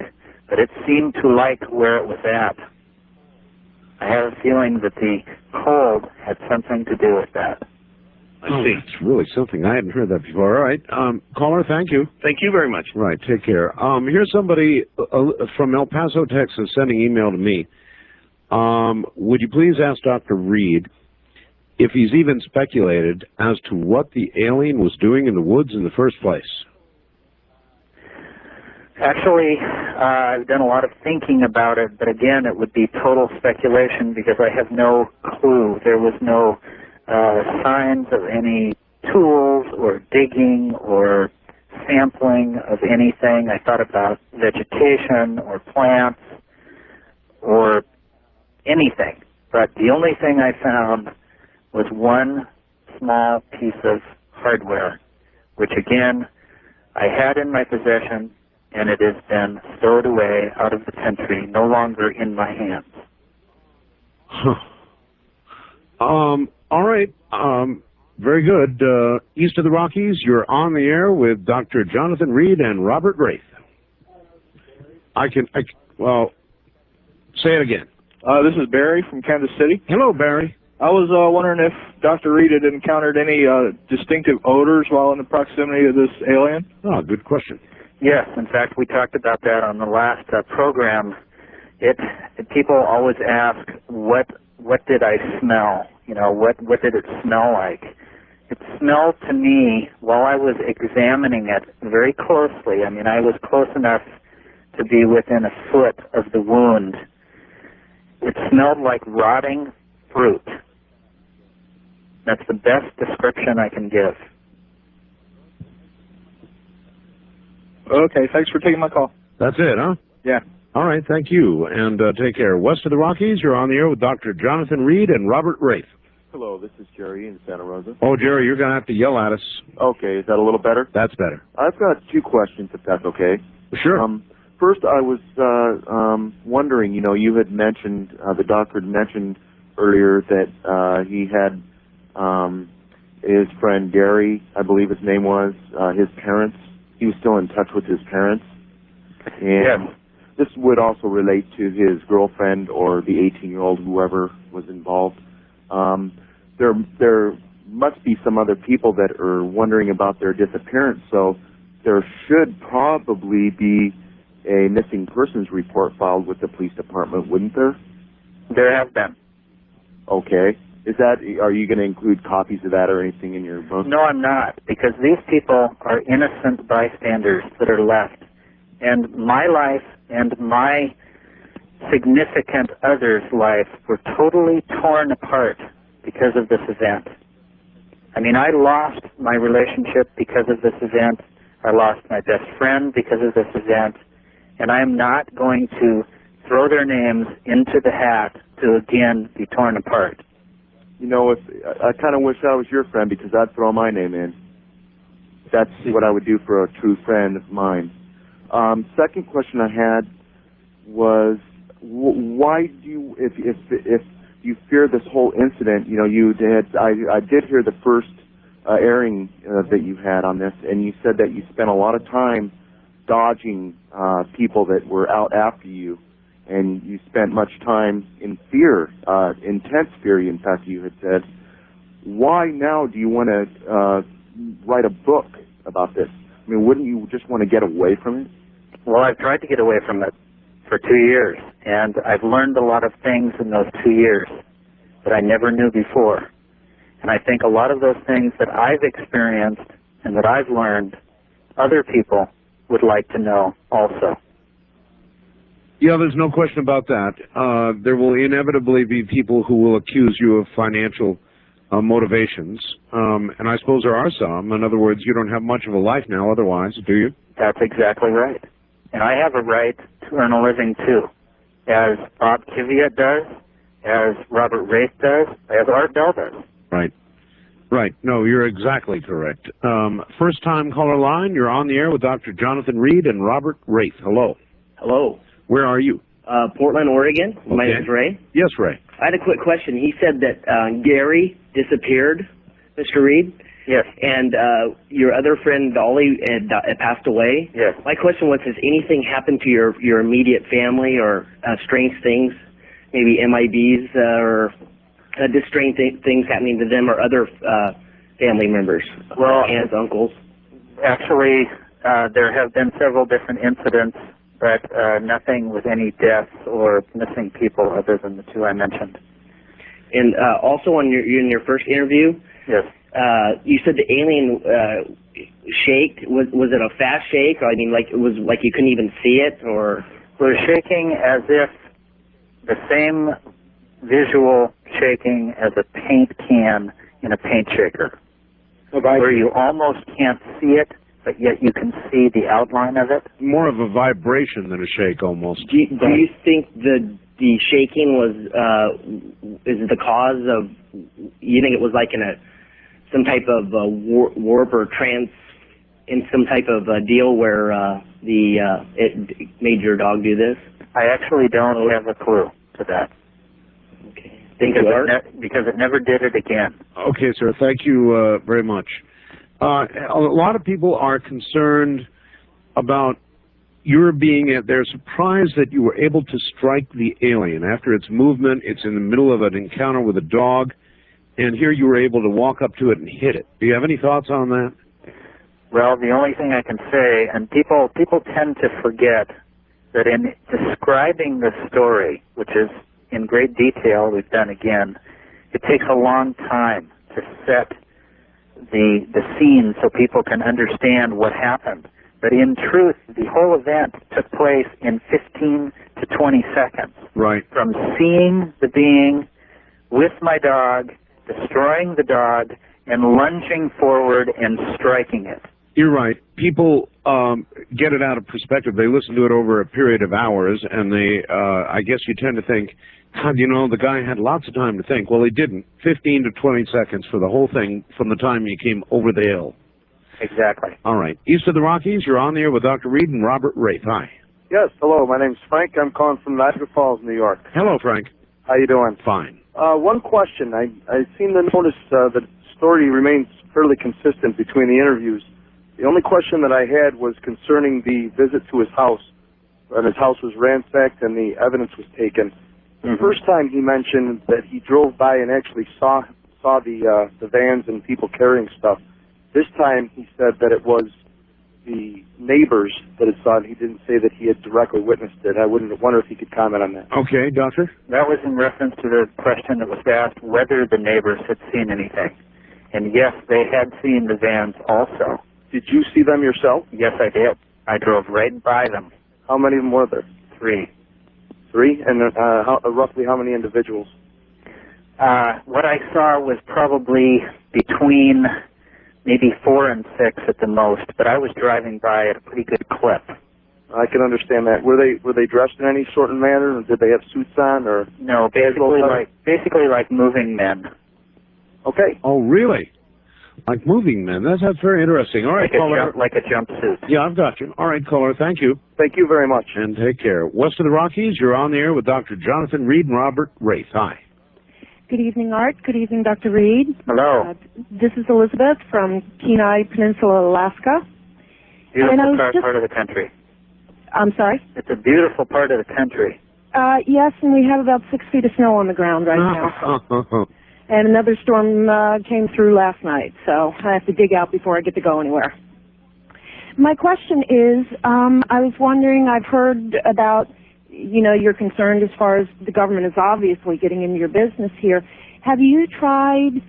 But it seemed to like where it was at. I have a feeling that the cold had something to do with that. I see. That's really something. I hadn't heard that before. All right. Caller, thank you. Thank you very much. Right. Take care. Here's somebody from El Paso, Texas, sending email to me. Would you please ask Dr. Reed if he's even speculated as to what the alien was doing in the woods in the first place? Actually, I've done a lot of thinking about it, but again, it would be total speculation because I have no clue. There was no signs of any tools or digging or sampling of anything. I thought about vegetation or plants, or anything. But the only thing I found was one small piece of hardware, which again, I had in my possession, and it has been stowed away out of the country, no longer in my hands. All right. Very good. East of the Rockies, you're on the air with Dr. Jonathan Reed and Robert Raith. Well, say it again. This is Barry from Kansas City. Hello, Barry. I was wondering if Dr. Reed had encountered any distinctive odors while in the proximity of this alien. Oh, good question. Yes, in fact, we talked about that on the last program. People always ask, what did I smell? You know, what did it smell like? It smelled to me, while I was examining it very closely, I mean, I was close enough to be within a foot of the wound. It smelled like rotting fruit. That's the best description I can give. Okay, thanks for taking my call. That's it, huh? Yeah. All right, thank you, and take care. West of the Rockies, you're on the air with Dr. Jonathan Reed and Robert Raith. Hello, this is Jerry in Santa Rosa. Oh, Jerry, you're going to have to yell at us. Okay, is that a little better? That's better. I've got two questions, if that's okay. Sure. First, I was wondering, you know, you had mentioned, the doctor had mentioned earlier that he had his friend Gary, I believe his name was, his parents. He was still in touch with his parents. And this would also relate to his girlfriend or the 18-year-old, whoever was involved. There must be some other people that are wondering about their disappearance, so there should probably be a missing persons report filed with the police department, wouldn't there? There have been. Okay. Are you going to include copies of that or anything in your book? No, I'm not, because these people are innocent bystanders that are left. And my life and my significant other's life were totally torn apart because of this event. I mean, I lost my relationship because of this event. I lost my best friend because of this event. And I am not going to throw their names into the hat to again be torn apart. You know, I kind of wish I was your friend because I'd throw my name in. That's what I would do for a true friend of mine. Second question I had was, why do you, if you fear this whole incident, you know, I did hear the first airing that you had on this, and you said that you spent a lot of time dodging people that were out after you, and you spent much time in fear, intense fear, in fact, you had said. Why now do you want to write a book about this? I mean, wouldn't you just want to get away from it? Well, I've tried to get away from it for 2 years, and I've learned a lot of things in those 2 years that I never knew before. And I think a lot of those things that I've experienced and that I've learned, other people would like to know also. Yeah, there's no question about that. There will inevitably be people who will accuse you of financial motivations, and I suppose there are some. In other words, you don't have much of a life now otherwise, do you? That's exactly right. And I have a right to earn a living too, as Bob Kvyat does, as Robert Raith does, as Art Bell does. Right. Right. No, you're exactly correct. First-time caller line, you're on the air with Dr. Jonathan Reed and Robert Raith. Hello. Hello. Where are you? Portland, Oregon. Okay. My name is Ray. Yes, Ray. I had a quick question. He said that Gary disappeared, Mr. Reed. Yes. And your other friend, Dolly, had passed away. Yes. My question was, has anything happened to your immediate family or strange things, maybe MIBs or just strange things happening to them or other family members? Well, aunts, uncles. Actually, there have been several different incidents, but nothing with any deaths or missing people other than the two I mentioned. And also in your first interview, yes, you said the alien shaked. Was it a fast shake? I mean, like it was like you couldn't even see it, or it was shaking as if the same visual shaking as a paint can in a paint shaker, where you almost can't see it, but yet you can see the outline of it. More of a vibration than a shake, almost. Do you think the the shaking was is the cause of? You think it was like in some type of warp or trance, in some type of deal where it made your dog do this? I actually don't have a clue to that. Okay. Because it never did it again. Okay, sir. Thank you very much. A lot of people are concerned about your being they're surprised that you were able to strike the alien. After its movement, it's in the middle of an encounter with a dog, and here you were able to walk up to it and hit it. Do you have any thoughts on that? Well, the only thing I can say, and people tend to forget that in describing the story, which is in great detail, we've done again, it takes a long time to set the scene so people can understand what happened. But in truth, the whole event took place in 15 to 20 seconds. Right. From seeing the being with my dog, destroying the dog, and lunging forward and striking it. You're right. People get it out of perspective. They listen to it over a period of hours, and I guess you tend to think, God, you know, the guy had lots of time to think. Well, he didn't. 15 to 20 seconds for the whole thing from the time you came over the hill. Exactly. All right. East of the Rockies, you're on the air with Dr. Reed and Robert Raith. Hi. Yes, hello. My name's Frank. I'm calling from Niagara Falls, New York. Hello, Frank. How you doing? Fine. One question. I seem to notice the story remains fairly consistent between the interviews. The only question that I had was concerning the visit to his house, and his house was ransacked and the evidence was taken. The first time he mentioned that he drove by and actually saw the vans and people carrying stuff. This time he said that it was the neighbors that had saw it. He didn't say that he had directly witnessed it. I wonder if he could comment on that. Okay, Doctor? That was in reference to the question that was asked whether the neighbors had seen anything. And yes, they had seen the vans also. Did you see them yourself? Yes, I did. I drove right by them. How many of them were there? 3. 3? And roughly how many individuals? What I saw was probably between maybe 4 and 6 at the most, but I was driving by at a pretty good clip. I can understand that. Were they dressed in any sort of manner, or did they have suits on, or no? Basically like moving men. Okay. Oh, really? Like moving men. That's very interesting. All right, caller. Like a jumpsuit. Yeah, I've got you. All right, caller. Thank you. Thank you very much. And take care. West of the Rockies, you're on the air with Dr. Jonathan Reed and Robert Raith. Hi. Good evening, Art. Good evening, Dr. Reed. Hello. This is Elizabeth from Kenai Peninsula, Alaska. Beautiful part of the country. I'm sorry? It's a beautiful part of the country. Yes, and we have about 6 feet of snow on the ground right now. And another storm came through last night, so I have to dig out before I get to go anywhere. My question is, I was wondering, I've heard about, you know, you're concerned as far as the government is obviously getting into your business here. Have you tried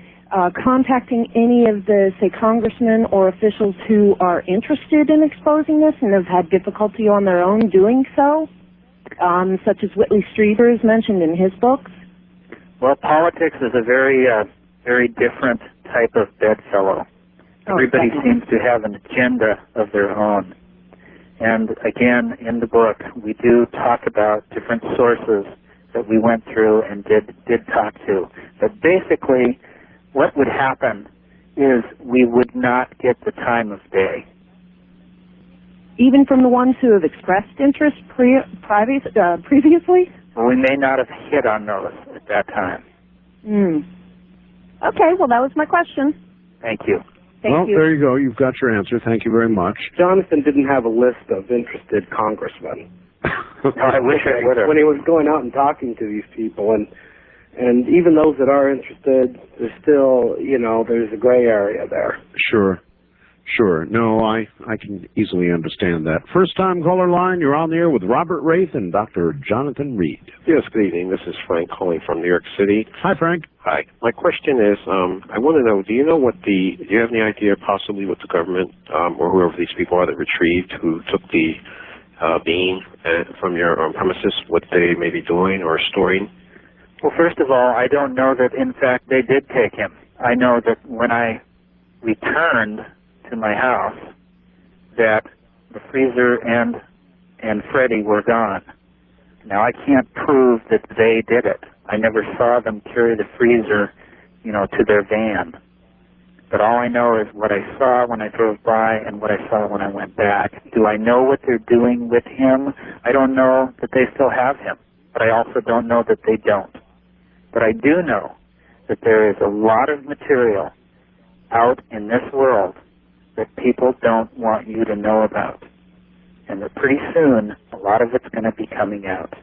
contacting any of the, say, congressmen or officials who are interested in exposing this and have had difficulty on their own doing so, such as Whitley Strieber is mentioned in his books? Well, politics is a very different type of bedfellow. Everybody seems to have an agenda of their own. And again, in the book, we do talk about different sources that we went through and did talk to. But basically, what would happen is we would not get the time of day. Even from the ones who have expressed interest previously? Well, we may not have hit on those at that time. Okay, well, that was my question. Thank you. Thank you. There you go. You've got your answer. Thank you very much. Jonathan didn't have a list of interested congressmen. I wish I would have. When he was going out and talking to these people, and even those that are interested, there's still, you know, there's a gray area there. Sure. No, I can easily understand that. First time caller line, you're on the air with Robert Raith and Dr. Jonathan Reed. Yes, good evening. This is Frank calling from New York City. Hi, Frank. Hi. My question is, I want to know, do you have any idea possibly what the government, or whoever these people are that retrieved, who took the being from your premises, what they may be doing or storing? Well, first of all, I don't know that, in fact, they did take him. I know that when I returned to my house, that the freezer and Freddie were gone. Now, I can't prove that they did it. I never saw them carry the freezer, to their van. But all I know is what I saw when I drove by and what I saw when I went back. Do I know what they're doing with him? I don't know that they still have him, but I also don't know that they don't. But I do know that there is a lot of material out in this world that people don't want you to know about. And that pretty soon, a lot of it's going to be coming out.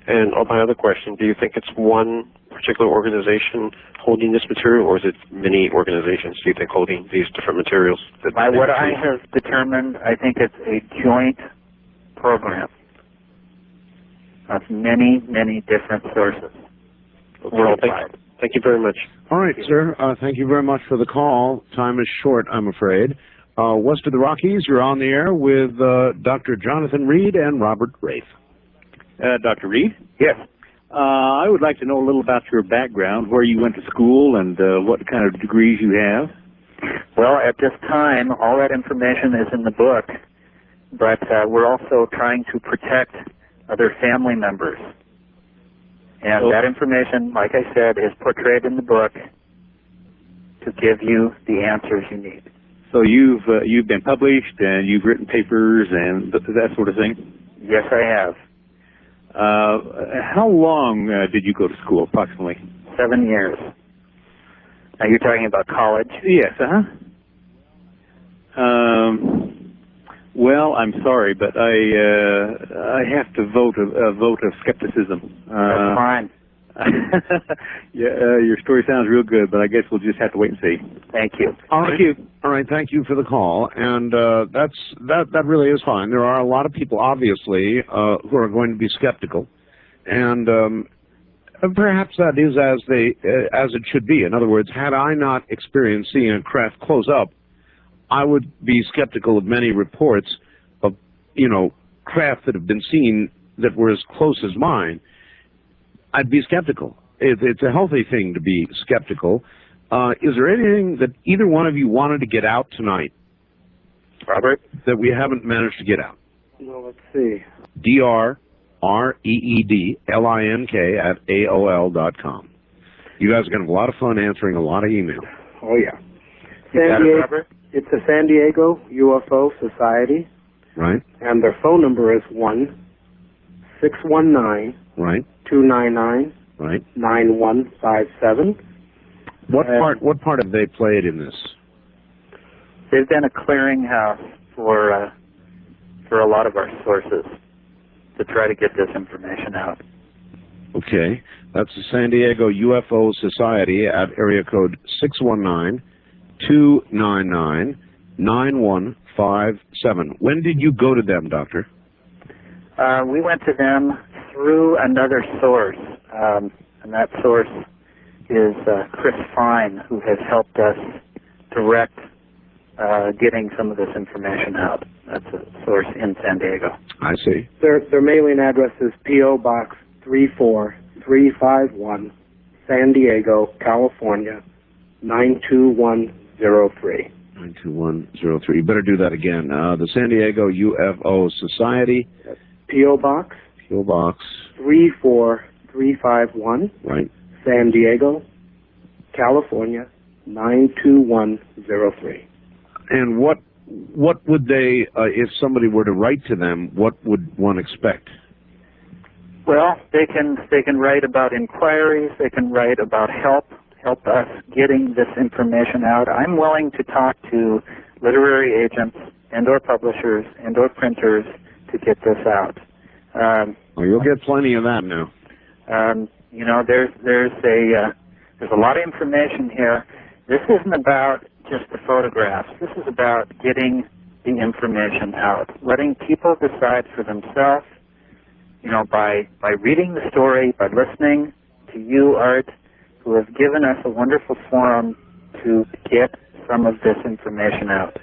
And my other question, do you think it's one particular organization holding this material, or is it many organizations, do you think, holding these different materials? By what I have determined, I think it's a joint program of many, many different sources worldwide. Thank you very much. All right, sir. Thank you very much for the call. Time is short, I'm afraid. West of the Rockies, you're on the air with Dr. Jonathan Reed and Robert Raith. Dr. Reed? Yes. I would like to know a little about your background, where you went to school, and what kind of degrees you have. Well, at this time, all that information is in the book, but we're also trying to protect other family members. And that information, like I said, is portrayed in the book to give you the answers you need. So you've been published, and you've written papers and that sort of thing? Yes, I have. How long did you go to school, approximately? 7 years. Now, you're talking about college? Yes, well, I'm sorry, but I have to vote a vote of skepticism. That's fine. Yeah, your story sounds real good, but I guess we'll just have to wait and see. Thank you. Thank you. All right, thank you for the call, and that really is fine. There are a lot of people, obviously, who are going to be skeptical, and perhaps that is as it should be. In other words, had I not experienced seeing a craft close up, I would be skeptical of many reports of, craft that have been seen that were as close as mine. I'd be skeptical. It's a healthy thing to be skeptical. Is there anything that either one of you wanted to get out tonight, Robert, that we haven't managed to get out? Well, let's see. DRREEDLINK@AOL.com. You guys are going to have a lot of fun answering a lot of email. Oh, yeah. It's the San Diego UFO Society. Right. And their phone number is 1-619 Right. 299 Right. 9157. What part have they played in this? They've been a clearinghouse for a lot of our sources to try to get this information out. Okay. That's the San Diego UFO Society at area code 619-299-9157. When did you go to them, Doctor? We went to them through another source, and that source is Chris Fine, who has helped us direct getting some of this information out. That's a source in San Diego. I see. Their mailing address is P.O. Box 34351, San Diego, California, 92103. 92103. You better do that again. The San Diego UFO Society. P.O. Box. P.O. Box. 34351. Right. San Diego, California, 92103. And what would they, if somebody were to write to them, what would one expect? Well, they can write about inquiries. They can write about help us getting this information out. I'm willing to talk to literary agents and/or publishers and/or printers to get this out. Well, you'll get plenty of that now. There's a lot of information here. This isn't about just the photographs. This is about getting the information out, letting people decide for themselves. By reading the story, by listening to you, Art, who have given us a wonderful forum to get some of this information out.